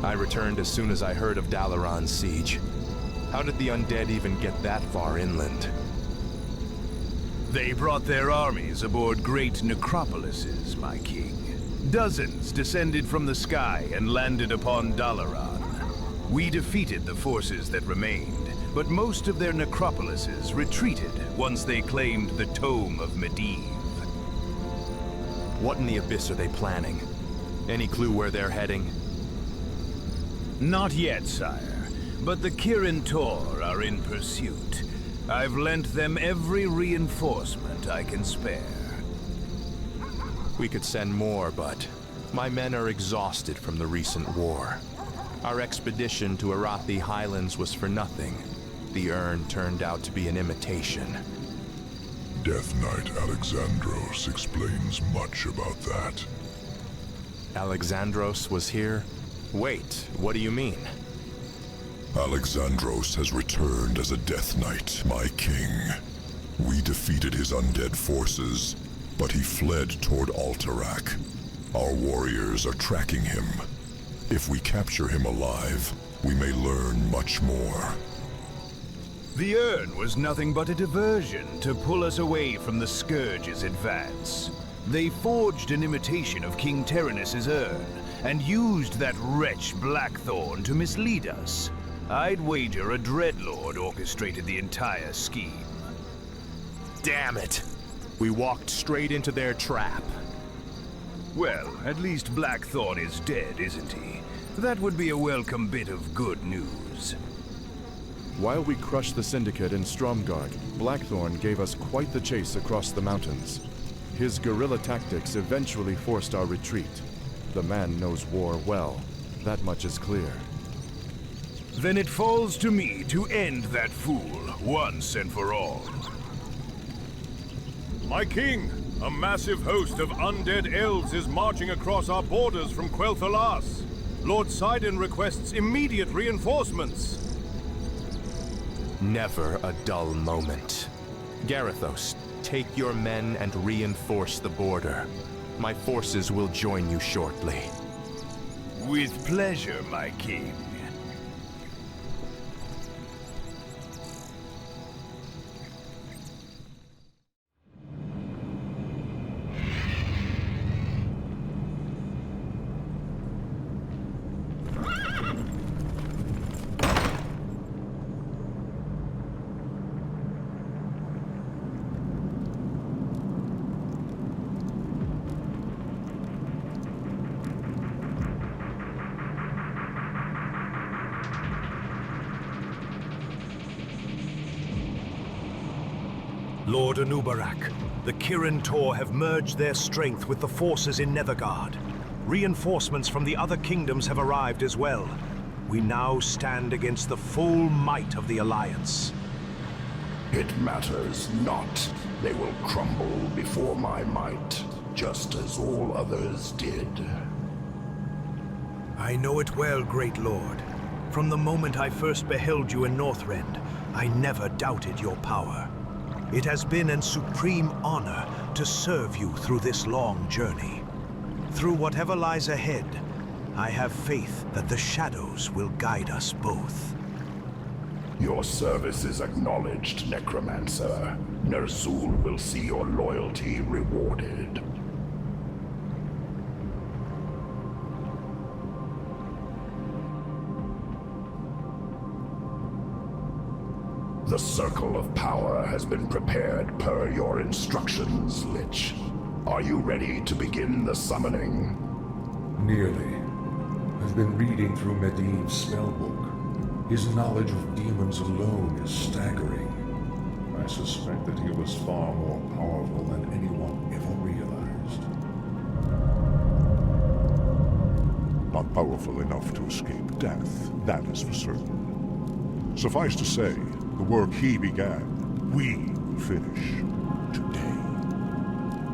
I returned as soon as I heard of Dalaran's siege. How did the Undead even get that far inland?
They brought their armies aboard great necropolises, my king. Dozens descended from the sky and landed upon Dalaran. We defeated the forces that remained, but most of their necropolises retreated once they claimed the Tome of Medivh.
What in the abyss are they planning? Any clue where they're heading?
Not yet, sire. But the Kirin Tor are in pursuit. I've lent them every reinforcement I can spare.
We could send more, but my men are exhausted from the recent war.
Our expedition to Arathi Highlands was for nothing. The urn turned out to be an imitation.
Death Knight Alexandros explains much about that.
Alexandros was here? Wait, what do you mean?
Alexandros has returned as a Death Knight, my king. We defeated his undead forces, but he fled toward Undead. Our warriors are tracking him. If we capture him alive, we may learn much more.
The urn was nothing but a diversion to pull us away from the Scourge's advance. They forged an imitation of King Tyrannus's urn, and used that wretch Blackthorn to mislead us. I'd wager a Dreadlord orchestrated the entire scheme.
Damn it! We walked straight into their trap.
Well, at least Blackthorn is dead, isn't he? That would be a welcome bit of good news.
While we crushed the Syndicate in Stromgarde, Blackthorn gave us quite the chase across the mountains. His guerrilla tactics eventually forced our retreat. The man knows war well. That much is clear.
Then it falls to me to end that fool, once and for all.
My king, a massive host of undead elves is marching across our borders from Quel'Thalas. Lord Sidon requests immediate reinforcements.
Never a dull moment. Garithos, take your men and reinforce the border. My forces will join you shortly.
With pleasure, my king.
Lord Anub'arak, the Kirin Tor have merged their strength with the forces in Nethergard. Reinforcements from the other kingdoms have arrived as well. We now stand against the full might of the Alliance.
It matters not. They will crumble before my might, just as all others did.
I know it well, great lord. From the moment I first beheld you in Northrend, I never doubted your power. It has been an supreme honor to serve you through this long journey. Through whatever lies ahead, I have faith that the shadows will guide us both.
Your service is acknowledged, Necromancer. Ner'zhul will see your loyalty rewarded. The Circle of Power has been prepared per your instructions, Lich. Are you ready to begin the summoning?
Nearly. I've been reading through Medivh's spellbook. His knowledge of demons alone is staggering. I suspect that he was far more powerful than anyone ever realized.
Not powerful enough to escape death, that is for certain. Suffice to say, the work he began, we will finish today.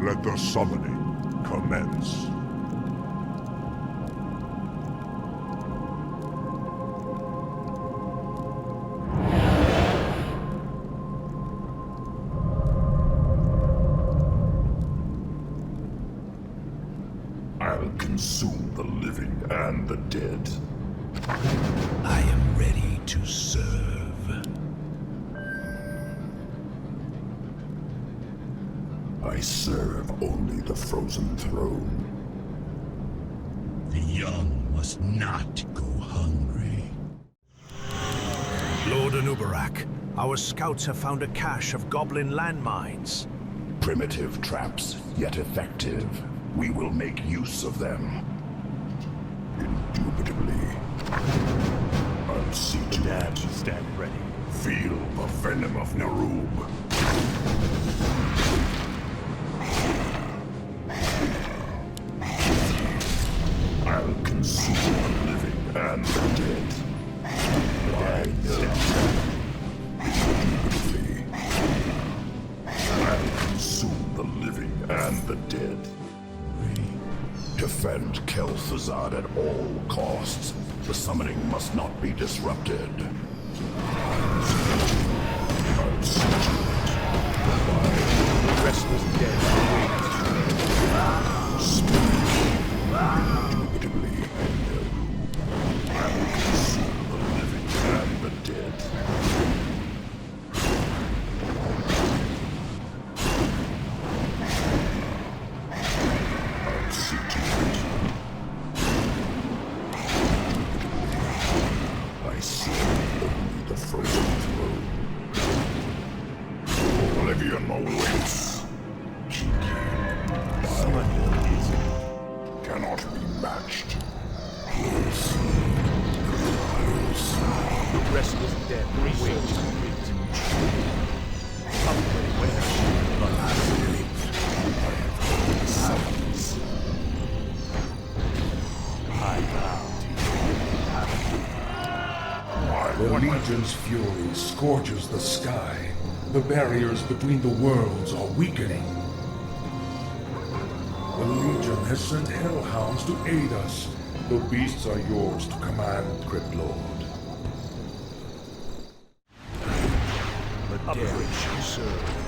Let the summoning commence.
I'll consume the living and the dead.
I am ready to serve.
I serve only the frozen throne.
The young must not go hungry.
Lord Anub'arak, our scouts have found a cache of goblin landmines.
Primitive traps, yet effective. We will make use of them. Indubitably. I'll see to that.
Stand ready.
Feel the venom of Nral. I'll consume the living and the dead. of the dead. Defend Kel'Thuzad at all costs. The summoning must not be disrupted.
The restless dead await.
Indubitably, I will consume the living and the dead. I see only the frozen throne. Oblivion awaits.
Someone is
cannot be matched.
the restless dead research complete. Upgrade where?
Summons.
I bow to you.
The Legion's fury scorches the sky. The barriers between the worlds are weakening. The Legion has sent hellhounds to aid us. The beasts are yours to command, Crypt Lord.
The dead shall serve.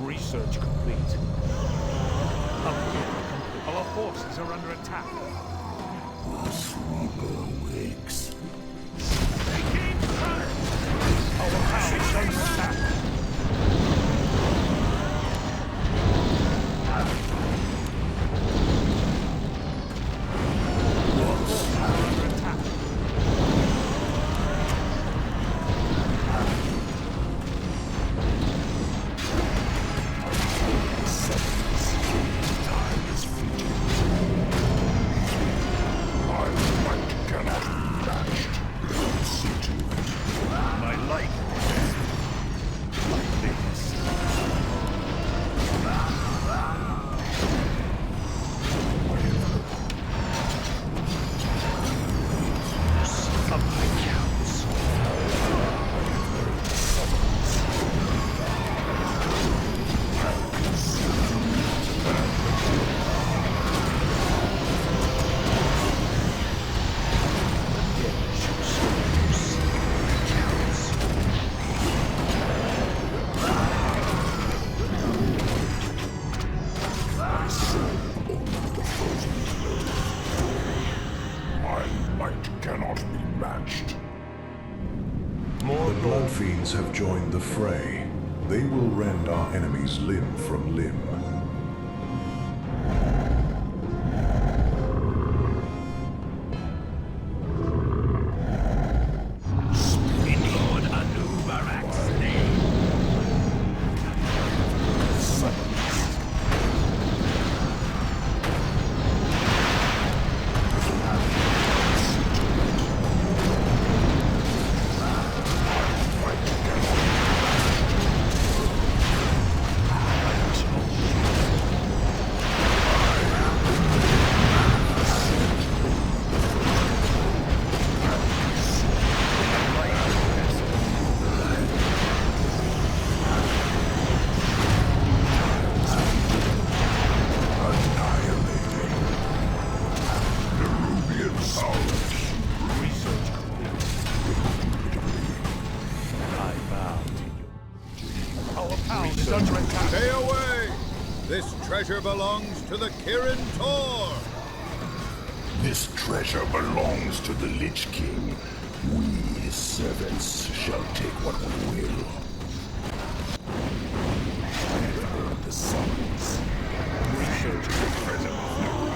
Research complete. Upgrade complete. Our forces are under attack.
The sleeper wakes.
Our power is under attack.
Have joined the fray. They will rend our enemies limb from limb.
In Lord Anub'arak's name.
This treasure belongs to the Kirin Tor!
This treasure belongs to the Lich King. We, his servants, shall take what we will. I have heard the summons. Research the treasure of Nral.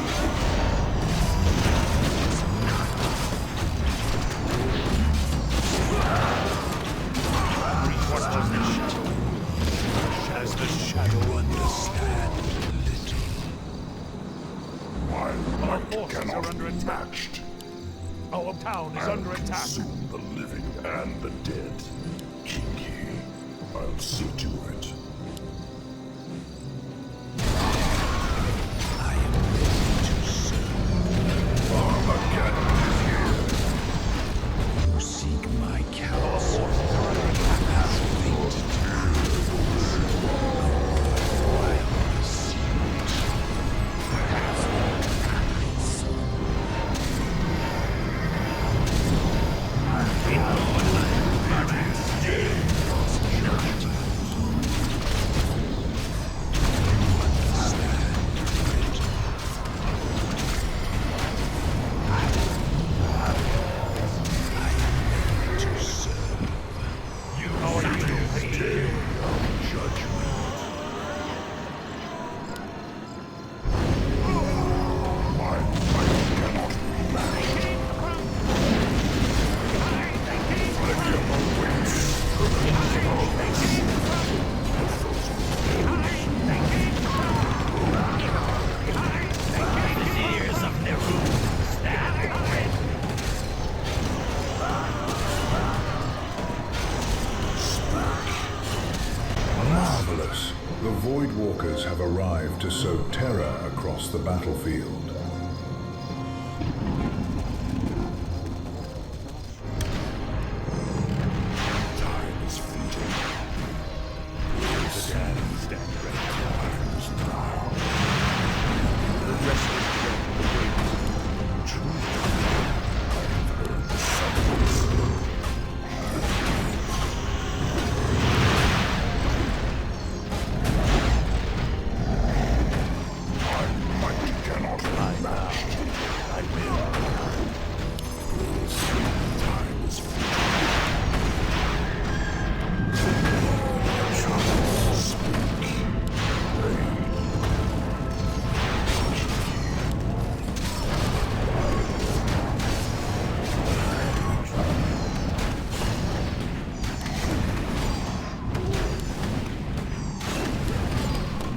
As the shadow understand little.
My
Our
might
forces
cannot
are under
be
attack.
matched.
Our town is under attack.
Consume the living and the dead. Kinky, I'll see to it.
I am ready to serve.
Armageddon is here.
You seek my counsel. Has fate turned? Wild pursuit. Perhaps
Marvelous. The Voidwalkers have arrived to sow terror across the battlefield.
Time is fleeting. Stand ready. Time is now.
The rest of the dead
Truly, I have heard the summons. My might cannot be matched. I will. We'll see. Time is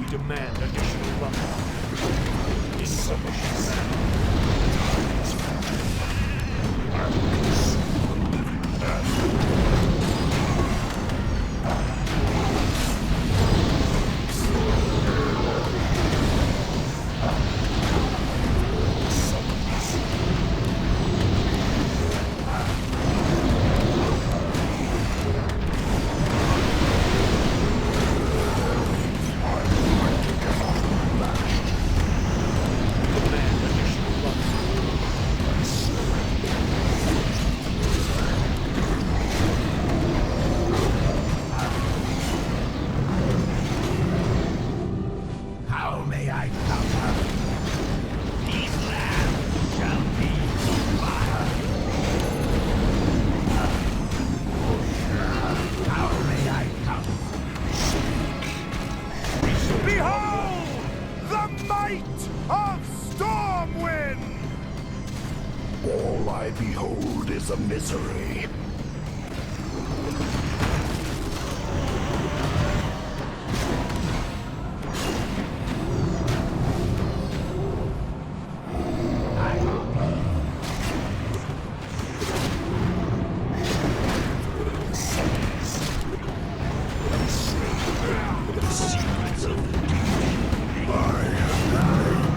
We demand additional weapons.
How may I counter? These lands shall be mine. How may I counter?
Behold! The might of Stormwind!
all I behold is a misery.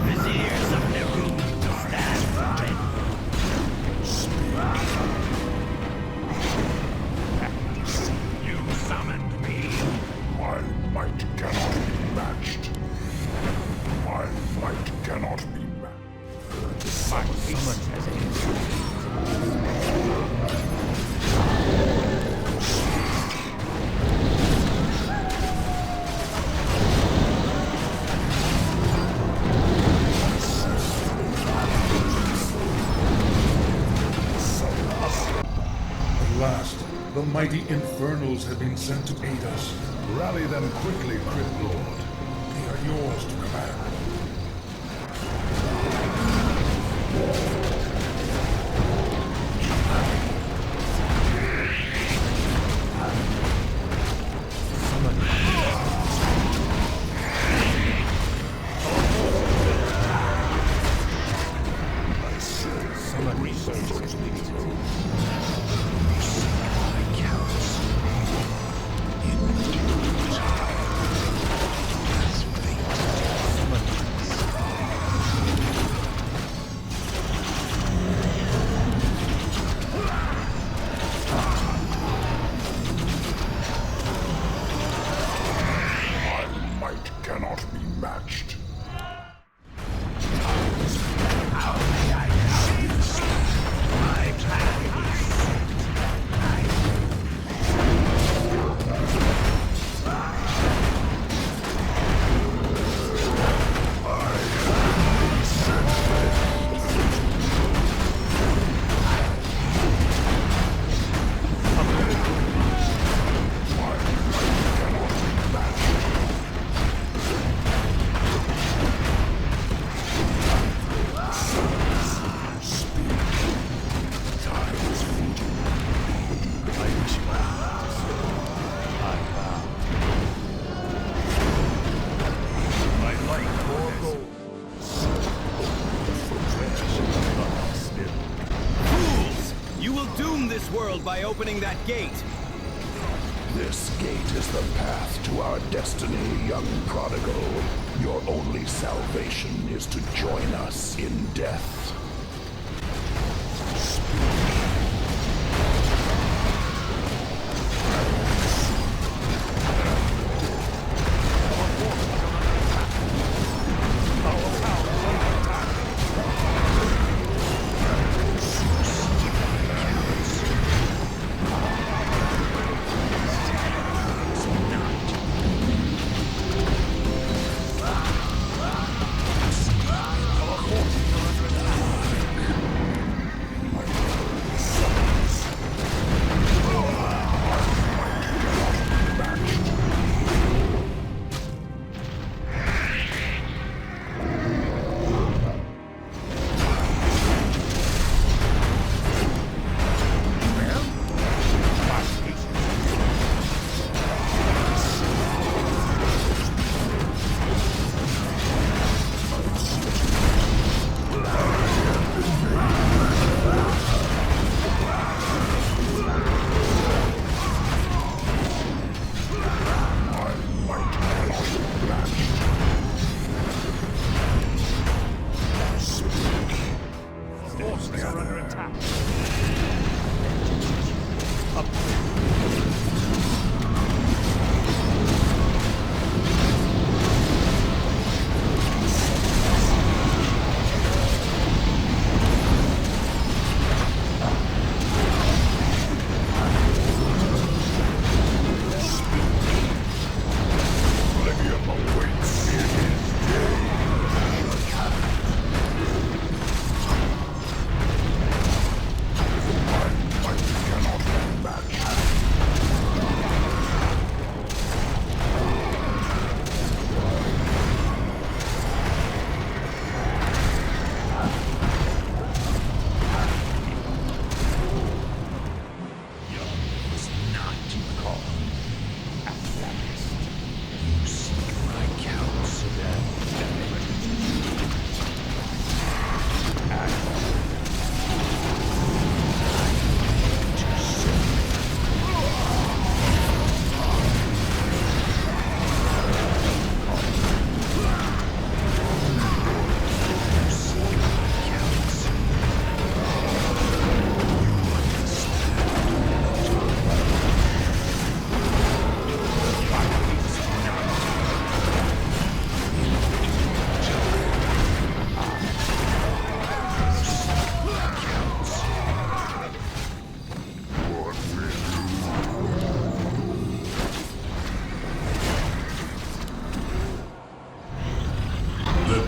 Viziers of Nral, stand ready.
last, the mighty Infernals have been sent to aid us.
Rally them quickly, Crypt Lord.
They are yours to command.
By opening that gate.
This gate is the path to our destiny, young prodigal. Your only salvation is to join us in death.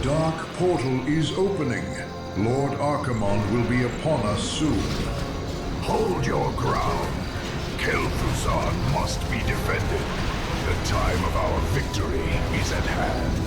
dark portal is opening. Lord Archimonde will be upon us soon.
Hold your ground. Kel'Thuzad must be defended. The time of our victory is at hand.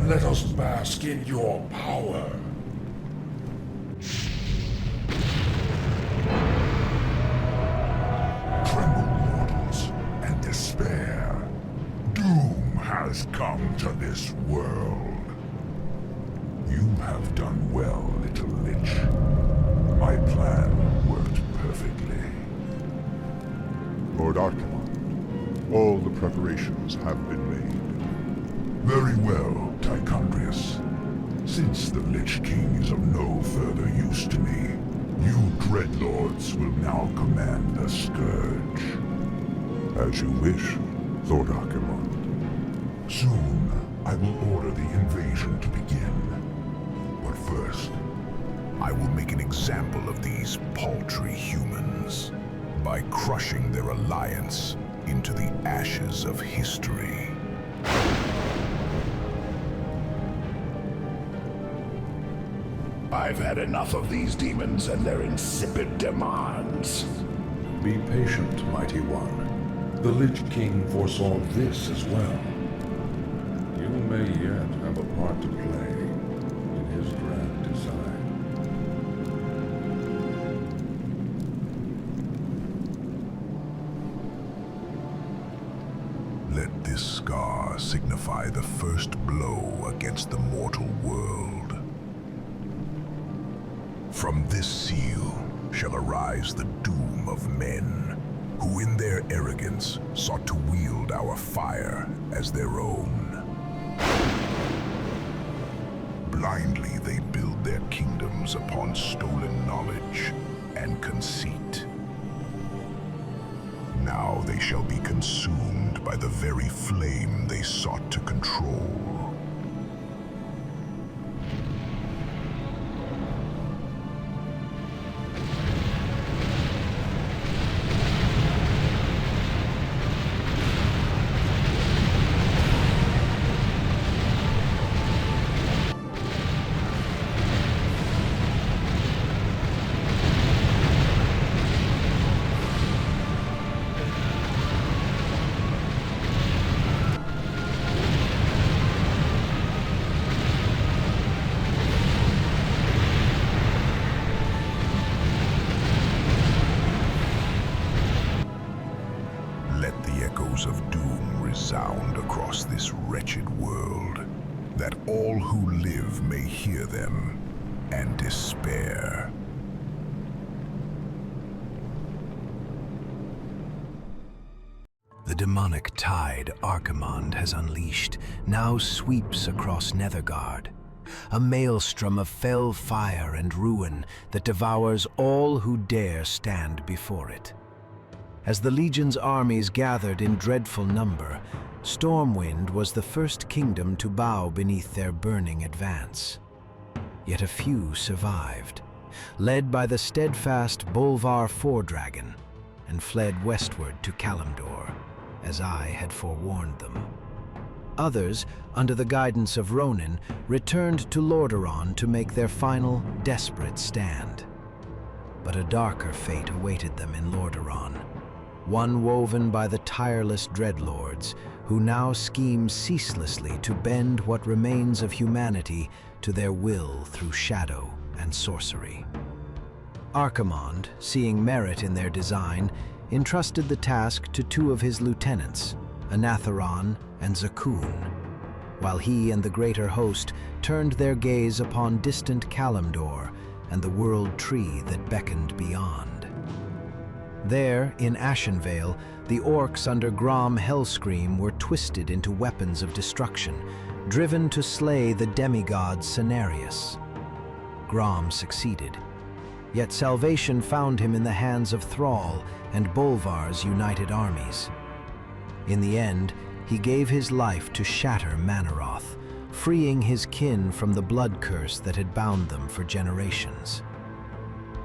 Let us bask in your power. Tremble, mortals, and despair. Doom has come to this world. You have done well, little lich. My plan worked perfectly.
Lord Archimond, all the preparations have been made.
Very well, Tichondrius. Since the Lich King is of no further use to me, you Dreadlords will now command the Scourge.
As you wish, Lord Archimond.
Soon, I will order the invasion to begin. But first,
I will make an example of these paltry humans by crushing their alliance into the ashes of history.
I've had enough of these demons and their insipid demands.
Be patient, Mighty One. The Lich King foresaw this as well. You may yet have a part to play in his grand design.
Let this scar signify the first blow against the mortal world. From this seal shall arise the doom of men, who in their arrogance sought to wield our fire as their own. Blindly they build their kingdoms upon stolen knowledge and conceit. Now they shall be consumed by the very flame they sought to control. Of doom resound across this wretched world, that all who live may hear them and despair.
The demonic tide Archimond has unleashed now sweeps across Nethergard, a maelstrom of fell fire and ruin that devours all who dare stand before it. As the Legion's armies gathered in dreadful number, Stormwind was the first kingdom to bow beneath their burning advance. Yet a few survived, led by the steadfast Bolvar Foredragon, and fled westward to Kalimdor, as I had forewarned them. Others, under the guidance of Ronin, returned to Lordaeron to make their final, desperate stand. But a darker fate awaited them in Lordaeron, one woven by the tireless Dreadlords, who now scheme ceaselessly to bend what remains of humanity to their will through shadow and sorcery. Archimonde, seeing merit in their design, entrusted the task to two of his lieutenants, Anatheron and Zakuun, while he and the greater host turned their gaze upon distant Kalimdor and the world tree that beckoned beyond. There, in Ashenvale, the orcs under Grom Hellscream were twisted into weapons of destruction, driven to slay the demigod Cenarius. Grom succeeded, yet salvation found him in the hands of Thrall and Bolvar's united armies. In the end, he gave his life to shatter Manaroth, freeing his kin from the blood curse that had bound them for generations.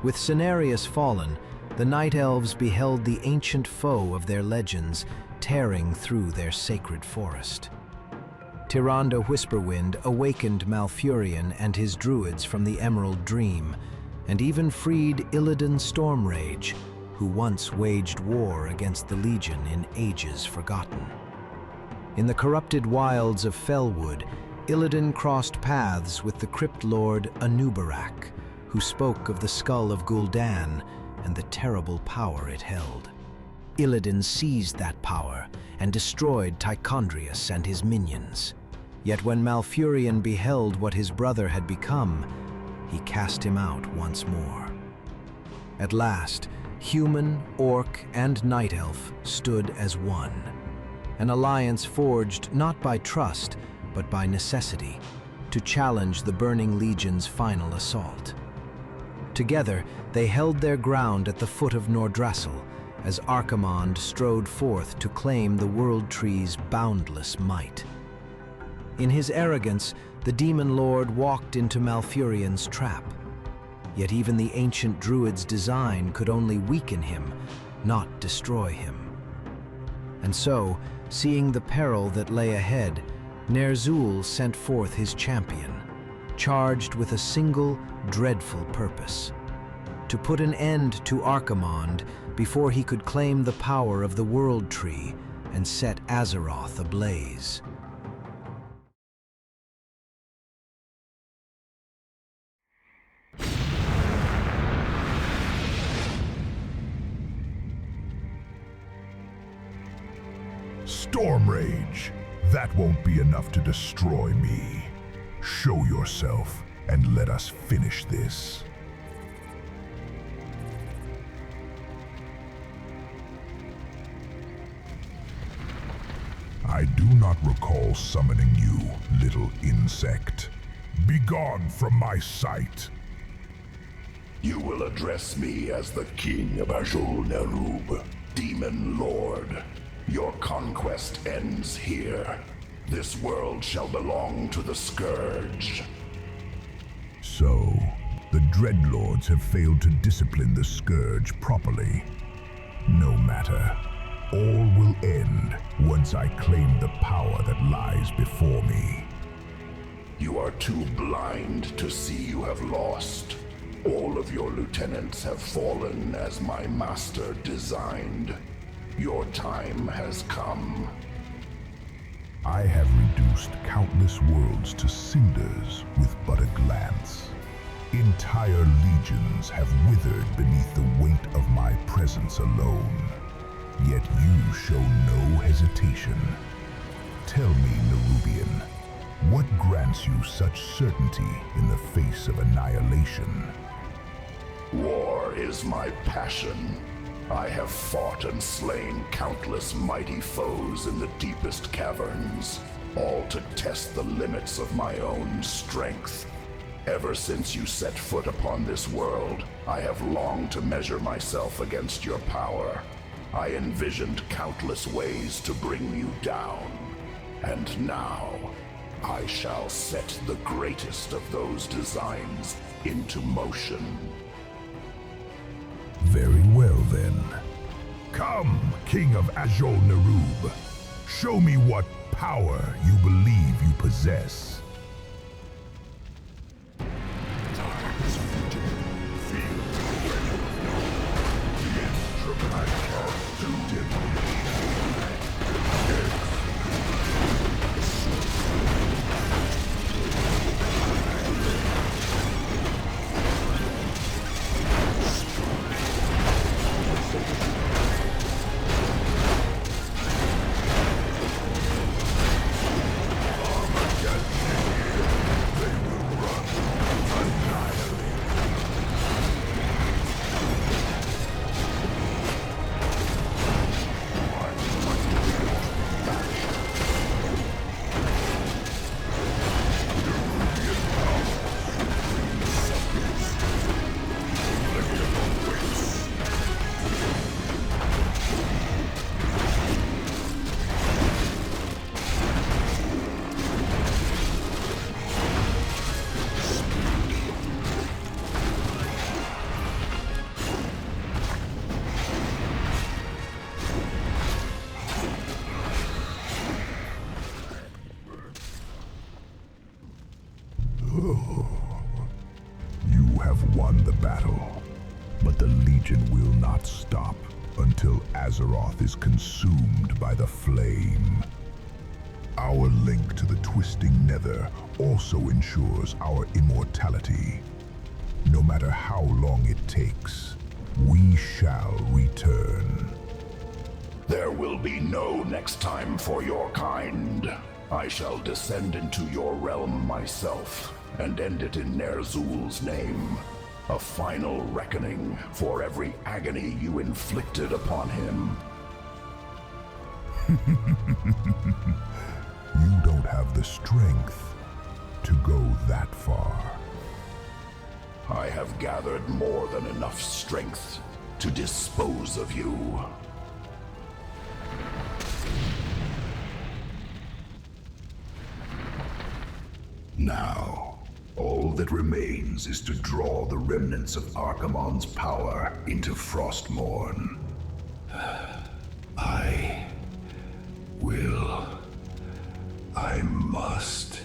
With Cenarius fallen, the Night Elves beheld the ancient foe of their legends tearing through their sacred forest. Tyrande Whisperwind awakened Malfurion and his druids from the Emerald Dream, and even freed Illidan Stormrage, who once waged war against the Legion in ages forgotten. In the corrupted wilds of Felwood, Illidan crossed paths with the Crypt Lord Anub'arak, who spoke of the skull of Gul'dan and the terrible power it held. Illidan seized that power and destroyed Tichondrius and his minions. Yet when Malfurion beheld what his brother had become, he cast him out once more. At last, human, orc, and night elf stood as one, an alliance forged not by trust, but by necessity, to challenge the Burning Legion's final assault. Together, they held their ground at the foot of Nordrassil, as Archimonde strode forth to claim the World Tree's boundless might. In his arrogance, the Demon Lord walked into Malfurion's trap. Yet even the ancient druid's design could only weaken him, not destroy him. And so, seeing the peril that lay ahead, Ner'zhul sent forth his champion, charged with a single, dreadful purpose: to put an end to Archimonde before he could claim the power of the World Tree and set Azeroth ablaze.
Stormrage! That won't be enough to destroy me. Show yourself, and let us finish this. I do not recall summoning you, little insect. Begone from my sight!
You will address me as the King of Azul Nerub, Demon Lord. Your conquest ends here. This world shall belong to the Scourge.
So, the Dreadlords have failed to discipline the Scourge properly. No matter. All will end once I claim the power that lies before me.
You are too blind to see you have lost. All of your lieutenants have fallen as my master designed. Your time has come.
I have reduced countless worlds to cinders with but a glance. Entire legions have withered beneath the weight of my presence alone. Yet you show no hesitation. Tell me, Nerubian, what grants you such certainty in the face of annihilation?
War is my passion. I have fought and slain countless mighty foes in the deepest caverns, all to test the limits of my own strength. Ever since you set foot upon this world, I have longed to measure myself against your power. I envisioned countless ways to bring you down. And now, I shall set the greatest of those designs into motion.
Very well then. Come, King of Azul Nerub. Show me what
power you believe you possess. You have won the battle, but the Legion will not stop until Azeroth is consumed by the flame. Our link to the twisting nether also ensures our immortality. No matter how long it takes, we shall return.
There will be no next time for your kind. I shall descend into your realm myself and end it in Nerzul's name. A final reckoning for every agony you inflicted upon him.
You don't have the strength to go that far.
I have gathered more than enough strength to dispose of you. Now, all that remains is to draw the remnants of Archimonde's power into Frostmourne. I must.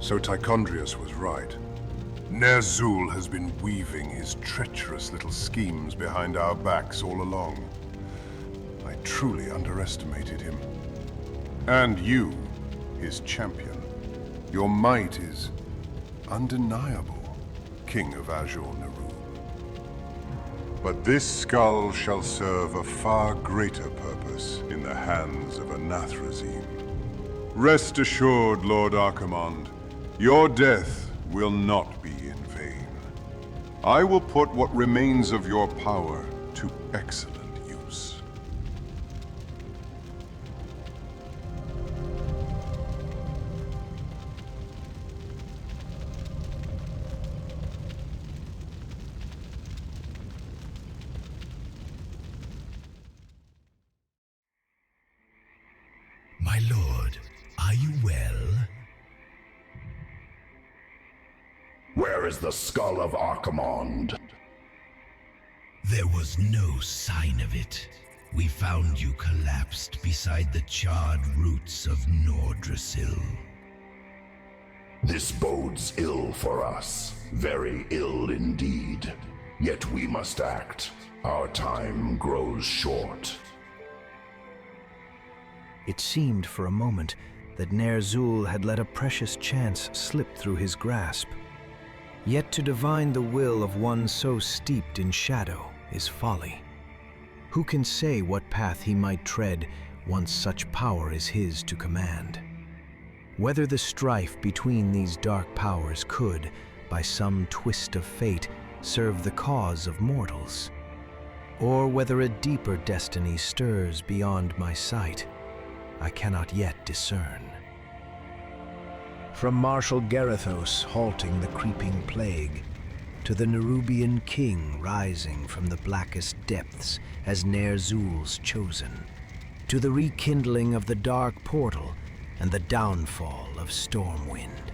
So Tichondrius was right. Nerzul has been weaving his treacherous little schemes behind our backs all along. I truly underestimated him. And you, his champion. Your might is undeniable, King of Azure-Nral. But this skull shall serve a far greater purpose in the hands of Anathrezim. Rest assured, Lord Archimonde, your death will not be in vain. I will put what remains of your power to excellent use.
My lord, are you well?
Where is the skull of Archimonde?
There was no sign of it. We found you collapsed beside the charred roots of Nordrassil.
This bodes ill for us. Very ill indeed. Yet we must act. Our time grows short.
It seemed for a moment that Nerzul had let a precious chance slip through his grasp. Yet to divine the will of one so steeped in shadow is folly. Who can say what path he might tread once such power is his to command? Whether the strife between these dark powers could, by some twist of fate, serve the cause of mortals, or whether a deeper destiny stirs beyond my sight, I cannot yet discern. From Marshal Garithos halting the creeping plague, to the Nerubian king rising from the blackest depths as Nerzul's chosen, to the rekindling of the dark portal and the downfall of Stormwind.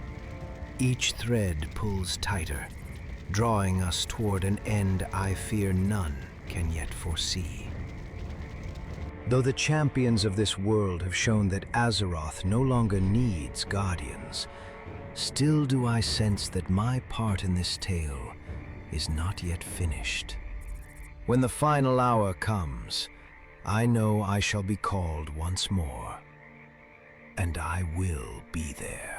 Each thread pulls tighter, drawing us toward an end I fear none can yet foresee. Though the champions of this world have shown that Azeroth no longer needs guardians, still do I sense that my part in this tale is not yet finished. When the final hour comes, I know I shall be called once more, and I will be there.